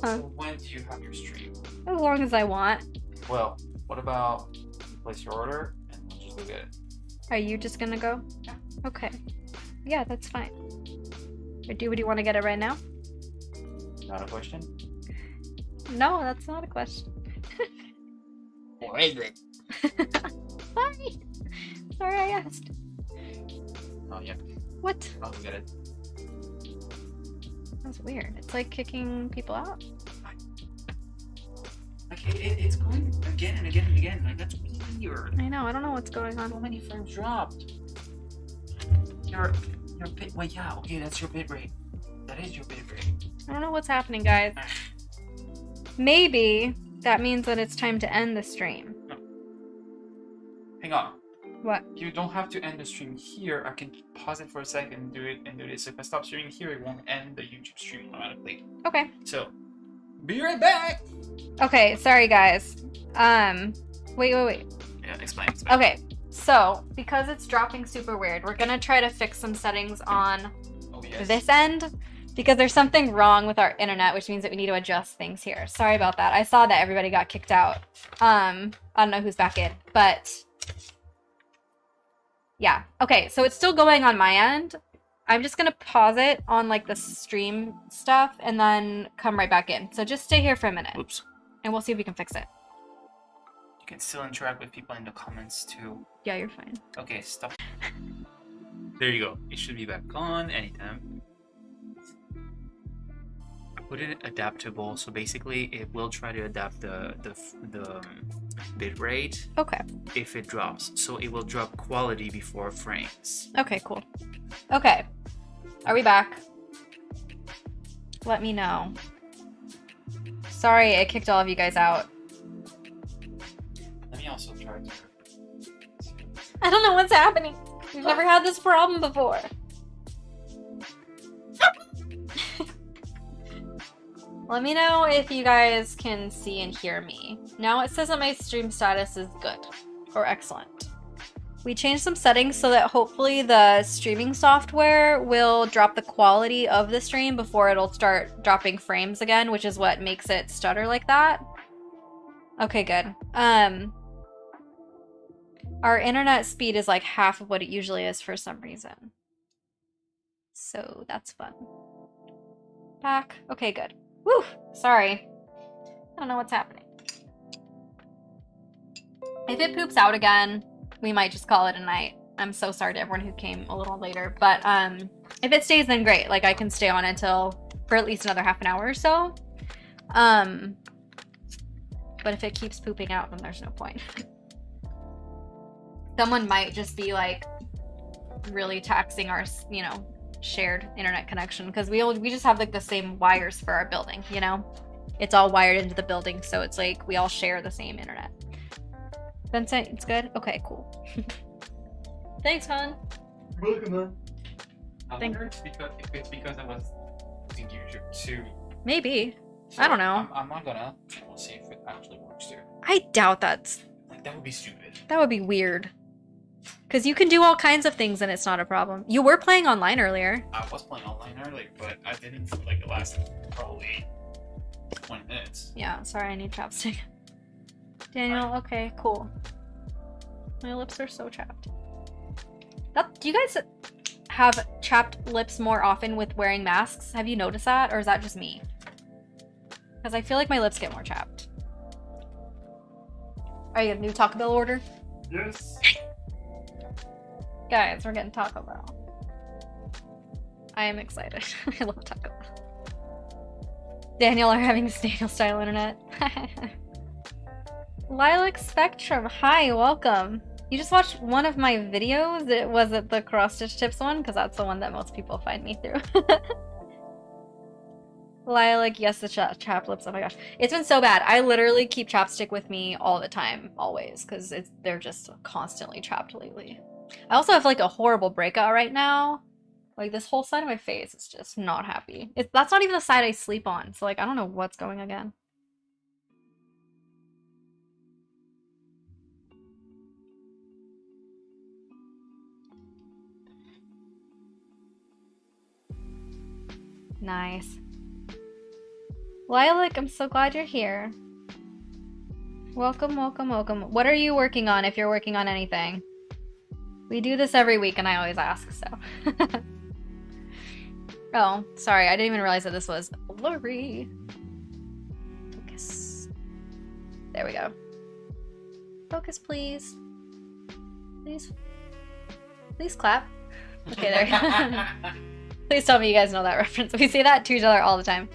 Huh? So when do you have your stream? As long as I want. Well, what about you place your order and we'll just go get it? Are you just gonna go? Yeah. Okay. Yeah, that's fine. Would you want to get it right now? Not a question? No, that's not a question. Or is it? Sorry. Sorry I asked. Oh, yeah. What? I'll go get it. That's weird. It's like kicking people out. Like, it's going again and again and again. Like, that's weird. I know. I don't know what's going So on. many frames dropped. Your bit. Wait, yeah. Okay, that's your bit rate. That is your bit rate. I don't know what's happening, guys. Maybe that means that it's time to end the stream. No. Hang on. What? You don't have to end the stream here. I can pause it for a second and do it and do this. If I stop streaming here, it won't end the YouTube stream automatically. Okay. So, be right back. Okay. Sorry, guys. Wait. Yeah, explain. Okay. So, because it's dropping super weird, we're gonna try to fix some settings on Oh, yes. this end because there's something wrong with our internet, which means that we need to adjust things here. Sorry about that. I saw that everybody got kicked out. I don't know who's back in, but yeah. Okay, so it's still going on my end. I'm just gonna pause it on like the stream stuff and then come right back in. So just stay here for a minute Oops. and we'll see if we can fix it. You can still interact with people in the comments too. Yeah, you're fine. Okay, stop. There you go. It should be back on anytime. I put it adaptable, so basically it will try to adapt the bit rate Okay. if it drops. So it will drop quality before frames. Okay, cool. Okay. Are we back? Let me know. Sorry, it kicked all of you guys out. Let me also try to. I don't know what's happening. We've never had this problem before. Let me know if you guys can see and hear me. Now it says that my stream status is good or excellent. We changed some settings so that hopefully the streaming software will drop the quality of the stream before it'll start dropping frames again, which is what makes it stutter like that. Okay, good. Our internet speed is like half of what it usually is for some reason. So that's fun. Back. Okay, good. Woo! Sorry. I don't know what's happening. If it poops out again, we might just call it a night. I'm so sorry to everyone who came a little later, but if it stays, then great. Like, I can stay on until for at least another half an hour or so. But if it keeps pooping out, then there's no point. Someone might just be like really taxing our, you know, shared internet connection because we just have like the same wires for our building, you know? It's all wired into the building, so it's like we all share the same internet. Vincent, it's good? Okay, cool. Thanks, hon. Welcome, man. I wonder if it's because I was using YouTube too. Maybe. So I don't know. I'm not gonna. We'll see if it actually works too. I doubt that's... Like, that would be stupid. That would be weird. Because you can do all kinds of things and it's not a problem. You were playing online earlier. I was playing online earlier, but I didn't feel like it lasted probably 20 minutes. Yeah, sorry, I need chapstick. Daniel, okay, cool. My lips are so chapped. Do you guys have chapped lips more often with wearing masks? Have you noticed that? Or is that just me? Because I feel like my lips get more chapped. Are you a new Taco Bell order? Yes. Guys, we're getting Taco Bell. I am excited. I love Taco Bell. Daniel are having this Daniel style internet. Lilac Spectrum, hi, welcome. You just watched one of my videos? Was it the cross stitch tips one? Because that's the one that most people find me through. Lilac, yes, the chapped lips. Oh my gosh, it's been so bad. I literally keep chapstick with me all the time, always, because they're just constantly chapped lately. I also have like a horrible breakout right now. Like this whole side of my face is just not happy. That's not even the side I sleep on. So like I don't know what's going again. Nice. Lilac, I'm so glad you're here. Welcome, welcome, welcome. What are you working on if you're working on anything? We do this every week and I always ask, so. Oh, sorry, I didn't even realize that this was blurry. Focus. There we go. Focus, please. Please. Please clap. Okay, there we go. Please tell me you guys know that reference. We say that to each other all the time.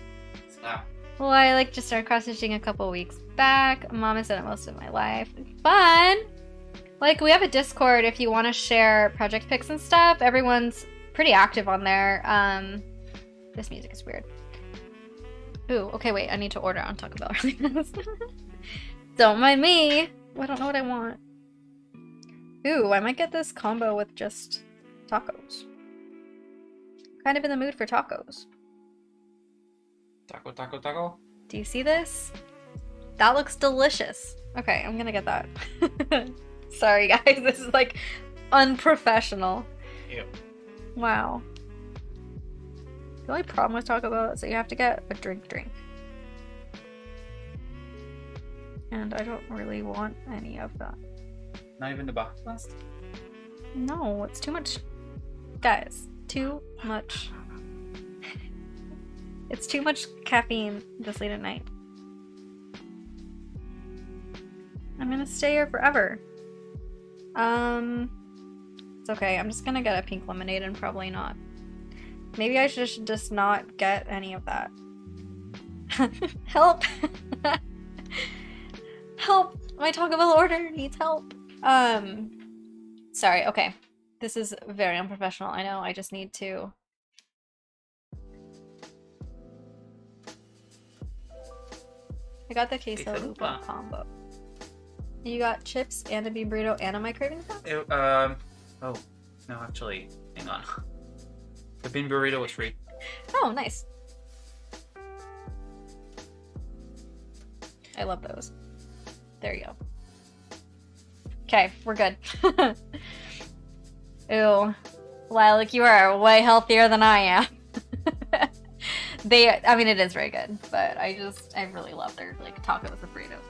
Snap. Well, I like just started cross-stitching a couple weeks back. Mom has done it most of my life. Fun! Like, we have a Discord if you want to share project pics and stuff. Everyone's pretty active on there. This music is weird. Ooh, okay, wait. I need to order on Taco Bell really fast. Don't mind me. I don't know what I want. Ooh, I might get this combo with just tacos. Kind of in the mood for tacos. Taco, taco, taco. Do you see this? That looks delicious. Okay, I'm gonna get that. Sorry guys, this is like unprofessional. Ew. Wow. The only problem with Taco Bell is that you have to get a drink. And I don't really want any of that. Not even the box blast? No, it's too much. Guys, too much. It's too much caffeine this late at night. I'm gonna stay here forever. It's okay. I'm just gonna get a pink lemonade and probably not. Maybe I should just not get any of that. Help! Help! My Taco Bell order needs help. Sorry, okay. This is very unprofessional. I know, I just need to... I got the queso lupa combo. You got chips and a bean burrito and a my craving sauce? Oh, no, actually, hang on. The bean burrito was free. Oh, nice. I love those. There you go. Okay, we're good. Ew. Lilac, you are way healthier than I am. I mean, it is very good, but I really love their like tacos and burritos.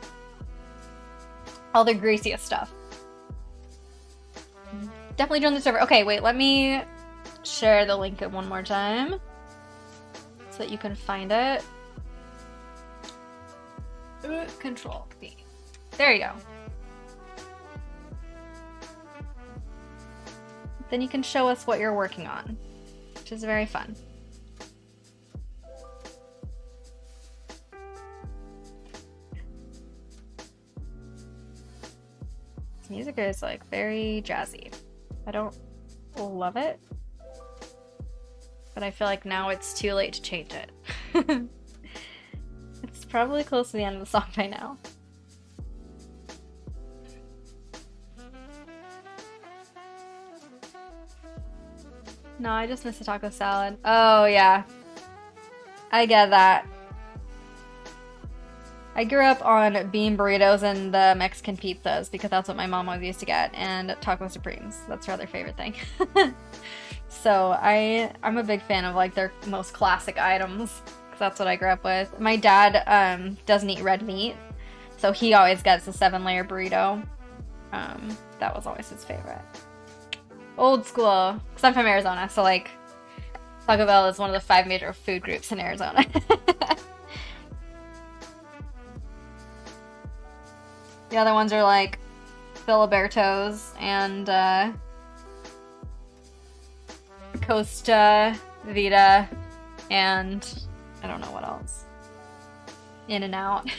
All their greasiest stuff. Definitely join the server. Okay, wait, let me share the link one more time so that you can find it. Control V. There you go. Then you can show us what you're working on, which is very fun. This music is like very jazzy. I don't love it, but I feel like now it's too late to change it. It's probably close to the end of the song by now. No, I just missed a taco salad. Oh, yeah. I get that. I grew up on bean burritos and the Mexican pizzas because that's what my mom always used to get, and taco supremes. That's her other favorite thing. So I'm a big fan of like their most classic items because that's what I grew up with. My dad doesn't eat red meat, so he always gets a 7-layer burrito. That was always his favorite. Old school, because I'm from Arizona, so like Taco Bell is one of the 5 major food groups in Arizona. The other ones are like Filiberto's and Costa, Vita, and I don't know what else. In-N-Out.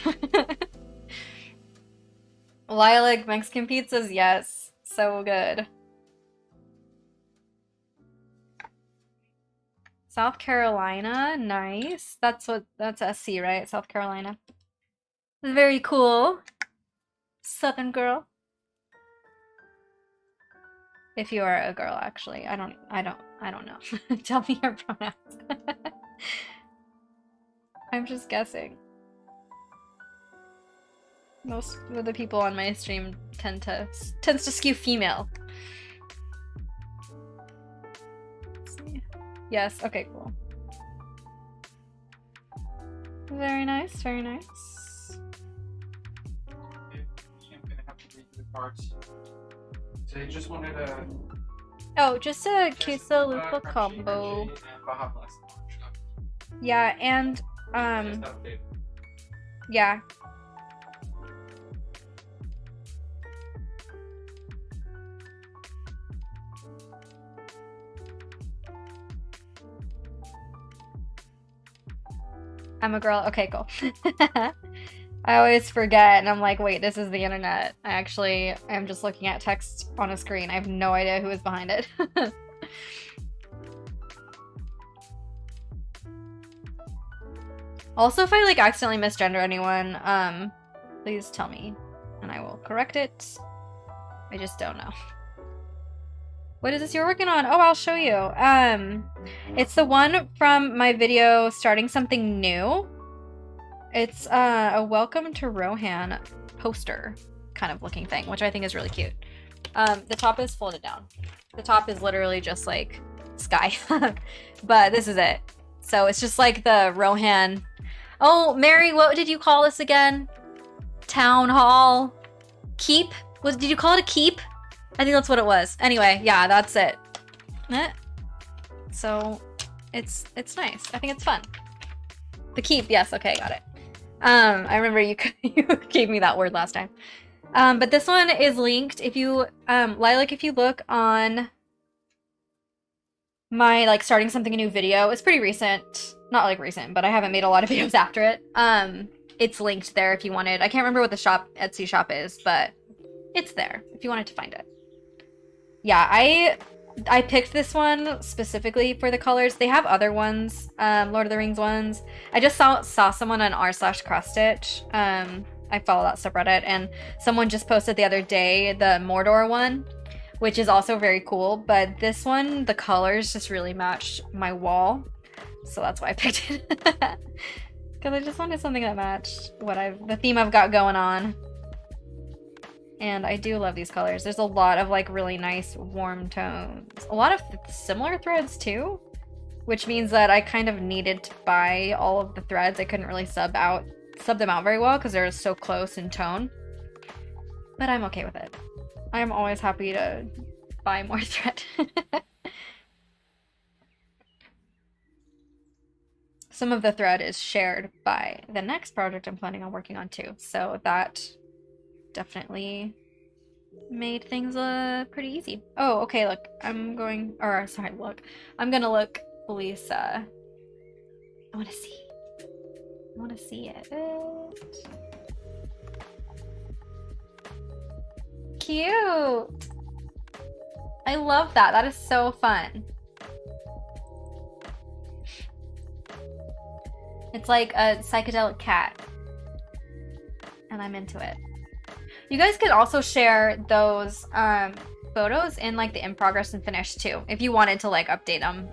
Lilac Mexican pizzas, yes. So good. South Carolina, nice. That's SC, right? South Carolina. Very cool. Southern girl. If you are a girl, actually. I don't know. Tell me your pronouns. I'm just guessing. Most of the people on my stream tends to skew female. Let's see. Yes, okay, cool. Very nice, very nice. So you just wanted a... Oh, just a queso lupa combo. Yeah, and yeah. I'm a girl. Okay, cool. I always forget, and I'm like, wait, this is the internet. I actually am just looking at text on a screen. I have no idea who is behind it. Also, if I like accidentally misgender anyone, please tell me, and I will correct it. I just don't know. What is this you're working on? Oh, I'll show you. It's the one from my video starting something new. It's a welcome to Rohan poster kind of looking thing, which I think is really cute. The top is folded down. The top is literally just like sky, but this is it. So it's just like the Rohan. Oh, Mary, what did you call this again? Town hall? Keep? Did you call it a keep? I think that's what it was. Anyway, yeah, that's it. So it's nice. I think it's fun. The keep, yes, okay, got it. I remember you gave me that word last time. But this one is linked. If you, Lilac, if you look on my, like, starting something new video, it's pretty recent. Not, like, recent, but I haven't made a lot of videos after it. It's linked there if you wanted. I can't remember what the Etsy shop is, but it's there if you wanted to find it. Yeah, I picked this one specifically for the colors. They have other ones, Lord of the Rings ones. I just saw someone on r/crossstitch. I follow that subreddit, and someone just posted the other day the Mordor one, which is also very cool. But this one, the colors just really matched my wall, so that's why I picked it. Because I just wanted something that matched the theme I've got going on. And I do love these colors. There's a lot of like really nice warm tones. A lot of similar threads too, which means that I kind of needed to buy all of the threads. I couldn't really sub them out very well because they're so close in tone. But I'm okay with it. I'm always happy to buy more thread. Some of the thread is shared by the next project I'm planning on working on too. So that definitely made things pretty easy. Oh, okay, look. I'm gonna look Lisa. I wanna see it. Cute! I love that. That is so fun. It's like a psychedelic cat. And I'm into it. You guys could also share those photos in like the in progress and finished too, if you wanted to like update them.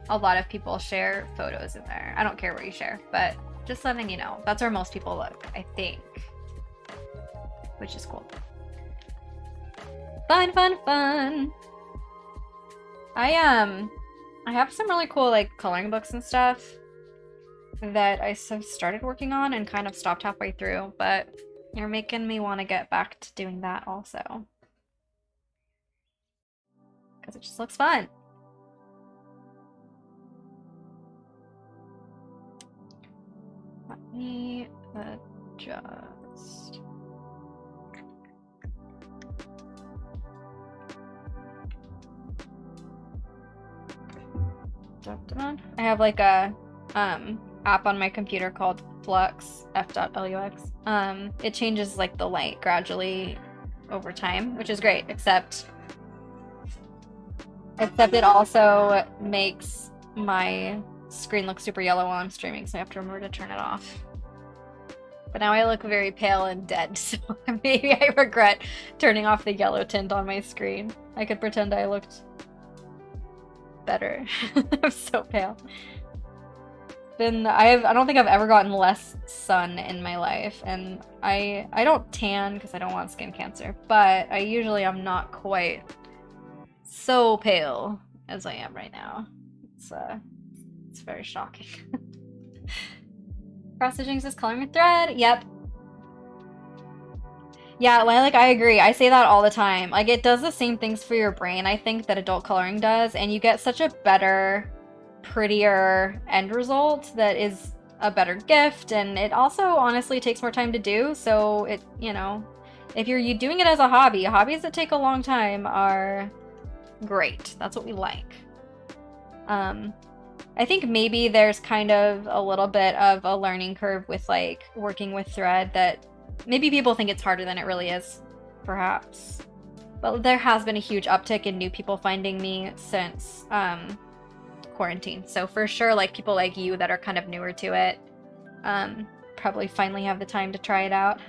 A lot of people share photos in there. I don't care where you share, but just letting you know. That's where most people look, I think. Which is cool. Fun, fun, fun. I have some really cool like coloring books and stuff that I started working on and kind of stopped halfway through, but you're making me want to get back to doing that also. Because it just looks fun. Let me adjust. I have like a app on my computer called Flux, f.lux. It changes like the light gradually over time, which is great, except it also makes my screen look super yellow while I'm streaming, so I have to remember to turn it off. But now I look very pale and dead, so maybe I regret turning off the yellow tint on my screen. I could pretend I looked better. I'm so pale. I don't think I've ever gotten less sun in my life, and I don't tan because I don't want skin cancer, but I usually am not quite so pale as I am right now. It's very shocking. Cross stitching says coloring with thread. Yep. Yeah, like I agree. I say that all the time. Like it does the same things for your brain, I think, that adult coloring does, and you get such a better, prettier end result that is a better gift, and it also honestly takes more time to do, so it, you know, if you're doing it as a hobby, hobbies that take a long time are great. That's what we like. I think maybe there's kind of a little bit of a learning curve with like working with thread that maybe people think it's harder than it really is, perhaps. But there has been a huge uptick in new people finding me since quarantine. So for sure, like people like you that are kind of newer to it, probably finally have the time to try it out,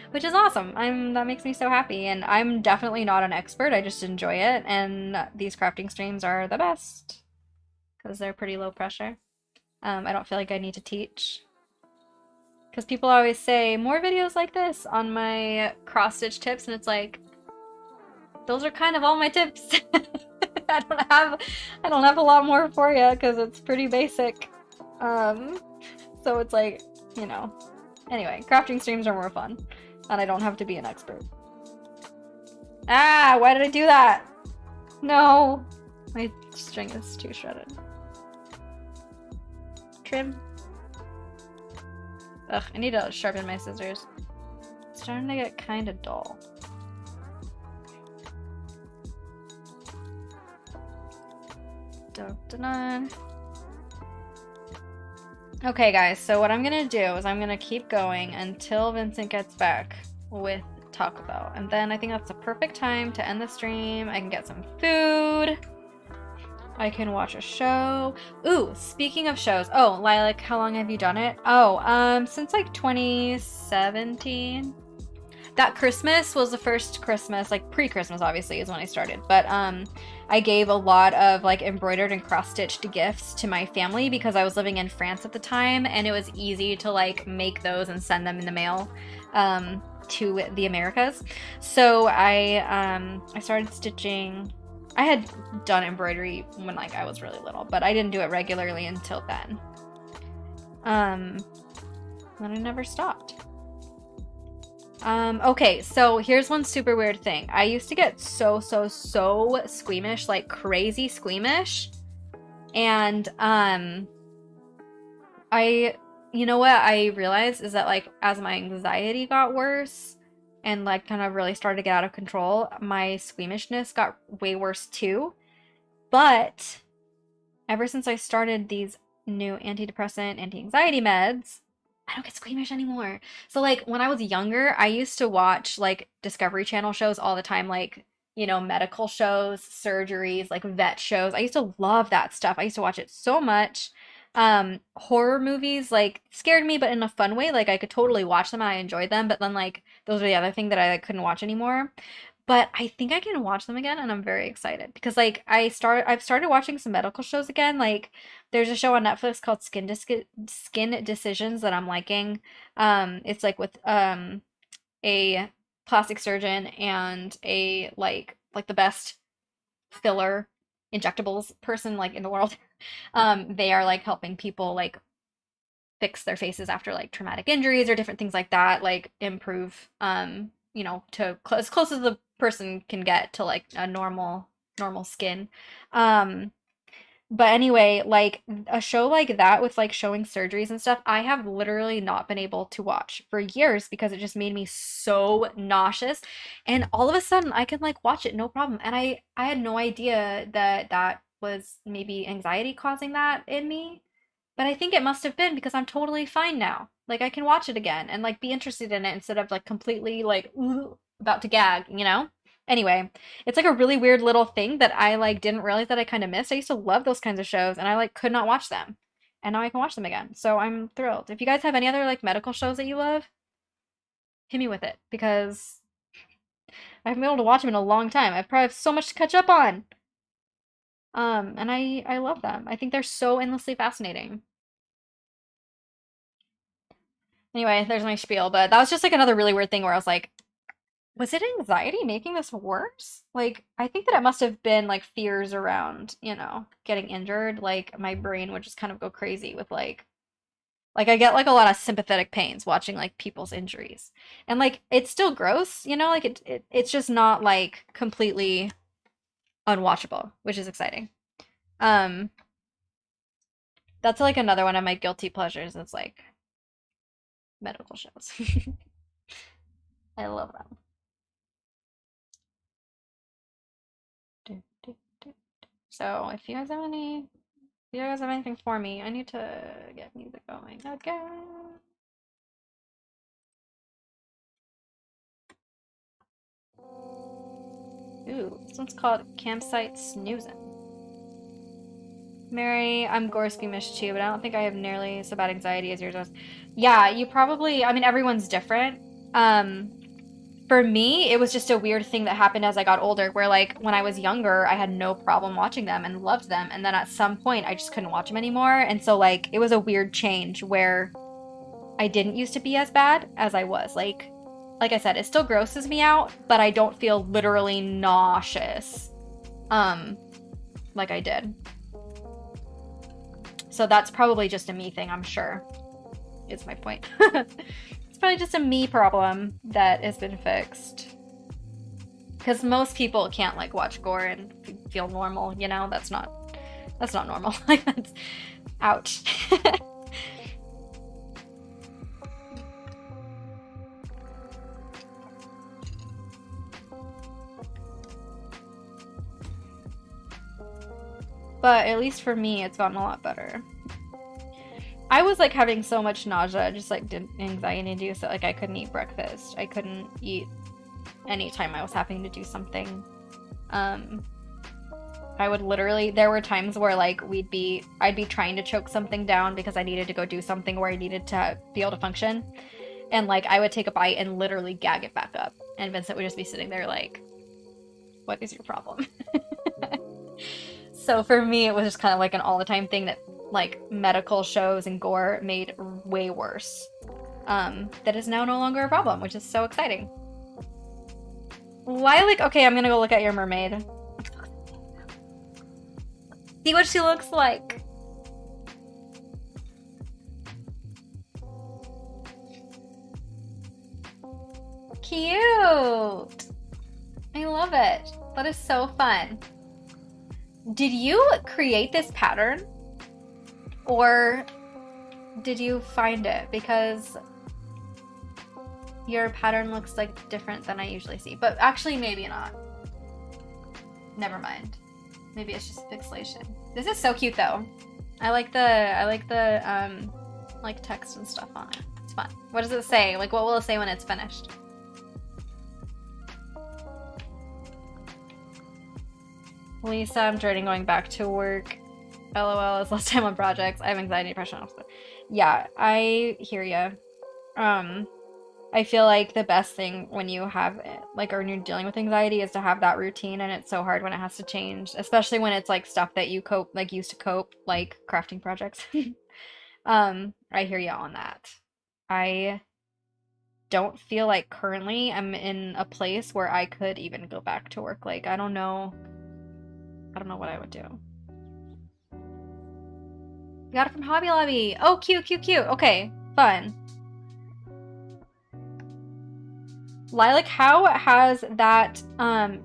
which is awesome. That makes me so happy, and I'm definitely not an expert. I just enjoy it, and these crafting streams are the best because they're pretty low pressure. I don't feel like I need to teach, because people always say more videos like this on my cross stitch tips, and it's like, those are kind of all my tips. I don't have a lot more for you because it's pretty basic. So it's like, you know. Anyway, crafting streams are more fun, and I don't have to be an expert. Ah, why did I do that? No, my string is too shredded. Trim. Ugh, I need to sharpen my scissors. It's starting to get kind of dull. Dun. Okay, guys, so what I'm gonna do is I'm gonna keep going until Vincent gets back with Taco Bell, and then I think that's the perfect time to end the stream. I can get some food. I can watch a show. Ooh, speaking of shows. Oh, Lilac, how long have you done it? Oh, since like 2017. That Christmas was the first Christmas, like pre-Christmas obviously is when I started, but I gave a lot of like embroidered and cross-stitched gifts to my family because I was living in France at the time, and it was easy to like make those and send them in the mail to the Americas. So I started stitching. I had done embroidery when like I was really little, but I didn't do it regularly until then. Then I never stopped. Okay, so here's one super weird thing. I used to get so squeamish, like crazy squeamish. And, you know what I realized is that like as my anxiety got worse and like kind of really started to get out of control, my squeamishness got way worse too. But ever since I started these new antidepressant, anti-anxiety meds, I don't get squeamish anymore. So like when I was younger, I used to watch like Discovery Channel shows all the time, like, you know, medical shows, surgeries, like vet shows. I used to love that stuff. I used to watch it so much. Horror movies like scared me, but in a fun way. Like I could totally watch them and I enjoyed them, but then like those are the other thing that I like couldn't watch anymore. But I think I can watch them again and I'm very excited because like I've started watching some medical shows again. Like there's a show on Netflix called Skin Decisions that I'm liking. It's like with a plastic surgeon and a like the best filler injectables person like in the world. They are like helping people like fix their faces after like traumatic injuries or different things like that, like improve you know, to as close as the person can get to like a normal skin. Um but anyway, like a show like that with like showing surgeries and stuff, I have literally not been able to watch for years because it just made me so nauseous. And all of a sudden I can like watch it no problem. And I had no idea that that was maybe anxiety causing that in me. But I think it must have been because I'm totally fine now. Like I can watch it again and like be interested in it instead of like completely like about to gag, you know? Anyway, it's like a really weird little thing that I like didn't realize that I kind of missed. I used to love those kinds of shows and I like could not watch them. And now I can watch them again. So I'm thrilled. If you guys have any other like medical shows that you love, hit me with it because I haven't been able to watch them in a long time. I probably have so much to catch up on. And I love them. I think they're so endlessly fascinating. Anyway, there's my spiel, but that was just like another really weird thing where I was like, was it anxiety making this worse? Like, I think that it must have been like fears around, you know, getting injured. Like my brain would just kind of go crazy with like I get like a lot of sympathetic pains watching like people's injuries. And like it's still gross, you know, like it's just not like completely unwatchable, which is exciting. Um that's like another one of my guilty pleasures. It's like medical shows. I love them. So if you guys have any, if you guys have anything for me, I need to get music going again. Ooh, this one's called Campsite Snoozin'. Mary, I'm gore squeamish too, but I don't think I have nearly so bad anxiety as yours does. Yeah, you probably, I mean, everyone's different. Um, for me, it was just a weird thing that happened as I got older, where like when I was younger, I had no problem watching them and loved them, and then at some point, I just couldn't watch them anymore, and so like it was a weird change where I didn't used to be as bad as I was. Like I said, it still grosses me out, but I don't feel literally nauseous, um, like I did. So that's probably just a me thing, I'm sure. Is my point. It's probably just a me problem that has been fixed. Because most people can't like watch gore and feel normal, you know? That's not normal. Like that's ouch. But at least for me, it's gotten a lot better. I was like having so much nausea, just like anxiety induced that like I couldn't eat breakfast. I couldn't eat anytime I was having to do something. Um, I would literally, there were times where like I'd be trying to choke something down because I needed to go do something where I needed to be able to function. And like I would take a bite and literally gag it back up. And Vincent would just be sitting there like, what is your problem? So for me, it was just kind of like an all the time thing that like medical shows and gore made way worse. That is now no longer a problem, which is so exciting. Why, like, okay, I'm gonna go look at your mermaid. See what she looks like. Cute. I love it. That is so fun. Did you create this pattern? Or did you find it? Because your pattern looks like different than I usually see. But actually, maybe not. Never mind. Maybe it's just pixelation. This is so cute though. I like the like text and stuff on it. It's fun. What does it say? Like, what will it say when it's finished? Lisa, I'm dreading going back to work. LOL is less time on projects. I have anxiety, depression. Yeah, I hear ya. I feel like the best thing when you have like, or when you're dealing with anxiety is to have that routine, and it's so hard when it has to change, especially when it's like stuff that you cope, like used to cope, like crafting projects. I hear you on that. I don't feel like currently I'm in a place where I could even go back to work. Like, I don't know what I would do. Got it from Hobby Lobby. Oh, cute, cute, cute. Okay, fun. Lilac, how has that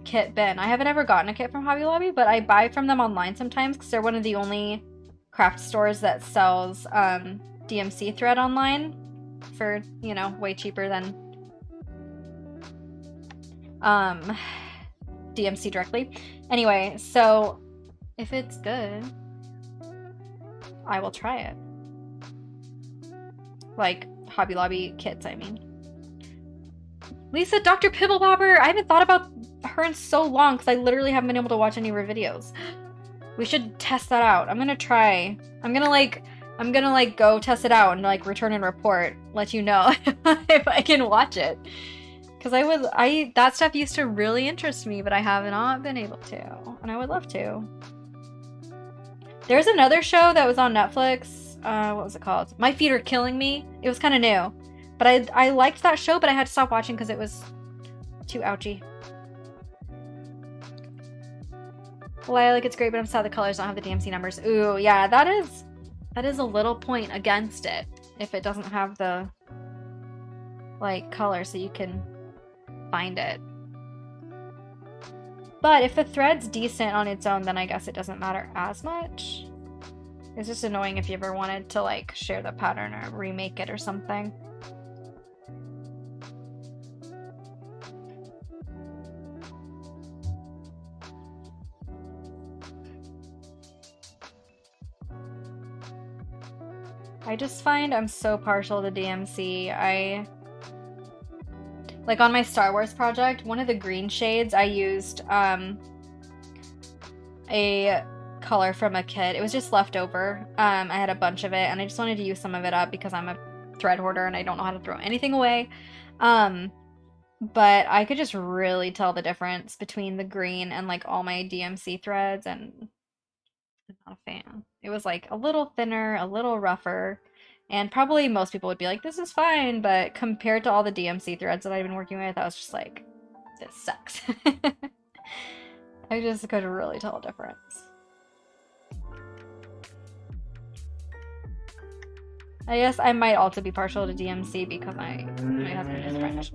kit been? I haven't ever gotten a kit from Hobby Lobby, but I buy from them online sometimes because they're one of the only craft stores that sells DMC thread online for, you know, way cheaper than DMC directly. Anyway, so if it's good, I will try it. Like Hobby Lobby kits, I mean. Lisa, Dr. Pibblebobber! I haven't thought about her in so long because I literally haven't been able to watch any of her videos. We should test that out. I'm gonna try. I'm gonna like go test it out and like return and report, let you know if I can watch it. Because that stuff used to really interest me, but I have not been able to, and I would love to. There's another show that was on Netflix. What was it called? My Feet Are Killing Me. It was kind of new. But I liked that show, but I had to stop watching because it was too ouchy. Lilac, it's great, but I'm sad the colors don't have the DMC numbers. Ooh, yeah, that is a little point against it if it doesn't have the like color so you can find it. But if the thread's decent on its own, then I guess it doesn't matter as much. It's just annoying if you ever wanted to like share the pattern or remake it or something. I just find I'm so partial to DMC. Like on my Star Wars project, one of the green shades I used a color from a kit. It was just left over. I had a bunch of it and I just wanted to use some of it up because I'm a thread hoarder and I don't know how to throw anything away. But I could just really tell the difference between the green and like all my DMC threads, and I'm not a fan. It was like a little thinner, a little rougher, and probably most people would be like, this is fine, but compared to all the DMC threads that I've been working with, I was just like, this sucks. I just could really tell a difference. I guess I might also be partial to DMC because my husband is French.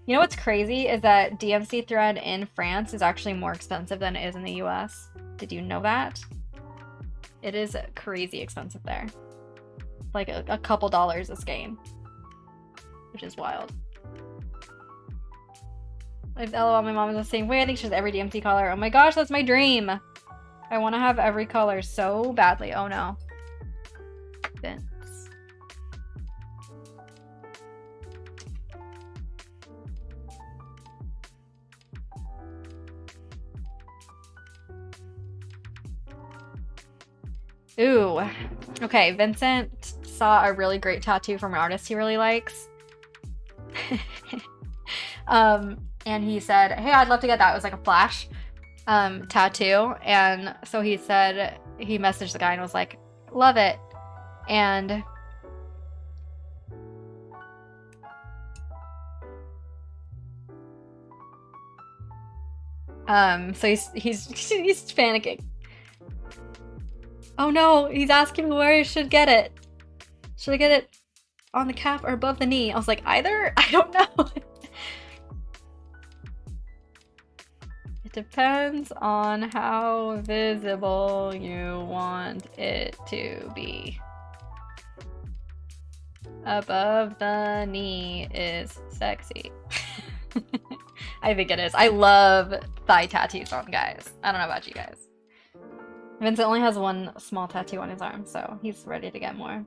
You know what's crazy is that DMC thread in France is actually more expensive than it is in the US. Did you know that? It is crazy expensive there. Like a couple dollars a skein, which is wild. LOL, my mom is the same way. I think she has every DMC color. Oh my gosh, that's my dream. I want to have every color so badly. Oh no. Vince. Ooh. Okay, Vincent saw a really great tattoo from an artist he really likes. And he said, hey, I'd love to get that. It was like a flash. tattoo, and so he said he messaged the guy and was like, "Love it," and so he's panicking. Oh no, he's asking where I should get it. Should I get it on the calf or above the knee? I was like, either? I don't know. It depends on how visible you want it to be. Above the knee is sexy. I think it is. I love thigh tattoos on guys. I don't know about you guys. Vincent only has one small tattoo on his arm, so he's ready to get more.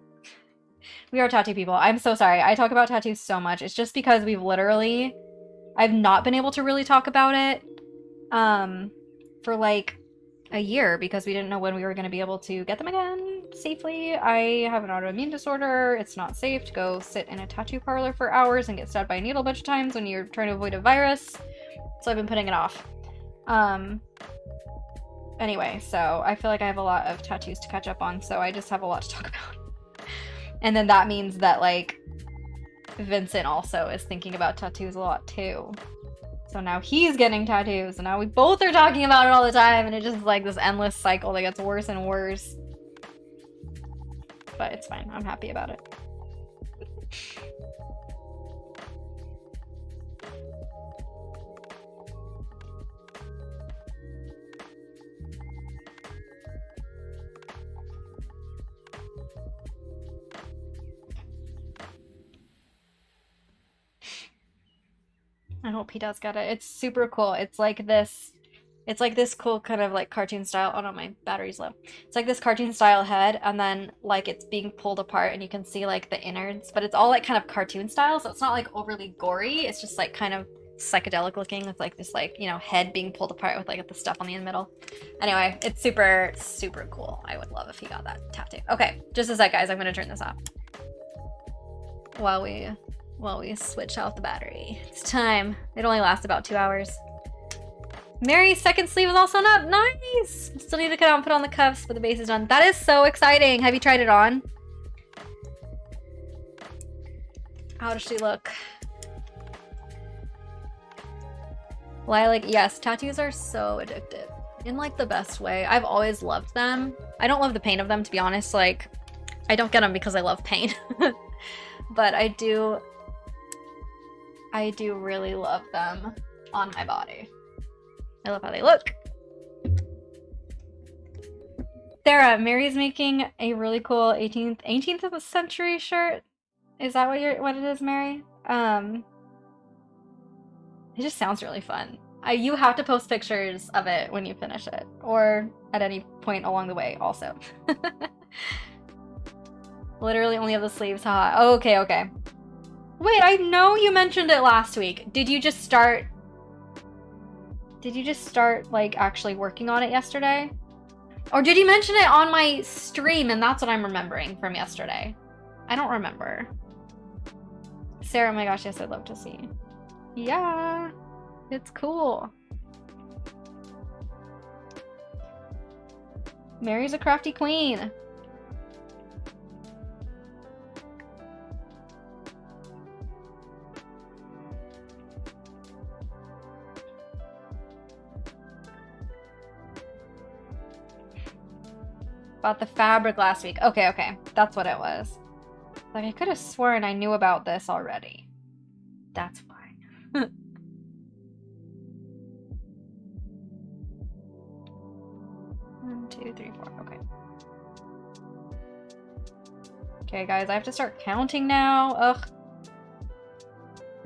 We are tattoo people. I'm so sorry. I talk about tattoos so much. It's just because I've not been able to really talk about it for like a year because we didn't know when we were going to be able to get them again safely. I have an autoimmune disorder. It's not safe to go sit in a tattoo parlor for hours and get stabbed by a needle a bunch of times when you're trying to avoid a virus. So I've been putting it off. Anyway, so I feel like I have a lot of tattoos to catch up on, so I just have a lot to talk about. And then that means that, like, Vincent also is thinking about tattoos a lot, too. So now he's getting tattoos, and now we both are talking about it all the time, and it's just like this endless cycle that gets worse and worse. But it's fine. I'm happy about it. I hope he does get it. It's super cool. It's like this cool kind of like cartoon style. Oh no, my battery's low. It's like this cartoon style head, and then like it's being pulled apart and you can see like the innards, but it's all like kind of cartoon style, so it's not like overly gory. It's just like kind of psychedelic looking with like this like, you know, head being pulled apart with like the stuff on the middle. Anyway, it's super, super cool. I would love if he got that tattoo. Okay, just a sec, guys. I'm gonna turn this off while we switch out the battery. It's time. It only lasts about 2 hours. Mary's second sleeve is also up. Nice! Still need to cut out and put on the cuffs, but the base is done. That is so exciting. Have you tried it on? How does she look? Lilac, yes, tattoos are so addictive. In like the best way. I've always loved them. I don't love the pain of them, to be honest. Like, I don't get them because I love pain. But I do really love them on my body. I love how they look. Sarah, Mary's making a really cool 18th of the century shirt. Is that what it is, Mary? It just sounds really fun. You have to post pictures of it when you finish it, or at any point along the way also. Literally only have the sleeves, haha. Oh, okay, okay. Wait, I know you mentioned it last week. Did you just start like actually working on it yesterday? Or did you mention it on my stream and that's what I'm remembering from yesterday? I don't remember. Sarah, oh my gosh, yes, I'd love to see. Yeah, it's cool. Mary's a crafty queen. Bought the fabric last week. Okay, okay. That's what it was. Like, I could have sworn I knew about this already. That's fine. 1, 2, 3, 4. Okay. Okay, guys, I have to start counting now. Ugh.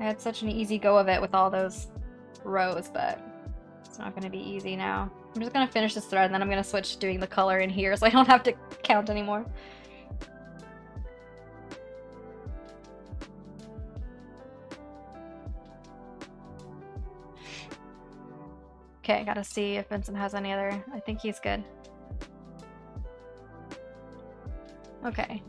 I had such an easy go of it with all those rows, but it's not going to be easy now. I'm just going to finish this thread, and then I'm going to switch to doing the color in here so I don't have to count anymore. Okay, gotta see if Vincent has any other. I think he's good. Okay.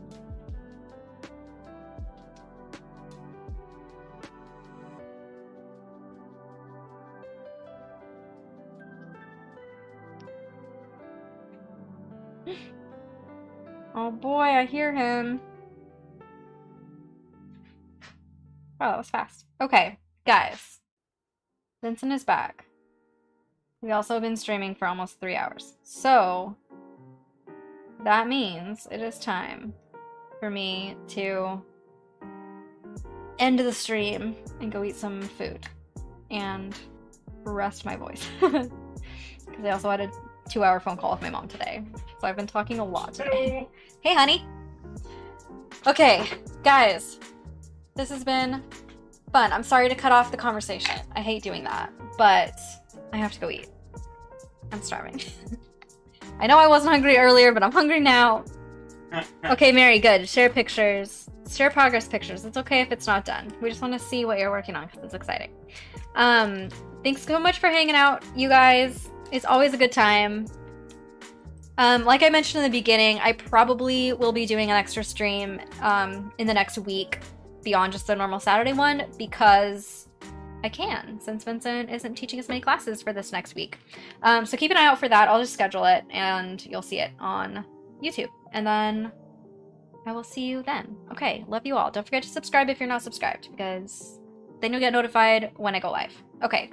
Oh boy, I hear him. Oh, that was fast. Okay, guys. Vincent is back. We also have been streaming for almost 3 hours. So, that means it is time for me to end the stream and go eat some food and rest my voice. Because I also had a 2-hour phone call with my mom today. So I've been talking a lot today. Hey, honey. Okay, guys. This has been fun. I'm sorry to cut off the conversation. I hate doing that. But I have to go eat. I'm starving. I know I wasn't hungry earlier, but I'm hungry now. Okay, Mary, good. Share pictures. Share progress pictures. It's okay if it's not done. We just want to see what you're working on because it's exciting. Thanks so much for hanging out, you guys. It's always a good time. Like I mentioned in the beginning, I probably will be doing an extra stream in the next week beyond just the normal Saturday one because I can, since Vincent isn't teaching as many classes for this next week. So keep an eye out for that. I'll just schedule it and you'll see it on YouTube. And then I will see you then. Okay, love you all. Don't forget to subscribe if you're not subscribed because then you'll get notified when I go live. Okay,